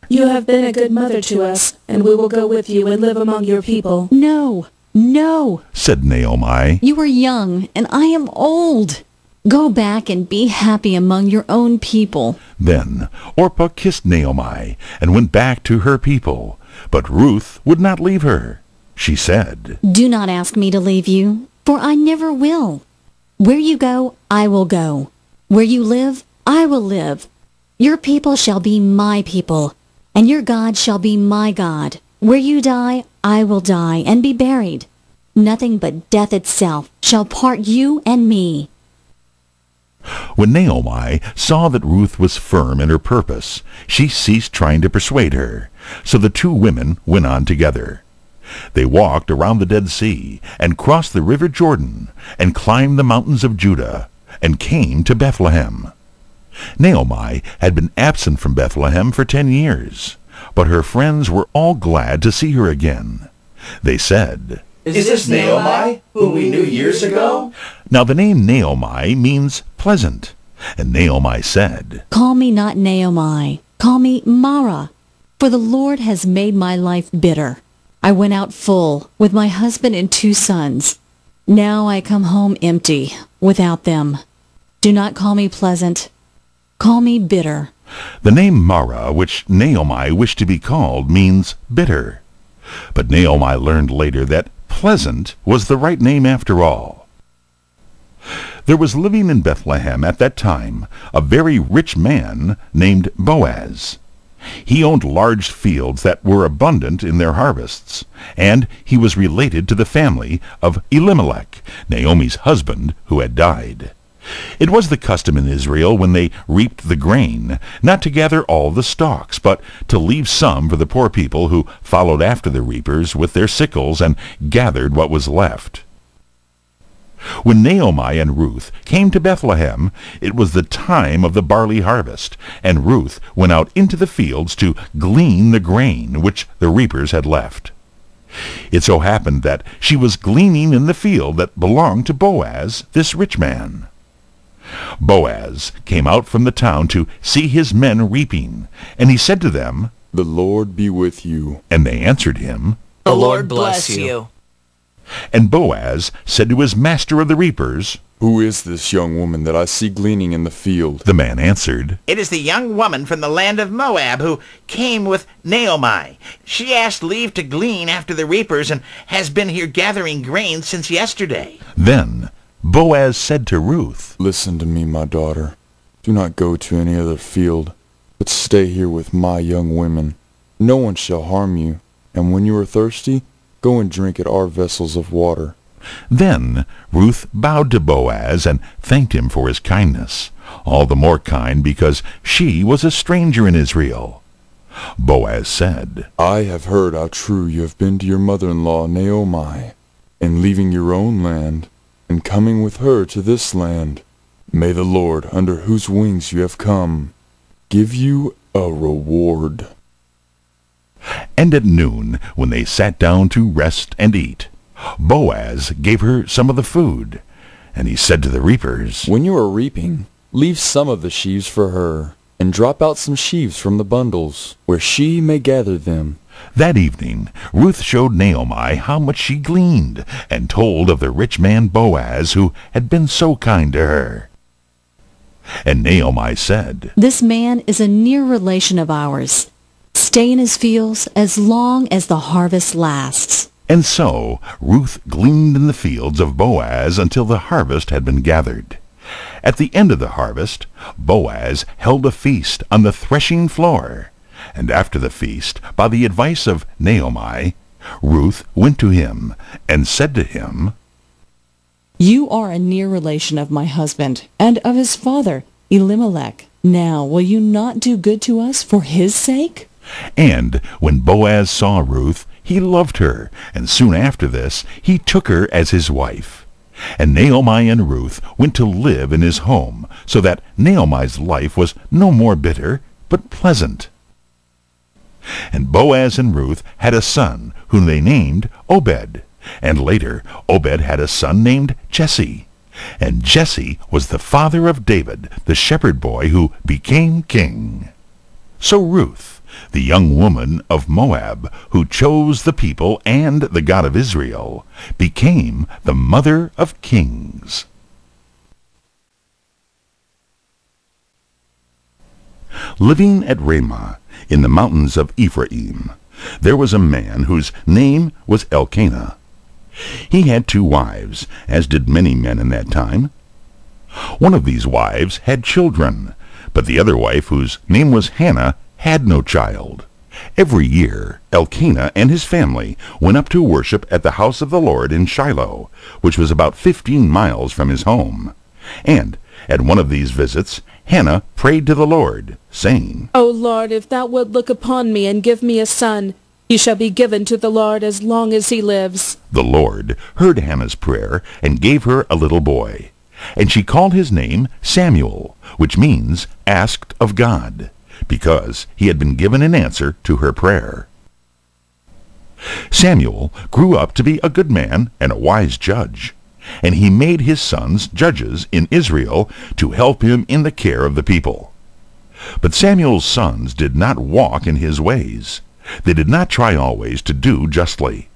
"You have been a good mother to us, and we will go with you and live among your people." "No, no," said Naomi. "You are young, and I am old. Go back and be happy among your own people." Then Orpah kissed Naomi and went back to her people, but Ruth would not leave her. She said, "Do not ask me to leave you, for I never will. Where you go, I will go. Where you live, I will live. Your people shall be my people, and your God shall be my God. Where you die, I will die and be buried. Nothing but death itself shall part you and me." When Naomi saw that Ruth was firm in her purpose, she ceased trying to persuade her. So the 2 women went on together. They walked around the Dead Sea, and crossed the river Jordan, and climbed the mountains of Judah, and came to Bethlehem. Naomi had been absent from Bethlehem for 10 years, but her friends were all glad to see her again. They said, "Is this Naomi, who we knew years ago?" Now the name Naomi means pleasant, and Naomi said, "Call me not Naomi, call me Mara, For the Lord has made my life bitter. I went out full, with my husband and 2 sons. Now I come home empty, without them. Do not call me pleasant. Call me bitter. The name Mara, which Naomi wished to be called, means bitter. But Naomi learned later that pleasant was the right name after all. There was living in Bethlehem at that time a very rich man named Boaz. He owned large fields that were abundant in their harvests, and he was related to the family of Elimelech, Naomi's husband, who had died. It was the custom in Israel when they reaped the grain, not to gather all the stalks, but to leave some for the poor people who followed after the reapers with their sickles and gathered what was left. When Naomi and Ruth came to Bethlehem, it was the time of the barley harvest, and Ruth went out into the fields to glean the grain which the reapers had left. It so happened that she was gleaning in the field that belonged to Boaz, this rich man. Boaz came out from the town to see his men reaping, and he said to them, "The Lord be with you." And they answered him, "The Lord bless you." And Boaz said to his master of the reapers, "Who is this young woman that I see gleaning in the field?" The man answered, "It is the young woman from the land of Moab who came with Naomi. She asked leave to glean after the reapers and has been here gathering grain since yesterday." Then Boaz said to Ruth, "Listen to me, my daughter. Do not go to any other field, but stay here with my young women. No one shall harm you, and when you are thirsty, go and drink at our vessels of water." Then Ruth bowed to Boaz and thanked him for his kindness, all the more kind because she was a stranger in Israel. Boaz said, "I have heard how true you have been to your mother-in-law Naomi, in leaving your own land and coming with her to this land. May the Lord, under whose wings you have come, give you a reward." And at noon, when they sat down to rest and eat, Boaz gave her some of the food. And he said to the reapers, "When you are reaping, leave some of the sheaves for her, and drop out some sheaves from the bundles, where she may gather them." That evening Ruth showed Naomi how much she gleaned, and told of the rich man Boaz who had been so kind to her. And Naomi said, "This man is a near relation of ours. Stay in his fields as long as the harvest lasts." And so Ruth gleaned in the fields of Boaz until the harvest had been gathered. At the end of the harvest, Boaz held a feast on the threshing floor. And after the feast, by the advice of Naomi, Ruth went to him and said to him, "You are a near relation of my husband and of his father, Elimelech. Now will you not do good to us for his sake?" And when Boaz saw Ruth, he loved her, and soon after this he took her as his wife. And Naomi and Ruth went to live in his home, so that Naomi's life was no more bitter, but pleasant. And Boaz and Ruth had a son, whom they named Obed. And later Obed had a son named Jesse. And Jesse was the father of David, the shepherd boy who became king. So Ruth, the young woman of Moab, who chose the people and the God of Israel, became the mother of kings. Living at Ramah, in the mountains of Ephraim, there was a man whose name was Elkanah. He had 2 wives, as did many men in that time. One of these wives had children, but the other wife, whose name was Hannah, had no child. Every year Elkanah and his family went up to worship at the house of the Lord in Shiloh, which was about 15 miles from his home. And at one of these visits Hannah prayed to the Lord, saying, "O Lord, if thou wilt look upon me and give me a son, he shall be given to the Lord as long as he lives." The Lord heard Hannah's prayer and gave her a little boy. And she called his name Samuel, which means asked of God, because he had been given an answer to her prayer. Samuel grew up to be a good man and a wise judge, and he made his sons judges in Israel to help him in the care of the people. But Samuel's sons did not walk in his ways. They did not try always to do justly.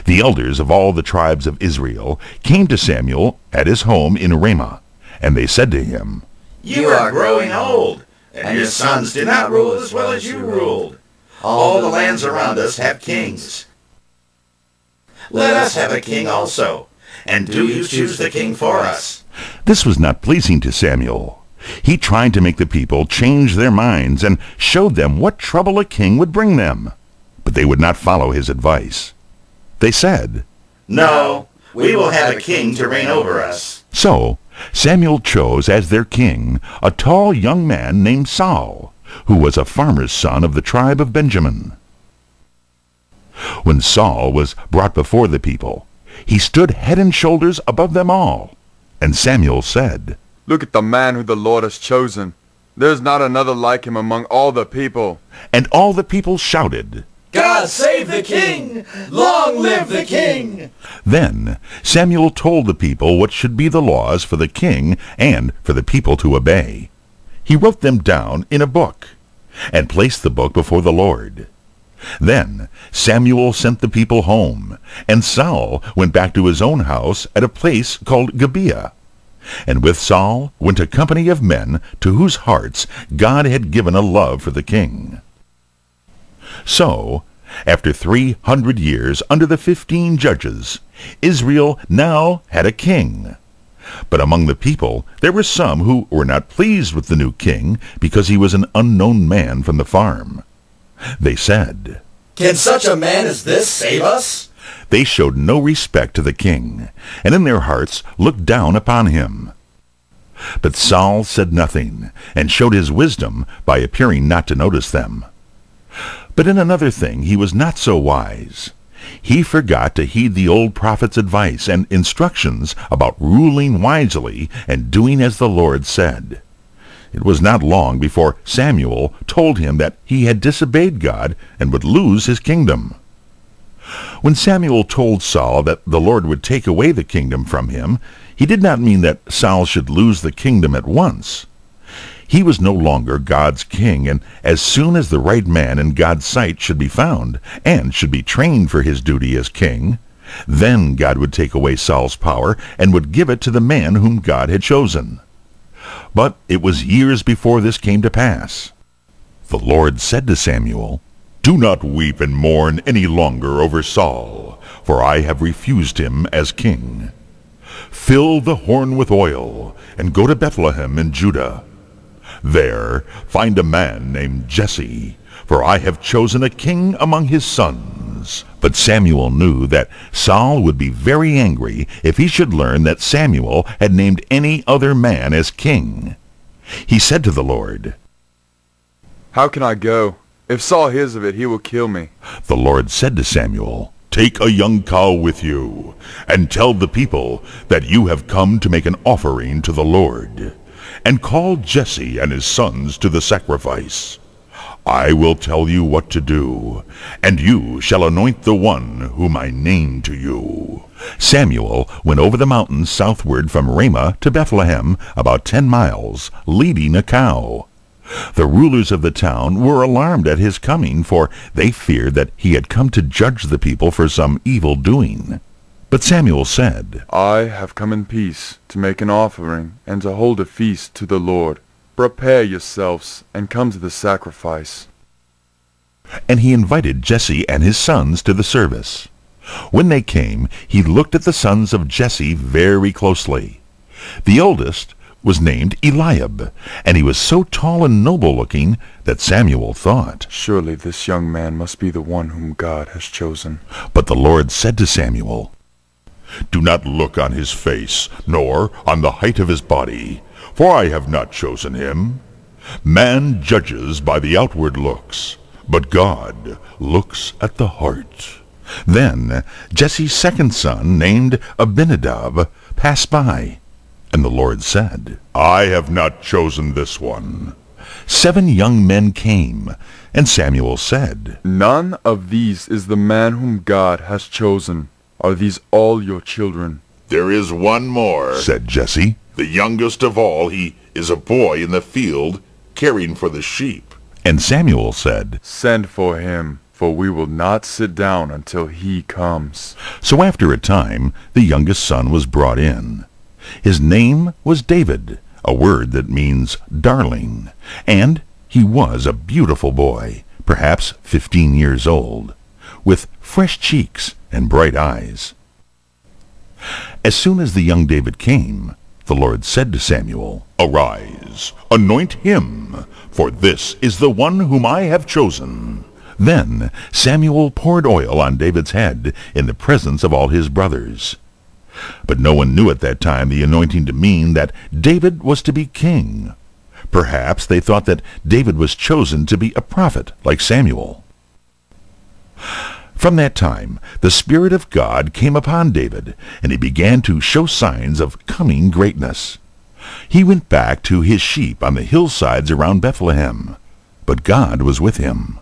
The elders of all the tribes of Israel came to Samuel at his home in Ramah, and they said to him, You are growing old, and your sons did not rule as well as you ruled. All the lands around us have kings. Let us have a king also, and do you choose the king for us. This was not pleasing to Samuel. He tried to make the people change their minds and showed them what trouble a king would bring them. But they would not follow his advice. They said, No, we will have a king to reign over us. So Samuel chose as their king a tall young man named Saul, who was a farmer's son of the tribe of Benjamin. When Saul was brought before the people, he stood head and shoulders above them all. And Samuel said, Look at the man who the Lord has chosen. There is not another like him among all the people. And all the people shouted, God save the king! Long live the king! Then Samuel told the people what should be the laws for the king and for the people to obey. He wrote them down in a book, and placed the book before the Lord. Then Samuel sent the people home, and Saul went back to his own house at a place called Gibeah. And with Saul went a company of men to whose hearts God had given a love for the king. So, after 300 years under the 15 judges, Israel now had a king. But among the people there were some who were not pleased with the new king because he was an unknown man from the farm. They said, Can such a man as this save us? They showed no respect to the king, and in their hearts looked down upon him. But Saul said nothing, and showed his wisdom by appearing not to notice them. But in another thing he was not so wise. He forgot to heed the old prophet's advice and instructions about ruling wisely and doing as the Lord said. It was not long before Samuel told him that he had disobeyed God and would lose his kingdom. When Samuel told Saul that the Lord would take away the kingdom from him, he did not mean that Saul should lose the kingdom at once. He was no longer God's king, and as soon as the right man in God's sight should be found, and should be trained for his duty as king, then God would take away Saul's power and would give it to the man whom God had chosen. But it was years before this came to pass. The Lord said to Samuel, Do not weep and mourn any longer over Saul, for I have refused him as king. Fill the horn with oil, and go to Bethlehem in Judah. There find a man named Jesse, for I have chosen a king among his sons. But Samuel knew that Saul would be very angry if he should learn that Samuel had named any other man as king. He said to the Lord, How can I go? If Saul hears of it, he will kill me. The Lord said to Samuel, Take a young cow with you, and tell the people that you have come to make an offering to the Lord. And call Jesse and his sons to the sacrifice. I will tell you what to do, and you shall anoint the one whom I name to you. Samuel went over the mountains southward from Ramah to Bethlehem, about 10 miles, leading a cow. The rulers of the town were alarmed at his coming, for they feared that he had come to judge the people for some evil doing. But Samuel said, I have come in peace to make an offering and to hold a feast to the Lord. Prepare yourselves and come to the sacrifice. And he invited Jesse and his sons to the service. When they came, he looked at the sons of Jesse very closely. The oldest was named Eliab, and he was so tall and noble-looking that Samuel thought, Surely this young man must be the one whom God has chosen. But the Lord said to Samuel, Do not look on his face, nor on the height of his body, for I have not chosen him. Man judges by the outward looks, but God looks at the heart. Then Jesse's second son, named Abinadab, passed by, and the Lord said, I have not chosen this one. 7 young men came, and Samuel said, None of these is the man whom God has chosen. Are these all your children? There is one more, said Jesse. The youngest of all. He is a boy in the field, caring for the sheep. And Samuel said, Send for him, for we will not sit down until he comes. So after a time, the youngest son was brought in. His name was David, a word that means darling, and he was a beautiful boy, perhaps 15 years old, with fresh cheeks and bright eyes. As soon as the young David came, the Lord said to Samuel, Arise, anoint him, for this is the one whom I have chosen. Then Samuel poured oil on David's head in the presence of all his brothers. But no one knew at that time the anointing to mean that David was to be king. Perhaps they thought that David was chosen to be a prophet like Samuel. From that time, the Spirit of God came upon David, and he began to show signs of coming greatness. He went back to his sheep on the hillsides around Bethlehem, but God was with him.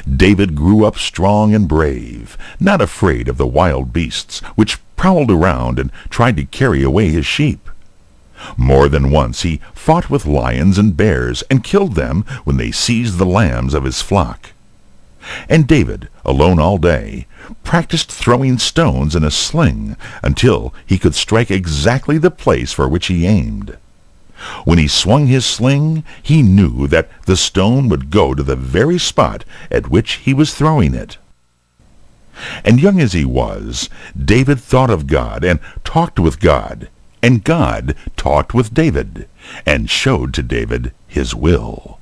David grew up strong and brave, not afraid of the wild beasts which prowled around and tried to carry away his sheep. More than once he fought with lions and bears and killed them when they seized the lambs of his flock. And David, alone all day, practiced throwing stones in a sling until he could strike exactly the place for which he aimed. When he swung his sling, he knew that the stone would go to the very spot at which he was throwing it. And young as he was, David thought of God and talked with God, and God talked with David, and showed to David his will.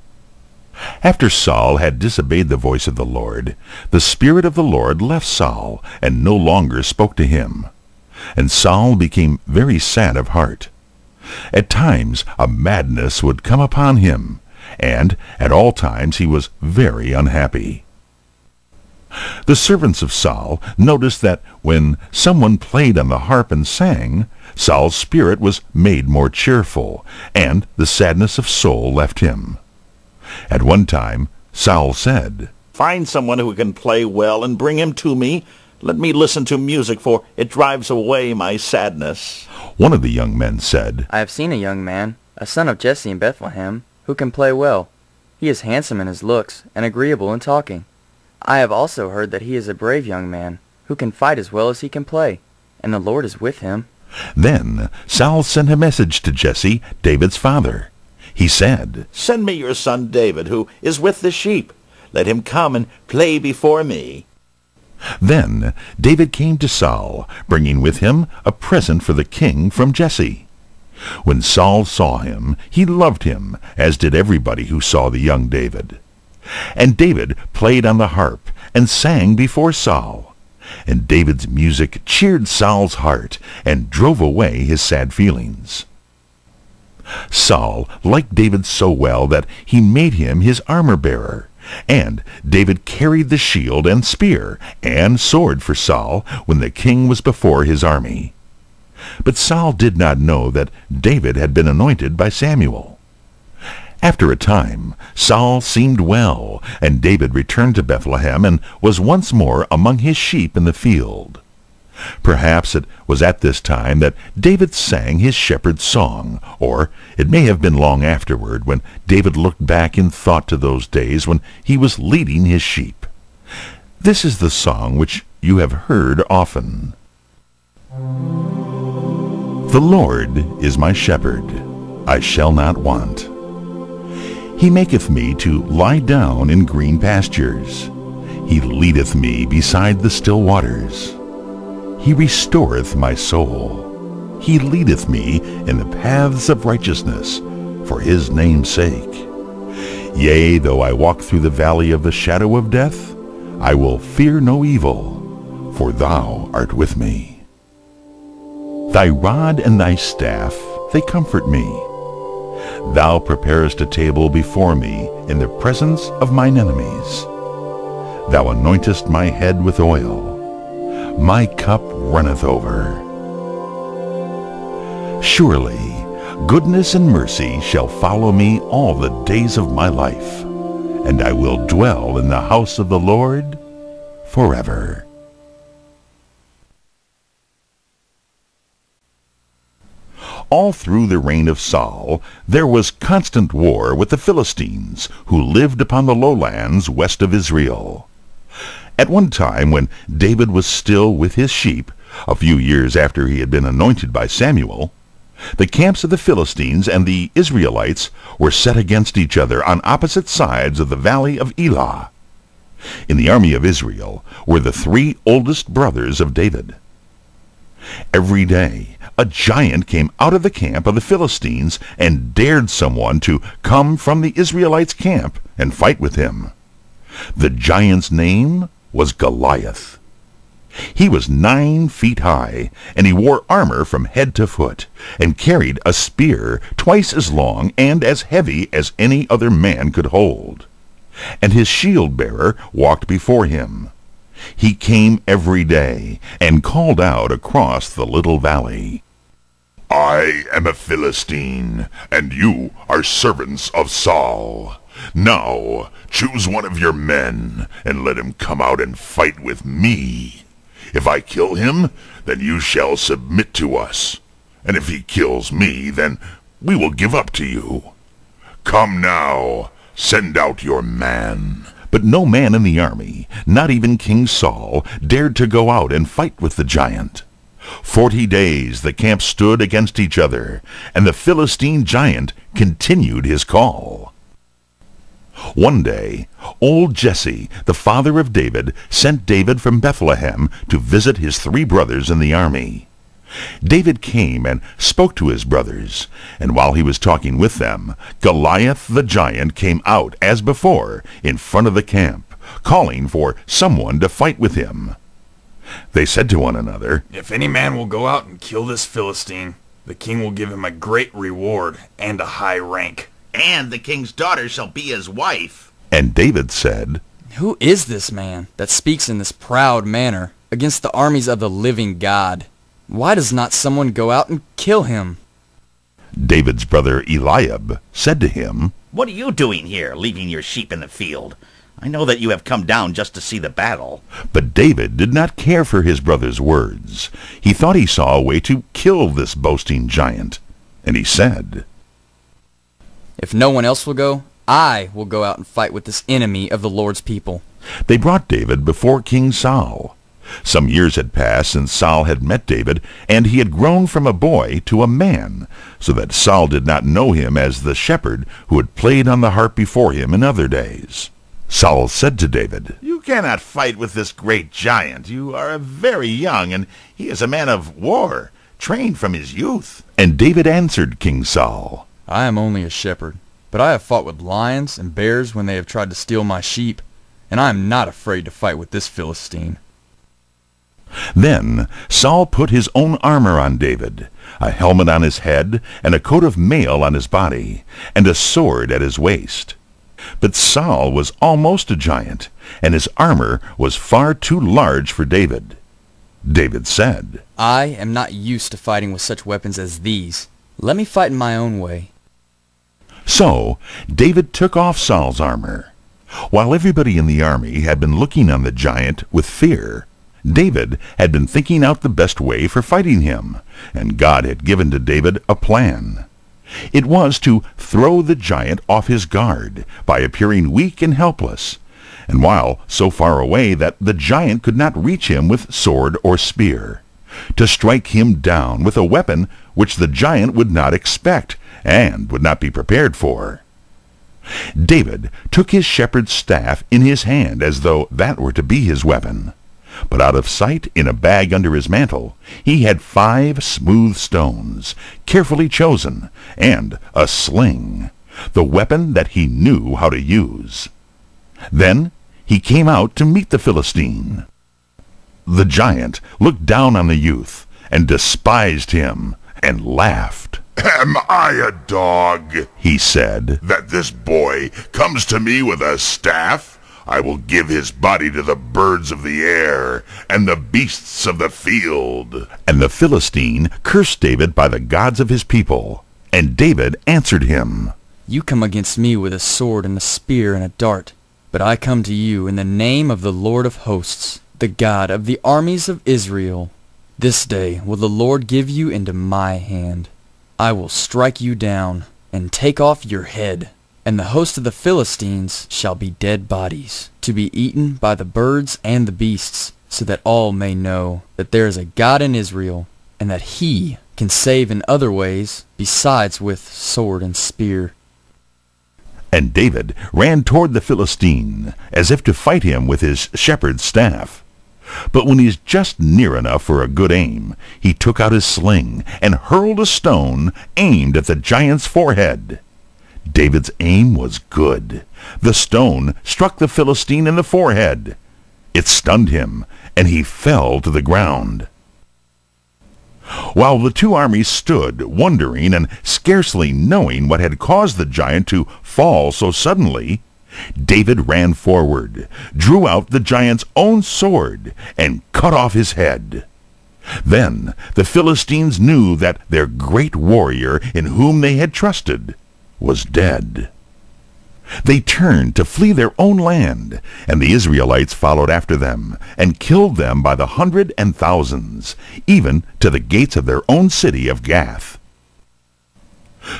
After Saul had disobeyed the voice of the Lord, the Spirit of the Lord left Saul, and no longer spoke to him. And Saul became very sad of heart. At times a madness would come upon him, and at all times he was very unhappy. The servants of Saul noticed that when someone played on the harp and sang, Saul's spirit was made more cheerful, and the sadness of soul left him. At one time, Saul said, Find someone who can play well and bring him to me. Let me listen to music, for it drives away my sadness. One of the young men said, I have seen a young man, a son of Jesse in Bethlehem, who can play well. He is handsome in his looks and agreeable in talking. I have also heard that he is a brave young man, who can fight as well as he can play, and the Lord is with him. Then Saul sent a message to Jesse, David's father. He said, Send me your son David, who is with the sheep. Let him come and play before me. Then David came to Saul, bringing with him a present for the king from Jesse. When Saul saw him, he loved him, as did everybody who saw the young David. And David played on the harp and sang before Saul. And David's music cheered Saul's heart and drove away his sad feelings. Saul liked David so well that he made him his armor-bearer, and David carried the shield and spear and sword for Saul when the king was before his army. But Saul did not know that David had been anointed by Samuel. After a time, Saul seemed well, and David returned to Bethlehem and was once more among his sheep in the field. Perhaps it was at this time that David sang his shepherd's song, or it may have been long afterward when David looked back in thought to those days when he was leading his sheep. This is the song which you have heard often. The Lord is my shepherd, I shall not want. He maketh me to lie down in green pastures. He leadeth me beside the still waters. He restoreth my soul. He leadeth me in the paths of righteousness, for his name's sake. Yea, though I walk through the valley of the shadow of death, I will fear no evil, for thou art with me. Thy rod and thy staff, they comfort me. Thou preparest a table before me in the presence of mine enemies. Thou anointest my head with oil. My cup runneth over. Surely goodness and mercy shall follow me all the days of my life, and I will dwell in the house of the Lord forever. All through the reign of Saul, there was constant war with the Philistines, who lived upon the lowlands west of Israel. At one time, when David was still with his sheep, a few years after he had been anointed by Samuel, the camps of the Philistines and the Israelites were set against each other on opposite sides of the valley of Elah. In the army of Israel were the 3 oldest brothers of David. Every day a giant came out of the camp of the Philistines and dared someone to come from the Israelites' camp and fight with him. The giant's name was Goliath. He was 9 feet high, and he wore armor from head to foot, and carried a spear twice as long and as heavy as any other man could hold. And his shield-bearer walked before him. He came every day, and called out across the little valley, I am a Philistine, and you are servants of Saul. Now choose one of your men, and let him come out and fight with me. If I kill him, then you shall submit to us. And if he kills me, then we will give up to you. Come now, send out your man. But no man in the army, not even King Saul, dared to go out and fight with the giant. 40 days the camp stood against each other, and the Philistine giant continued his call. One day, old Jesse, the father of David, sent David from Bethlehem to visit his 3 brothers in the army. David came and spoke to his brothers, and while he was talking with them, Goliath the giant came out as before in front of the camp, calling for someone to fight with him. They said to one another, If any man will go out and kill this Philistine, the king will give him a great reward and a high rank. And the king's daughter shall be his wife. And David said, Who is this man that speaks in this proud manner against the armies of the living God? Why does not someone go out and kill him? David's brother Eliab said to him, What are you doing here, leaving your sheep in the field? I know that you have come down just to see the battle. But David did not care for his brother's words. He thought he saw a way to kill this boasting giant. And he said, If no one else will go, I will go out and fight with this enemy of the Lord's people. They brought David before King Saul. Some years had passed since Saul had met David, and he had grown from a boy to a man, so that Saul did not know him as the shepherd who had played on the harp before him in other days. Saul said to David, You cannot fight with this great giant. You are very young, and he is a man of war, trained from his youth. And David answered King Saul, I am only a shepherd, but I have fought with lions and bears when they have tried to steal my sheep, and I am not afraid to fight with this Philistine. Then Saul put his own armor on David, a helmet on his head, and a coat of mail on his body, and a sword at his waist. But Saul was almost a giant, and his armor was far too large for David. David said, I am not used to fighting with such weapons as these. Let me fight in my own way. So David took off Saul's armor. While everybody in the army had been looking on the giant with fear, David had been thinking out the best way for fighting him, and God had given to David a plan. It was to throw the giant off his guard by appearing weak and helpless, and while so far away that the giant could not reach him with sword or spear, to strike him down with a weapon which the giant would not expect and would not be prepared for. David took his shepherd's staff in his hand as though that were to be his weapon. But out of sight, in a bag under his mantle, he had 5 smooth stones, carefully chosen, and a sling, the weapon that he knew how to use. Then he came out to meet the Philistine. The giant looked down on the youth, and despised him, and laughed. Am I a dog, he said, that this boy comes to me with a staff? I will give his body to the birds of the air and the beasts of the field. And the Philistine cursed David by the gods of his people. And David answered him, You come against me with a sword and a spear and a dart, but I come to you in the name of the Lord of hosts, the God of the armies of Israel. This day will the Lord give you into my hand. I will strike you down, and take off your head. And the host of the Philistines shall be dead bodies, to be eaten by the birds and the beasts, so that all may know that there is a God in Israel, and that he can save in other ways besides with sword and spear. And David ran toward the Philistine, as if to fight him with his shepherd's staff. But when he's just near enough for a good aim, he took out his sling and hurled a stone aimed at the giant's forehead. David's aim was good. The stone struck the Philistine in the forehead. It stunned him, and he fell to the ground. While the two armies stood, wondering and scarcely knowing what had caused the giant to fall so suddenly, David ran forward, drew out the giant's own sword, and cut off his head. Then the Philistines knew that their great warrior in whom they had trusted was dead. They turned to flee their own land, and the Israelites followed after them, and killed them by the hundreds and thousands, even to the gates of their own city of Gath.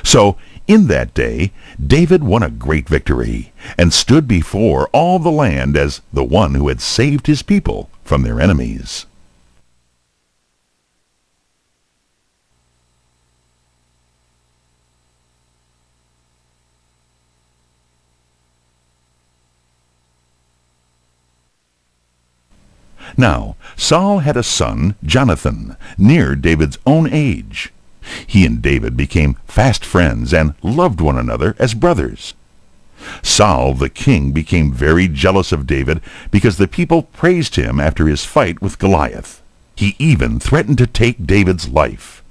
So, in that day, David won a great victory, and stood before all the land as the one who had saved his people from their enemies. Now, Saul had a son, Jonathan, near David's own age. He and David became fast friends and loved one another as brothers. Saul the king became very jealous of David because the people praised him after his fight with Goliath. He even threatened to take David's life.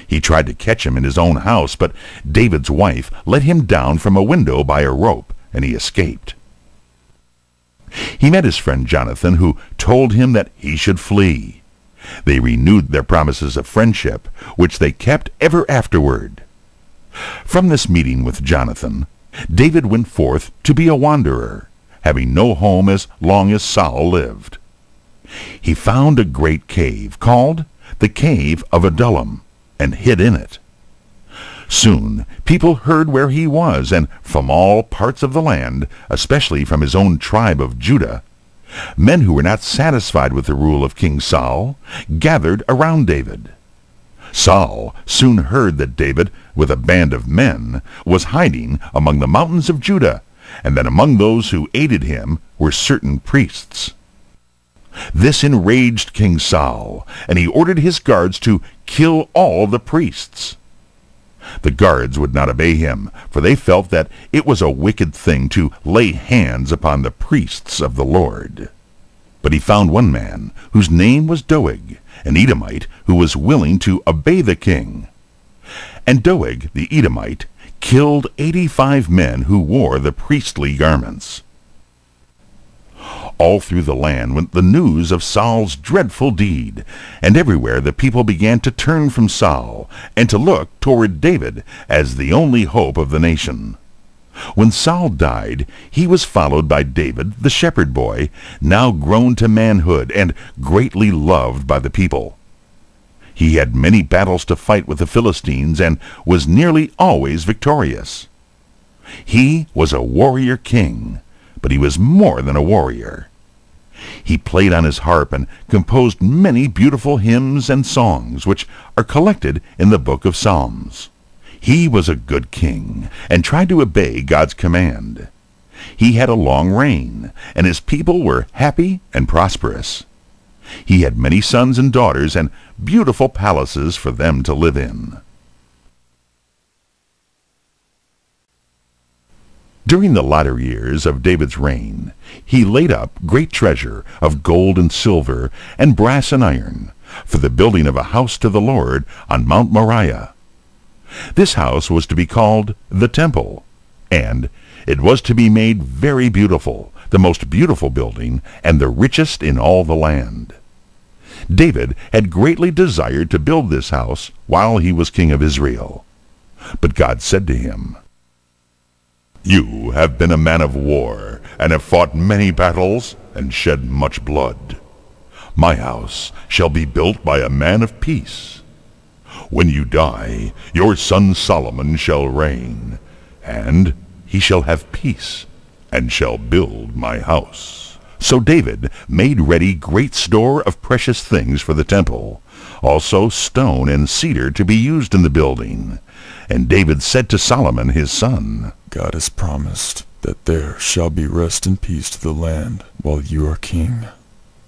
He tried to catch him in his own house, but David's wife let him down from a window by a rope, and he escaped. He met his friend Jonathan, who told him that he should flee. They renewed their promises of friendship, which they kept ever afterward. From this meeting with Jonathan, David went forth to be a wanderer, having no home as long as Saul lived. He found a great cave called the Cave of Adullam, and hid in it. Soon people heard where he was, and from all parts of the land, especially from his own tribe of Judah, men who were not satisfied with the rule of King Saul gathered around David. Saul soon heard that David, with a band of men, was hiding among the mountains of Judah, and that among those who aided him were certain priests. This enraged King Saul, and he ordered his guards to kill all the priests. The guards would not obey him, for they felt that it was a wicked thing to lay hands upon the priests of the Lord. But he found one man, whose name was Doeg, an Edomite, who was willing to obey the king. And Doeg, the Edomite, killed 85 men who wore the priestly garments. All through the land went the news of Saul's dreadful deed, and everywhere the people began to turn from Saul, and to look toward David as the only hope of the nation. When Saul died, he was followed by David, the shepherd boy, now grown to manhood and greatly loved by the people. He had many battles to fight with the Philistines, and was nearly always victorious. He was a warrior king, but he was more than a warrior. He played on his harp and composed many beautiful hymns and songs, which are collected in the book of Psalms. He was a good king, and tried to obey God's command. He had a long reign, and his people were happy and prosperous. He had many sons and daughters, and beautiful palaces for them to live in. During the latter years of David's reign, he laid up great treasure of gold and silver and brass and iron for the building of a house to the Lord on Mount Moriah. This house was to be called the Temple, and it was to be made very beautiful, the most beautiful building and the richest in all the land. David had greatly desired to build this house while he was king of Israel. But God said to him, "You have been a man of war, and have fought many battles, and shed much blood. My house shall be built by a man of peace. When you die, your son Solomon shall reign, and he shall have peace, and shall build my house. So David made ready great store of precious things for the temple, also stone and cedar to be used in the building. And David said to Solomon his son, God has promised that there shall be rest and peace to the land while you are king,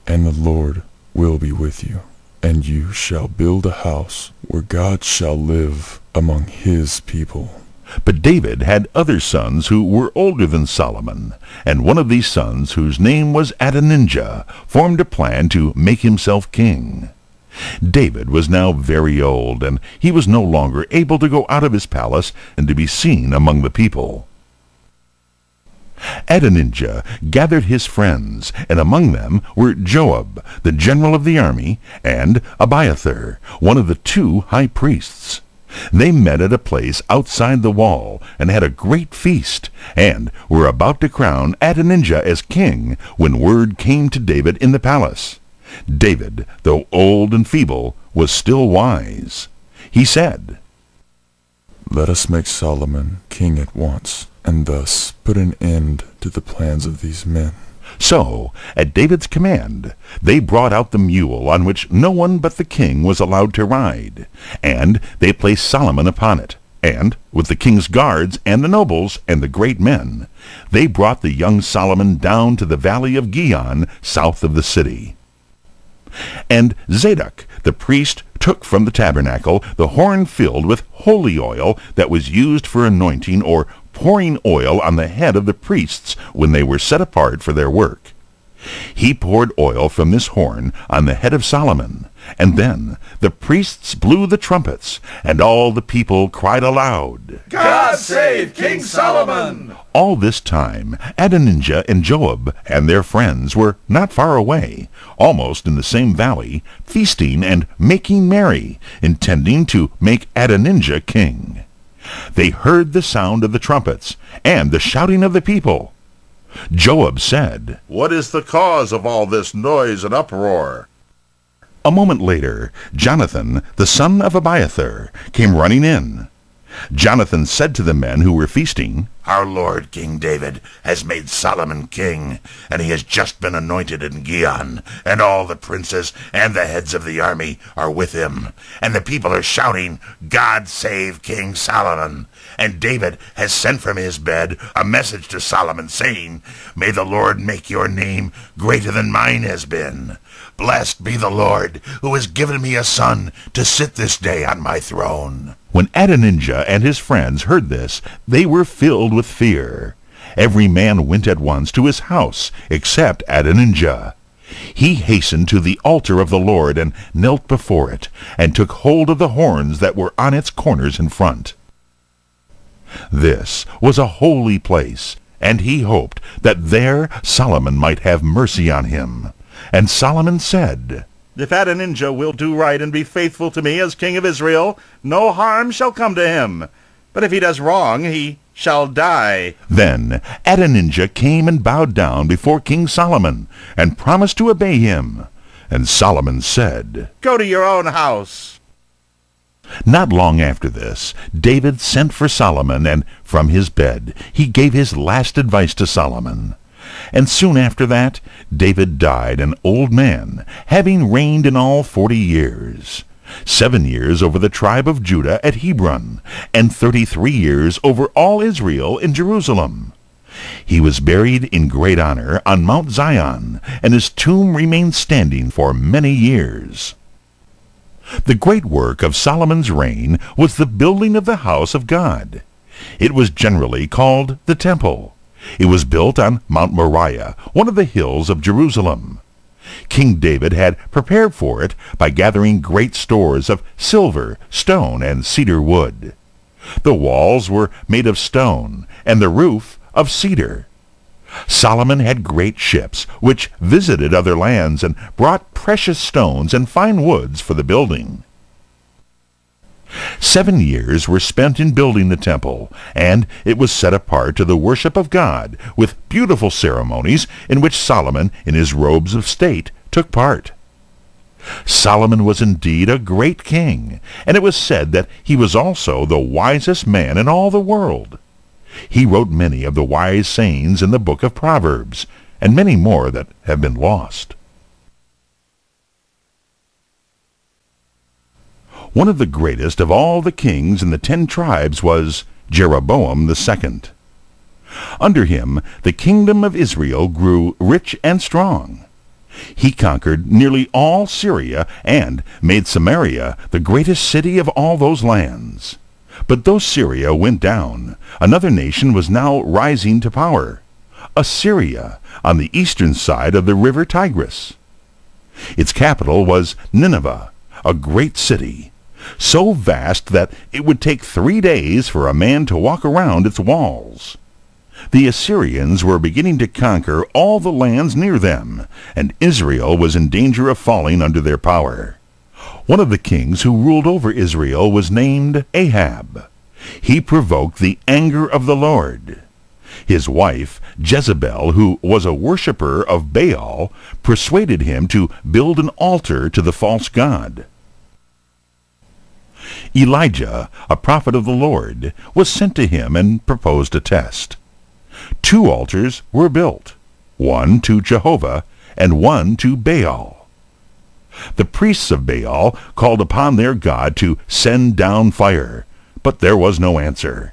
and the Lord will be with you, and you shall build a house where God shall live among his people. But David had other sons who were older than Solomon, and one of these sons, whose name was Adonijah, formed a plan to make himself king. David was now very old, and he was no longer able to go out of his palace and to be seen among the people. Adonijah gathered his friends, and among them were Joab, the general of the army, and Abiathar, one of the 2 high priests. They met at a place outside the wall, and had a great feast, and were about to crown Adonijah as king, when word came to David in the palace. David, though old and feeble, was still wise. He said, Let us make Solomon king at once, and thus put an end to the plans of these men. So, at David's command, they brought out the mule on which no one but the king was allowed to ride, and they placed Solomon upon it. And, with the king's guards and the nobles and the great men, they brought the young Solomon down to the valley of Gihon, south of the city. And Zadok the priest took from the tabernacle the horn filled with holy oil that was used for anointing or pouring oil on the head of the priests when they were set apart for their work. He poured oil from this horn on the head of Solomon, and then the priests blew the trumpets, and all the people cried aloud, God save King Solomon! All this time Adonijah and Joab and their friends were not far away, almost in the same valley, feasting and making merry, intending to make Adonijah king. They heard the sound of the trumpets and the shouting of the people. Joab said, What is the cause of all this noise and uproar? A moment later, Jonathan, the son of Abiathar, came running in. Jonathan said to the men who were feasting, Our lord King David has made Solomon king, and he has just been anointed in Gihon, and all the princes and the heads of the army are with him. And the people are shouting, God save King Solomon. And David has sent from his bed a message to Solomon, saying, May the Lord make your name greater than mine has been. Blessed be the Lord, who has given me a son to sit this day on my throne. When Adonijah and his friends heard this, they were filled with fear. Every man went at once to his house, except Adonijah. He hastened to the altar of the Lord and knelt before it, and took hold of the horns that were on its corners in front. This was a holy place, and he hoped that there Solomon might have mercy on him. And Solomon said, If Adonijah will do right and be faithful to me as king of Israel, no harm shall come to him. But if he does wrong, he shall die. Then Adonijah came and bowed down before King Solomon, and promised to obey him. And Solomon said, Go to your own house. Not long after this, David sent for Solomon, and from his bed he gave his last advice to Solomon. And soon after that, David died an old man, having reigned in all 40 years. 7 years over the tribe of Judah at Hebron, and 33 years over all Israel in Jerusalem. He was buried in great honor on Mount Zion, and his tomb remained standing for many years. The great work of Solomon's reign was the building of the house of God. It was generally called the Temple. It was built on Mount Moriah, one of the hills of Jerusalem. King David had prepared for it by gathering great stores of silver, stone, and cedar wood. The walls were made of stone, and the roof of cedar. Solomon had great ships, which visited other lands and brought precious stones and fine woods for the building. 7 years were spent in building the temple, and it was set apart to the worship of God, with beautiful ceremonies in which Solomon, in his robes of state, took part. Solomon was indeed a great king, and it was said that he was also the wisest man in all the world. He wrote many of the wise sayings in the book of Proverbs, and many more that have been lost. One of the greatest of all the kings in the 10 tribes was Jeroboam the second. Under him, the kingdom of Israel grew rich and strong. He conquered nearly all Syria and made Samaria the greatest city of all those lands. But though Syria went down, another nation was now rising to power, Assyria, on the eastern side of the river Tigris. Its capital was Nineveh, a great city, so vast that it would take 3 days for a man to walk around its walls. The Assyrians were beginning to conquer all the lands near them, and Israel was in danger of falling under their power. One of the kings who ruled over Israel was named Ahab. He provoked the anger of the Lord. His wife, Jezebel, who was a worshipper of Baal, persuaded him to build an altar to the false god. Elijah, a prophet of the Lord, was sent to him and proposed a test. 2 altars were built, one to Jehovah and one to Baal. The priests of Baal called upon their god to send down fire, but there was no answer.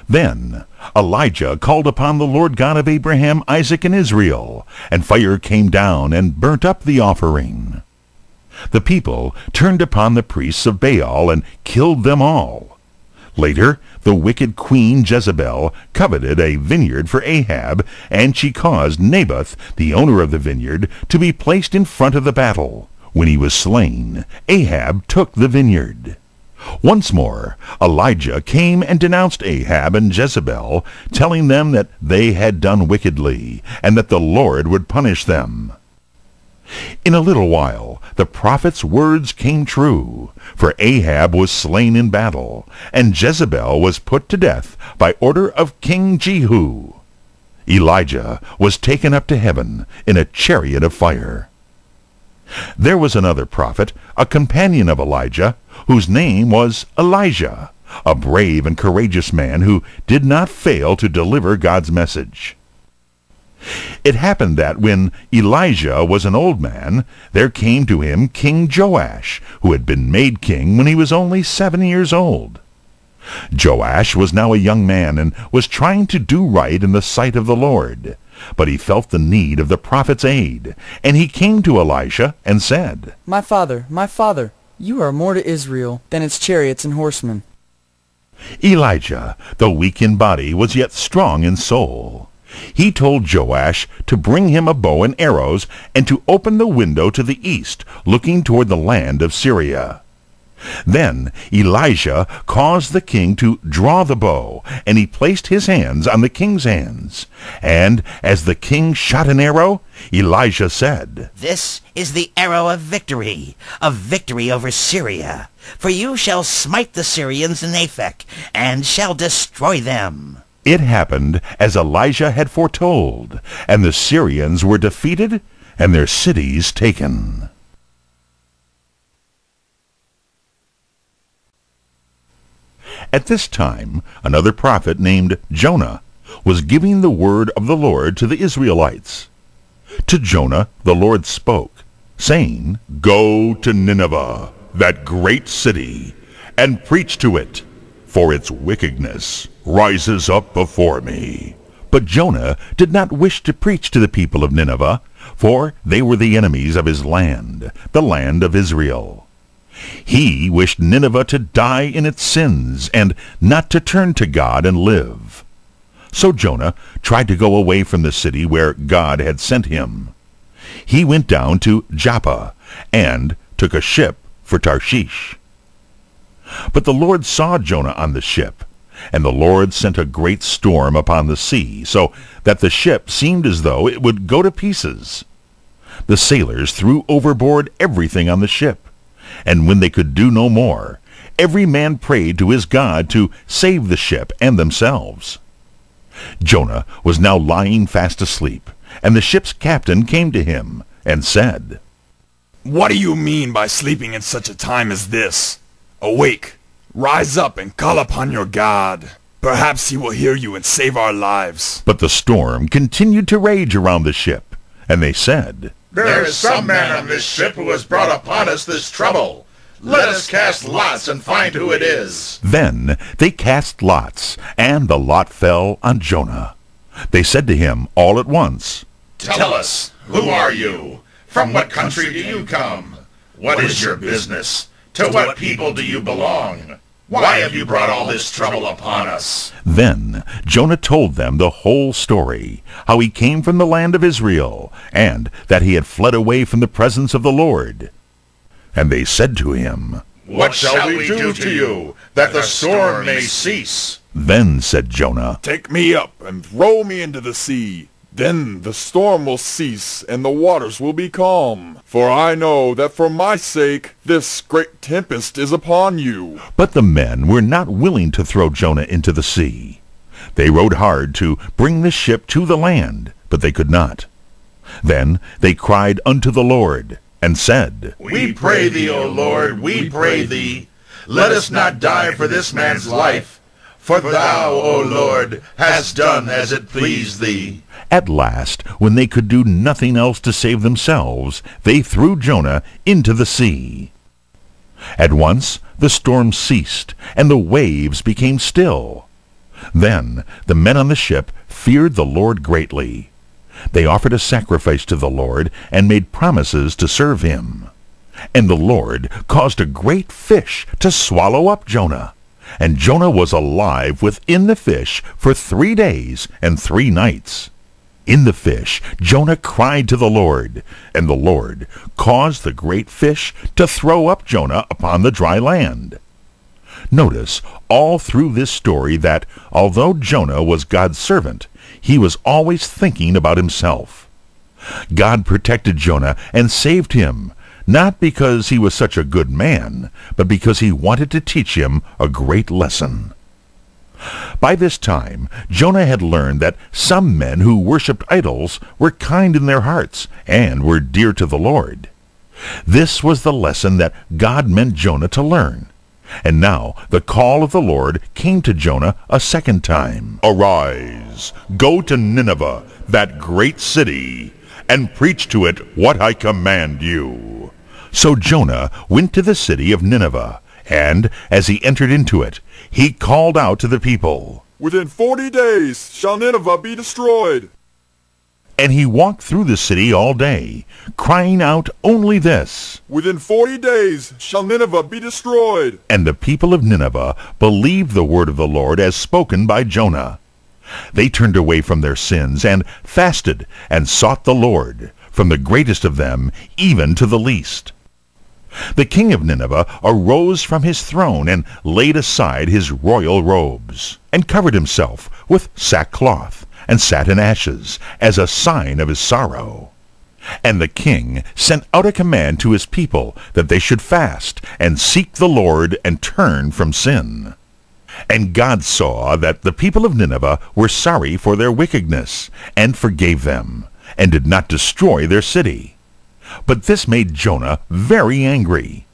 Then Elijah called upon the Lord God of Abraham, Isaac, and Israel, and fire came down and burnt up the offering. The people turned upon the priests of Baal and killed them all. Later, the wicked queen Jezebel coveted a vineyard for Ahab, and she caused Naboth, the owner of the vineyard, to be placed in front of the battle. When he was slain, Ahab took the vineyard. Once more, Elijah came and denounced Ahab and Jezebel, telling them that they had done wickedly, and that the Lord would punish them. In a little while, the prophet's words came true, for Ahab was slain in battle, and Jezebel was put to death by order of King Jehu. Elijah was taken up to heaven in a chariot of fire. There was another prophet, a companion of Elijah, whose name was Elijah, a brave and courageous man who did not fail to deliver God's message. It happened that when Elijah was an old man, there came to him King Joash, who had been made king when he was only 7 years old. Joash was now a young man and was trying to do right in the sight of the Lord. But he felt the need of the prophet's aid, and he came to Elisha and said, my father, you are more to Israel than its chariots and horsemen." Elijah, though weak in body, was yet strong in soul. He told Joash to bring him a bow and arrows, and to open the window to the east, looking toward the land of Syria. Then Elisha caused the king to draw the bow, and he placed his hands on the king's hands. And as the king shot an arrow, Elisha said, "This is the arrow of victory over Syria. For you shall smite the Syrians in Aphek, and shall destroy them." It happened as Elijah had foretold, and the Syrians were defeated, and their cities taken. At this time, another prophet named Jonah was giving the word of the Lord to the Israelites. To Jonah the Lord spoke, saying, "Go to Nineveh, that great city, and preach to it, for its wickedness rises up before me." But Jonah did not wish to preach to the people of Nineveh, for they were the enemies of his land, the land of Israel. He wished Nineveh to die in its sins, and not to turn to God and live. So Jonah tried to go away from the city where God had sent him. He went down to Joppa, and took a ship for Tarshish. But the Lord saw Jonah on the ship, and the Lord sent a great storm upon the sea, so that the ship seemed as though it would go to pieces. The sailors threw overboard everything on the ship, and when they could do no more, every man prayed to his God to save the ship and themselves. Jonah was now lying fast asleep, and the ship's captain came to him and said, What do you mean by sleeping in such a time as this? Awake, rise up and call upon your God. Perhaps he will hear you and save our lives. But the storm continued to rage around the ship, and they said, There is some man on this ship who has brought upon us this trouble. Let us cast lots and find who it is. Then they cast lots, and the lot fell on Jonah. They said to him all at once, Tell us, who are you? From what country do you come? What is your business? To what people do you belong? Why have you brought all this trouble upon us? Then Jonah told them the whole story, how he came from the land of Israel, and that he had fled away from the presence of the Lord. And they said to him, What shall we do to you, that the storm may cease? Then said Jonah, Take me up and throw me into the sea. Then the storm will cease, and the waters will be calm. For I know that for my sake this great tempest is upon you. But the men were not willing to throw Jonah into the sea. They rowed hard to bring the ship to the land, but they could not. Then they cried unto the Lord, and said, We pray thee, O Lord, we pray thee, let us not die for this man's life. For thou, O Lord, hast done as it pleased thee. At last, when they could do nothing else to save themselves, they threw Jonah into the sea. At once the storm ceased, and the waves became still. Then the men on the ship feared the Lord greatly. They offered a sacrifice to the Lord, and made promises to serve him. And the Lord caused a great fish to swallow up Jonah. And Jonah was alive within the fish for 3 days and 3 nights. In the fish Jonah cried to the Lord, and the Lord caused the great fish to throw up Jonah upon the dry land. Notice all through this story that, although Jonah was God's servant, he was always thinking about himself. God protected Jonah and saved him, not because he was such a good man, but because he wanted to teach him a great lesson. By this time, Jonah had learned that some men who worshipped idols were kind in their hearts and were dear to the Lord. This was the lesson that God meant Jonah to learn. And now the call of the Lord came to Jonah a second time. Arise, go to Nineveh, that great city, and preach to it what I command you. So Jonah went to the city of Nineveh, and as he entered into it, he called out to the people, Within 40 days shall Nineveh be destroyed. And he walked through the city all day, crying out only this, Within 40 days shall Nineveh be destroyed. And the people of Nineveh believed the word of the Lord as spoken by Jonah. They turned away from their sins and fasted and sought the Lord, from the greatest of them even to the least. The king of Nineveh arose from his throne and laid aside his royal robes, and covered himself with sackcloth, and sat in ashes, as a sign of his sorrow. And the king sent out a command to his people that they should fast, and seek the Lord, and turn from sin. And God saw that the people of Nineveh were sorry for their wickedness, and forgave them, and did not destroy their city. But this made Jonah very angry.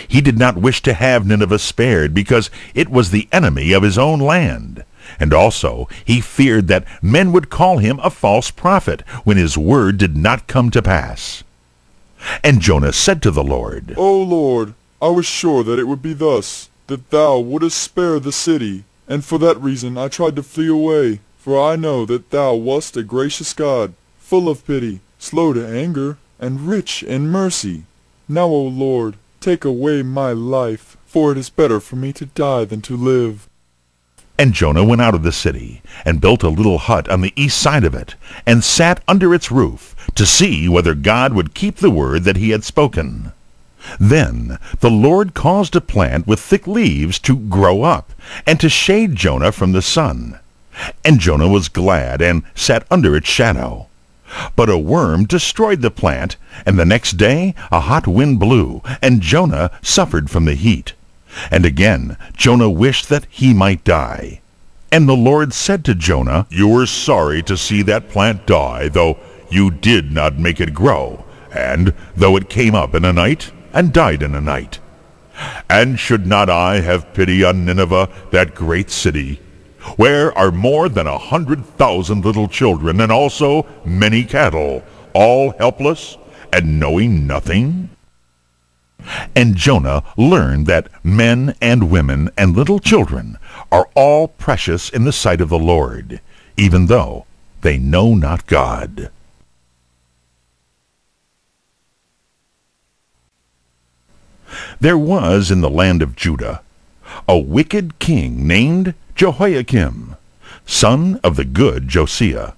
He did not wish to have Nineveh spared, because it was the enemy of his own land. And also he feared that men would call him a false prophet when his word did not come to pass. And Jonah said to the Lord, O Lord, I was sure that it would be thus, that thou wouldest spare the city, and for that reason I tried to flee away. For I know that thou wast a gracious God, full of pity, slow to anger, and rich in mercy. Now, O Lord, take away my life, for it is better for me to die than to live. And Jonah went out of the city, and built a little hut on the east side of it, and sat under its roof, to see whether God would keep the word that he had spoken. Then the Lord caused a plant with thick leaves to grow up, and to shade Jonah from the sun. And Jonah was glad, and sat under its shadow. But a worm destroyed the plant, and the next day a hot wind blew, and Jonah suffered from the heat. And again Jonah wished that he might die. And the Lord said to Jonah, You were sorry to see that plant die, though you did not make it grow, and though it came up in a night, and died in a night. And should not I have pity on Nineveh, that great city, where are more than 100,000 little children, and also many cattle, all helpless, and knowing nothing? And Jonah learned that men and women and little children are all precious in the sight of the Lord, even though they know not God. There was in the land of Judah a wicked king named Jehoiakim, son of the good Josiah.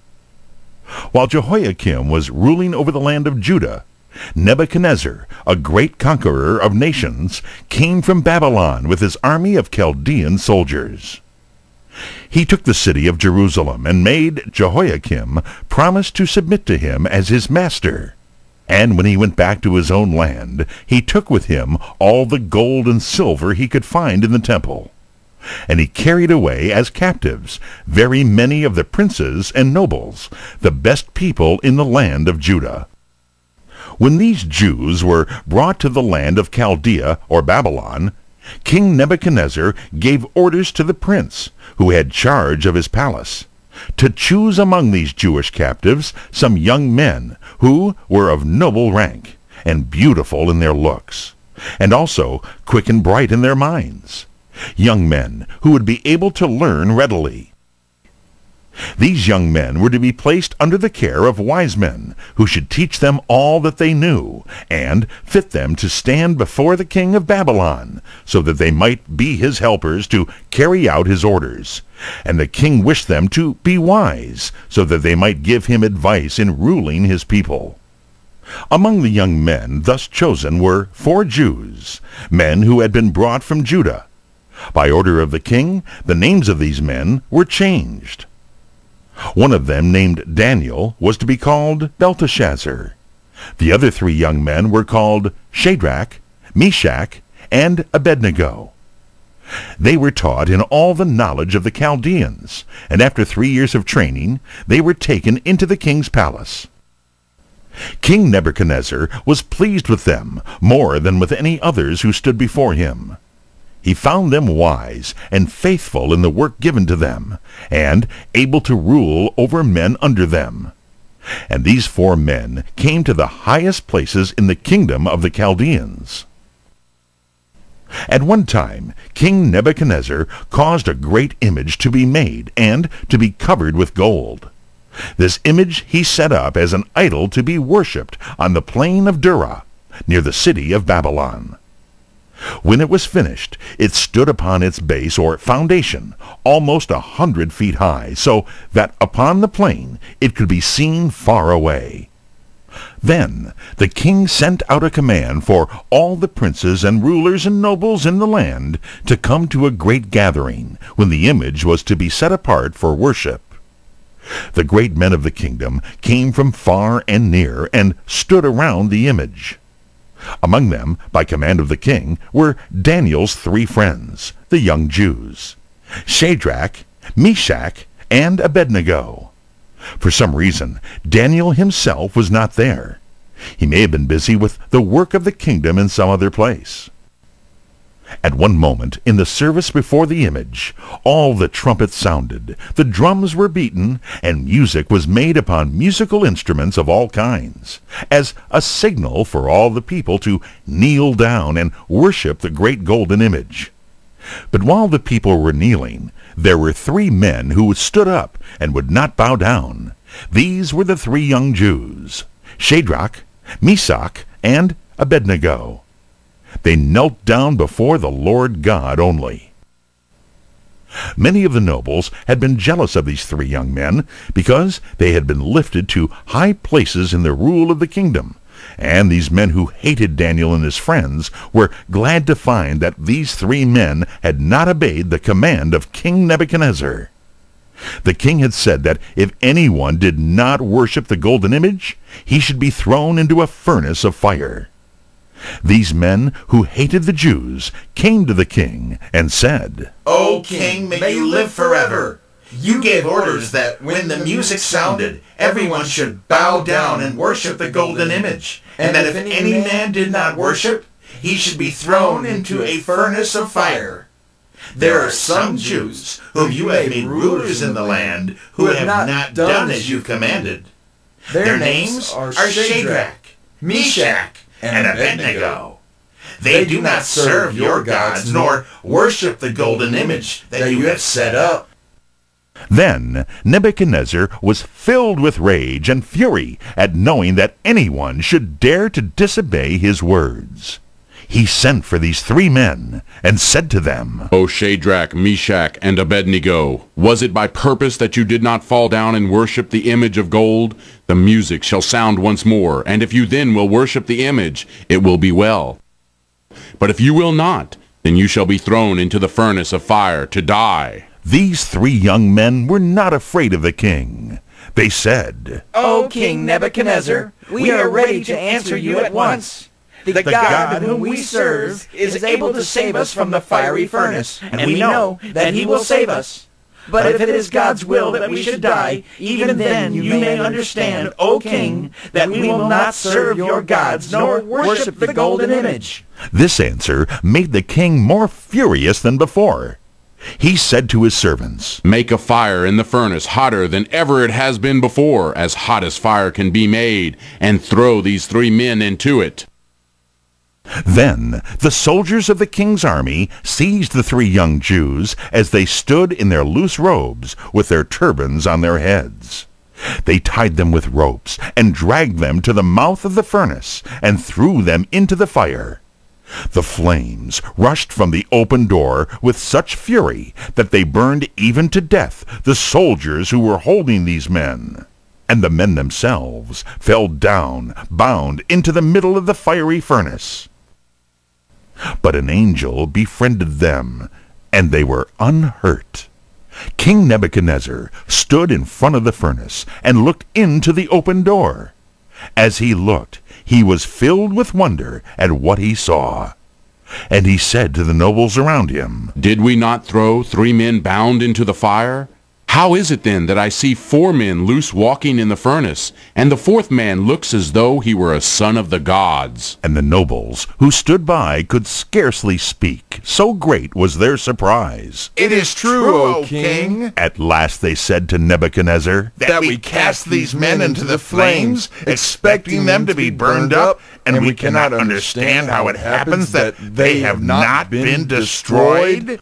While Jehoiakim was ruling over the land of Judah, Nebuchadnezzar, a great conqueror of nations, came from Babylon with his army of Chaldean soldiers. He took the city of Jerusalem and made Jehoiakim promise to submit to him as his master. And when he went back to his own land, he took with him all the gold and silver he could find in the temple. And he carried away as captives very many of the princes and nobles, the best people in the land of Judah. When these Jews were brought to the land of Chaldea or Babylon, King Nebuchadnezzar gave orders to the prince, who had charge of his palace, to choose among these Jewish captives some young men who were of noble rank, and beautiful in their looks, and also quick and bright in their minds, young men who would be able to learn readily. These young men were to be placed under the care of wise men, who should teach them all that they knew, and fit them to stand before the king of Babylon, so that they might be his helpers to carry out his orders. And the king wished them to be wise, so that they might give him advice in ruling his people. Among the young men thus chosen were 4 Jews, men who had been brought from Judah. By order of the king, the names of these men were changed. One of them, named Daniel, was to be called Belteshazzar. The other 3 young men were called Shadrach, Meshach, and Abednego. They were taught in all the knowledge of the Chaldeans, and after 3 years of training, they were taken into the king's palace. King Nebuchadnezzar was pleased with them more than with any others who stood before him. He found them wise and faithful in the work given to them, and able to rule over men under them. And these 4 men came to the highest places in the kingdom of the Chaldeans. At one time, King Nebuchadnezzar caused a great image to be made and to be covered with gold. This image he set up as an idol to be worshipped on the plain of Dura, near the city of Babylon. When it was finished, it stood upon its base or foundation, almost 100 feet high, so that upon the plain it could be seen far away. Then the king sent out a command for all the princes and rulers and nobles in the land to come to a great gathering, when the image was to be set apart for worship. The great men of the kingdom came from far and near, and stood around the image. Among them, by command of the king, were Daniel's 3 friends, the young Jews, Shadrach, Meshach, and Abednego. For some reason, Daniel himself was not there. He may have been busy with the work of the kingdom in some other place. At one moment, in the service before the image, all the trumpets sounded, the drums were beaten, and music was made upon musical instruments of all kinds, as a signal for all the people to kneel down and worship the great golden image. But while the people were kneeling, there were 3 men who stood up and would not bow down. These were the 3 young Jews, Shadrach, Meshach, and Abednego. They knelt down before the Lord God only. Many of the nobles had been jealous of these 3 young men, because they had been lifted to high places in the rule of the kingdom, and these men who hated Daniel and his friends were glad to find that these 3 men had not obeyed the command of King Nebuchadnezzar. The king had said that if anyone did not worship the golden image, he should be thrown into a furnace of fire. These men who hated the Jews came to the king and said, O king, may you live forever! You gave orders that when the music sounded, everyone should bow down and worship the golden image, and that if any man did not worship, he should be thrown into a furnace of fire. There are some Jews whom you have made rulers in the land who have not done as you commanded. Their names are Shadrach, Meshach, and Abednego. They do not serve your gods nor worship the golden image that you have set up. Then Nebuchadnezzar was filled with rage and fury at knowing that anyone should dare to disobey his words. He sent for these 3 men and said to them, O Shadrach, Meshach, and Abednego, was it by purpose that you did not fall down and worship the image of gold? The music shall sound once more, and if you then will worship the image, it will be well. But if you will not, then you shall be thrown into the furnace of fire to die. These 3 young men were not afraid of the king. They said, O King Nebuchadnezzar, we are ready to answer you at once. The God whom we serve is able to save us from the fiery furnace, and we know that he will save us. But if it is God's will that we should die, even then you may understand, O King, that we will not serve your gods nor worship the golden image. This answer made the king more furious than before. He said to his servants, Make a fire in the furnace hotter than ever it has been before, as hot as fire can be made, and throw these 3 men into it. Then the soldiers of the king's army seized the 3 young Jews as they stood in their loose robes with their turbans on their heads. They tied them with ropes and dragged them to the mouth of the furnace and threw them into the fire. The flames rushed from the open door with such fury that they burned even to death the soldiers who were holding these men. And the men themselves fell down, bound into the middle of the fiery furnace. But an angel befriended them, and they were unhurt. King Nebuchadnezzar stood in front of the furnace and looked into the open door. As he looked, he was filled with wonder at what he saw. And he said to the nobles around him, Did we not throw 3 men bound into the fire? How is it then that I see 4 men loose walking in the furnace, and the 4th man looks as though he were a son of the gods? And the nobles who stood by could scarcely speak, so great was their surprise. It is true, O king, at last they said to Nebuchadnezzar, that we cast these men into the flames, expecting them to be burned up, and we cannot understand how it happens that they have not been destroyed.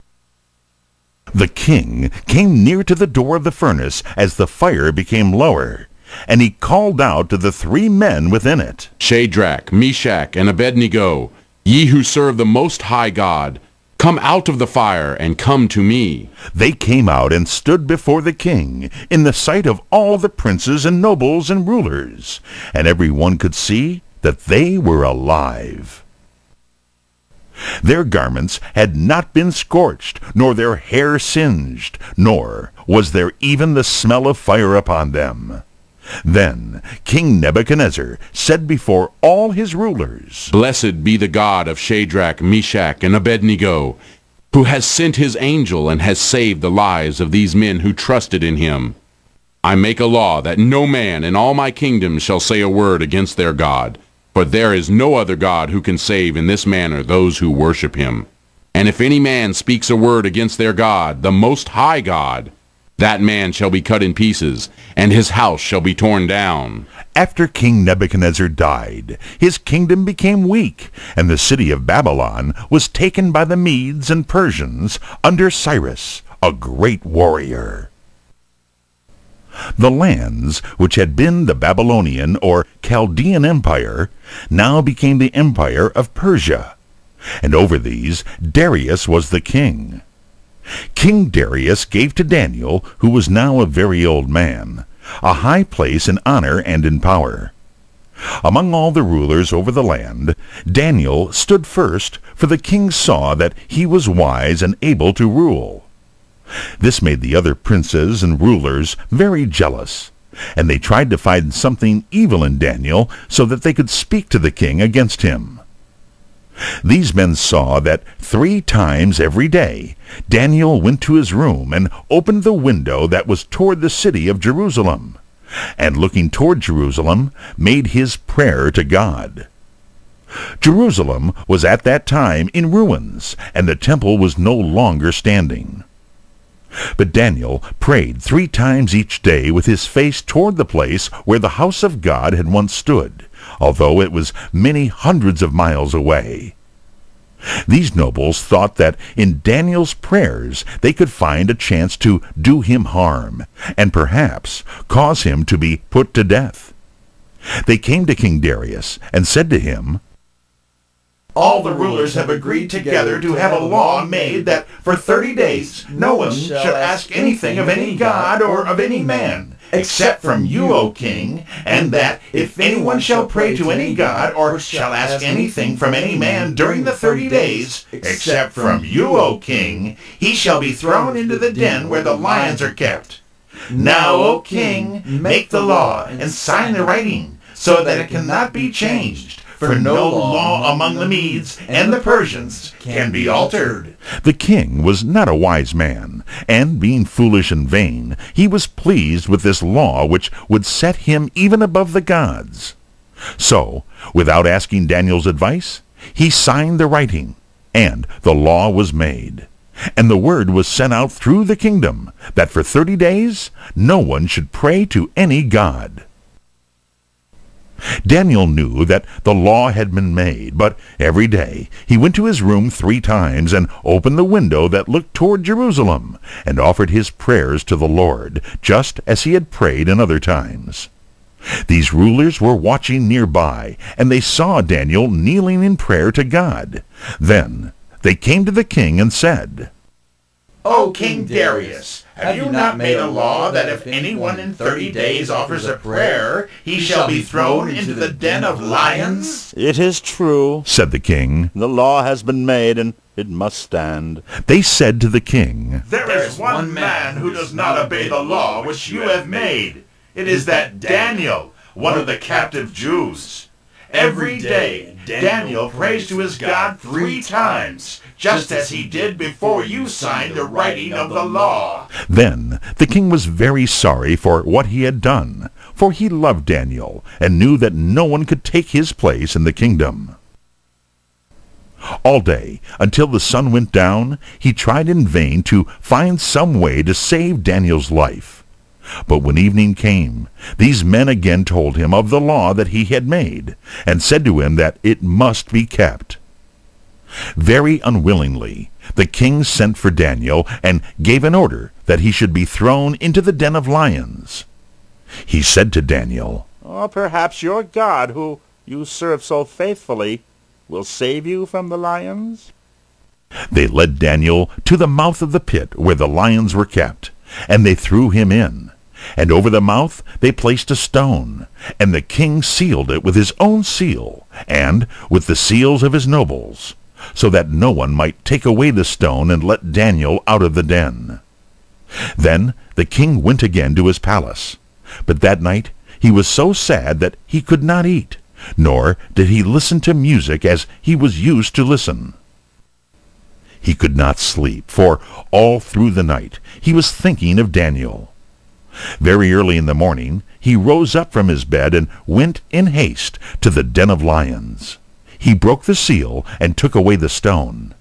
The king came near to the door of the furnace as the fire became lower, and he called out to the 3 men within it, Shadrach, Meshach, and Abednego, ye who serve the Most High God, come out of the fire and come to me. They came out and stood before the king in the sight of all the princes and nobles and rulers, and every one could see that they were alive. Their garments had not been scorched, nor their hair singed, nor was there even the smell of fire upon them. Then King Nebuchadnezzar said before all his rulers, Blessed be the God of Shadrach, Meshach, and Abednego, who has sent his angel and has saved the lives of these men who trusted in him. I make a law that no man in all my kingdom shall say a word against their God, for there is no other God who can save in this manner those who worship him. And if any man speaks a word against their God, the Most High God, that man shall be cut in pieces, and his house shall be torn down. After King Nebuchadnezzar died, his kingdom became weak, and the city of Babylon was taken by the Medes and Persians under Cyrus, a great warrior. The lands which had been the Babylonian or Chaldean Empire now became the Empire of Persia, and over these Darius was the king. King Darius gave to Daniel, who was now a very old man, a high place in honor and in power. Among all the rulers over the land, Daniel stood first, for the king saw that he was wise and able to rule. This made the other princes and rulers very jealous, and they tried to find something evil in Daniel so that they could speak to the king against him. These men saw that 3 times every day Daniel went to his room and opened the window that was toward the city of Jerusalem, and looking toward Jerusalem made his prayer to God. Jerusalem was at that time in ruins, and the temple was no longer standing. But Daniel prayed 3 times each day with his face toward the place where the house of God had once stood, although it was many hundreds of miles away. These nobles thought that in Daniel's prayers they could find a chance to do him harm, and perhaps cause him to be put to death. They came to King Darius and said to him, All the rulers have agreed together to have a law made that for 30 days no one shall ask anything of any god or of any man, except from you, O king, and that if anyone shall pray to any god or shall ask anything from any man during the 30 days, except from you, O king, he shall be thrown into the den where the lions are kept. Now, O king, make the law and sign the writing, so that it cannot be changed. For no law among the Medes and the Persians can be altered. The king was not a wise man, and being foolish and vain, he was pleased with this law which would set him even above the gods. So, without asking Daniel's advice, he signed the writing, and the law was made. And the word was sent out through the kingdom, that for 30 days no one should pray to any god. Daniel knew that the law had been made, but every day he went to his room 3 times and opened the window that looked toward Jerusalem, and offered his prayers to the Lord, just as he had prayed in other times. These rulers were watching nearby, and they saw Daniel kneeling in prayer to God. Then they came to the king and said, O King Darius, have you not made a law that if anyone in 30 days offers a prayer, he shall be thrown into the den of lions? It is true, said the king. The law has been made, and it must stand. They said to the king, There is one man who does not obey the law which you have made. It is that Daniel, one of the captive Jews. Every day, Daniel prays to his God 3 times, just as he did before you signed the writing of the law. Then the king was very sorry for what he had done, for he loved Daniel, and knew that no one could take his place in the kingdom. All day, until the sun went down, he tried in vain to find some way to save Daniel's life. But when evening came, these men again told him of the law that he had made, and said to him that it must be kept. Very unwillingly, the king sent for Daniel and gave an order that he should be thrown into the den of lions. He said to Daniel, Perhaps your God, who you serve so faithfully, will save you from the lions? They led Daniel to the mouth of the pit where the lions were kept, and they threw him in. And over the mouth they placed a stone, and the king sealed it with his own seal, and with the seals of his nobles, so that no one might take away the stone and let Daniel out of the den. Then the king went again to his palace, but that night he was so sad that he could not eat, nor did he listen to music as he was used to listen. He could not sleep, for all through the night he was thinking of Daniel. Very early in the morning he rose up from his bed and went in haste to the den of lions. He broke the seal and took away the stone,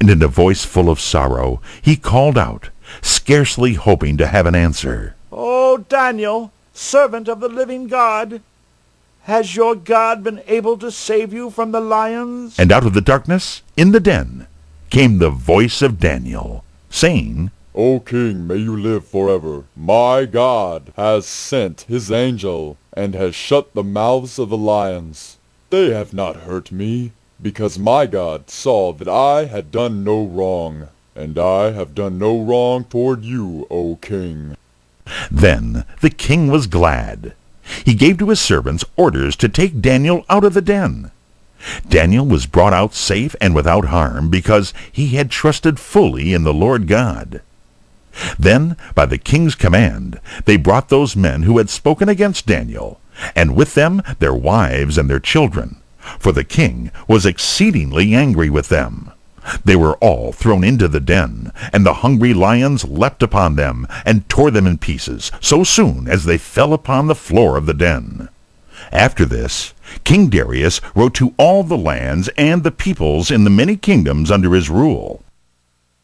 and in a voice full of sorrow he called out, scarcely hoping to have an answer, O Daniel, servant of the living God, has your God been able to save you from the lions? And out of the darkness, in the den, came the voice of Daniel, saying, O king, may you live forever. My God has sent his angel, and has shut the mouths of the lions. They have not hurt me, because my God saw that I had done no wrong, and I have done no wrong toward you, O king. Then the king was glad. He gave to his servants orders to take Daniel out of the den. Daniel was brought out safe and without harm, because he had trusted fully in the Lord God. Then, by the king's command, they brought those men who had spoken against Daniel, and with them their wives and their children, for the king was exceedingly angry with them. They were all thrown into the den, and the hungry lions leapt upon them, and tore them in pieces, so soon as they fell upon the floor of the den. After this, King Darius wrote to all the lands and the peoples in the many kingdoms under his rule.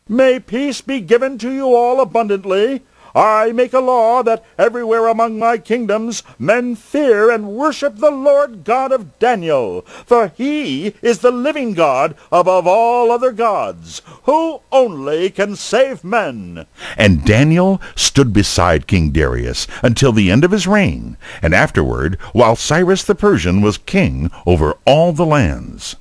May peace be given to you all abundantly. I make a law that everywhere among my kingdoms men fear and worship the Lord God of Daniel, for he is the living God above all other gods, who only can save men. And Daniel stood beside King Darius until the end of his reign, and afterward, while Cyrus the Persian was king over all the lands.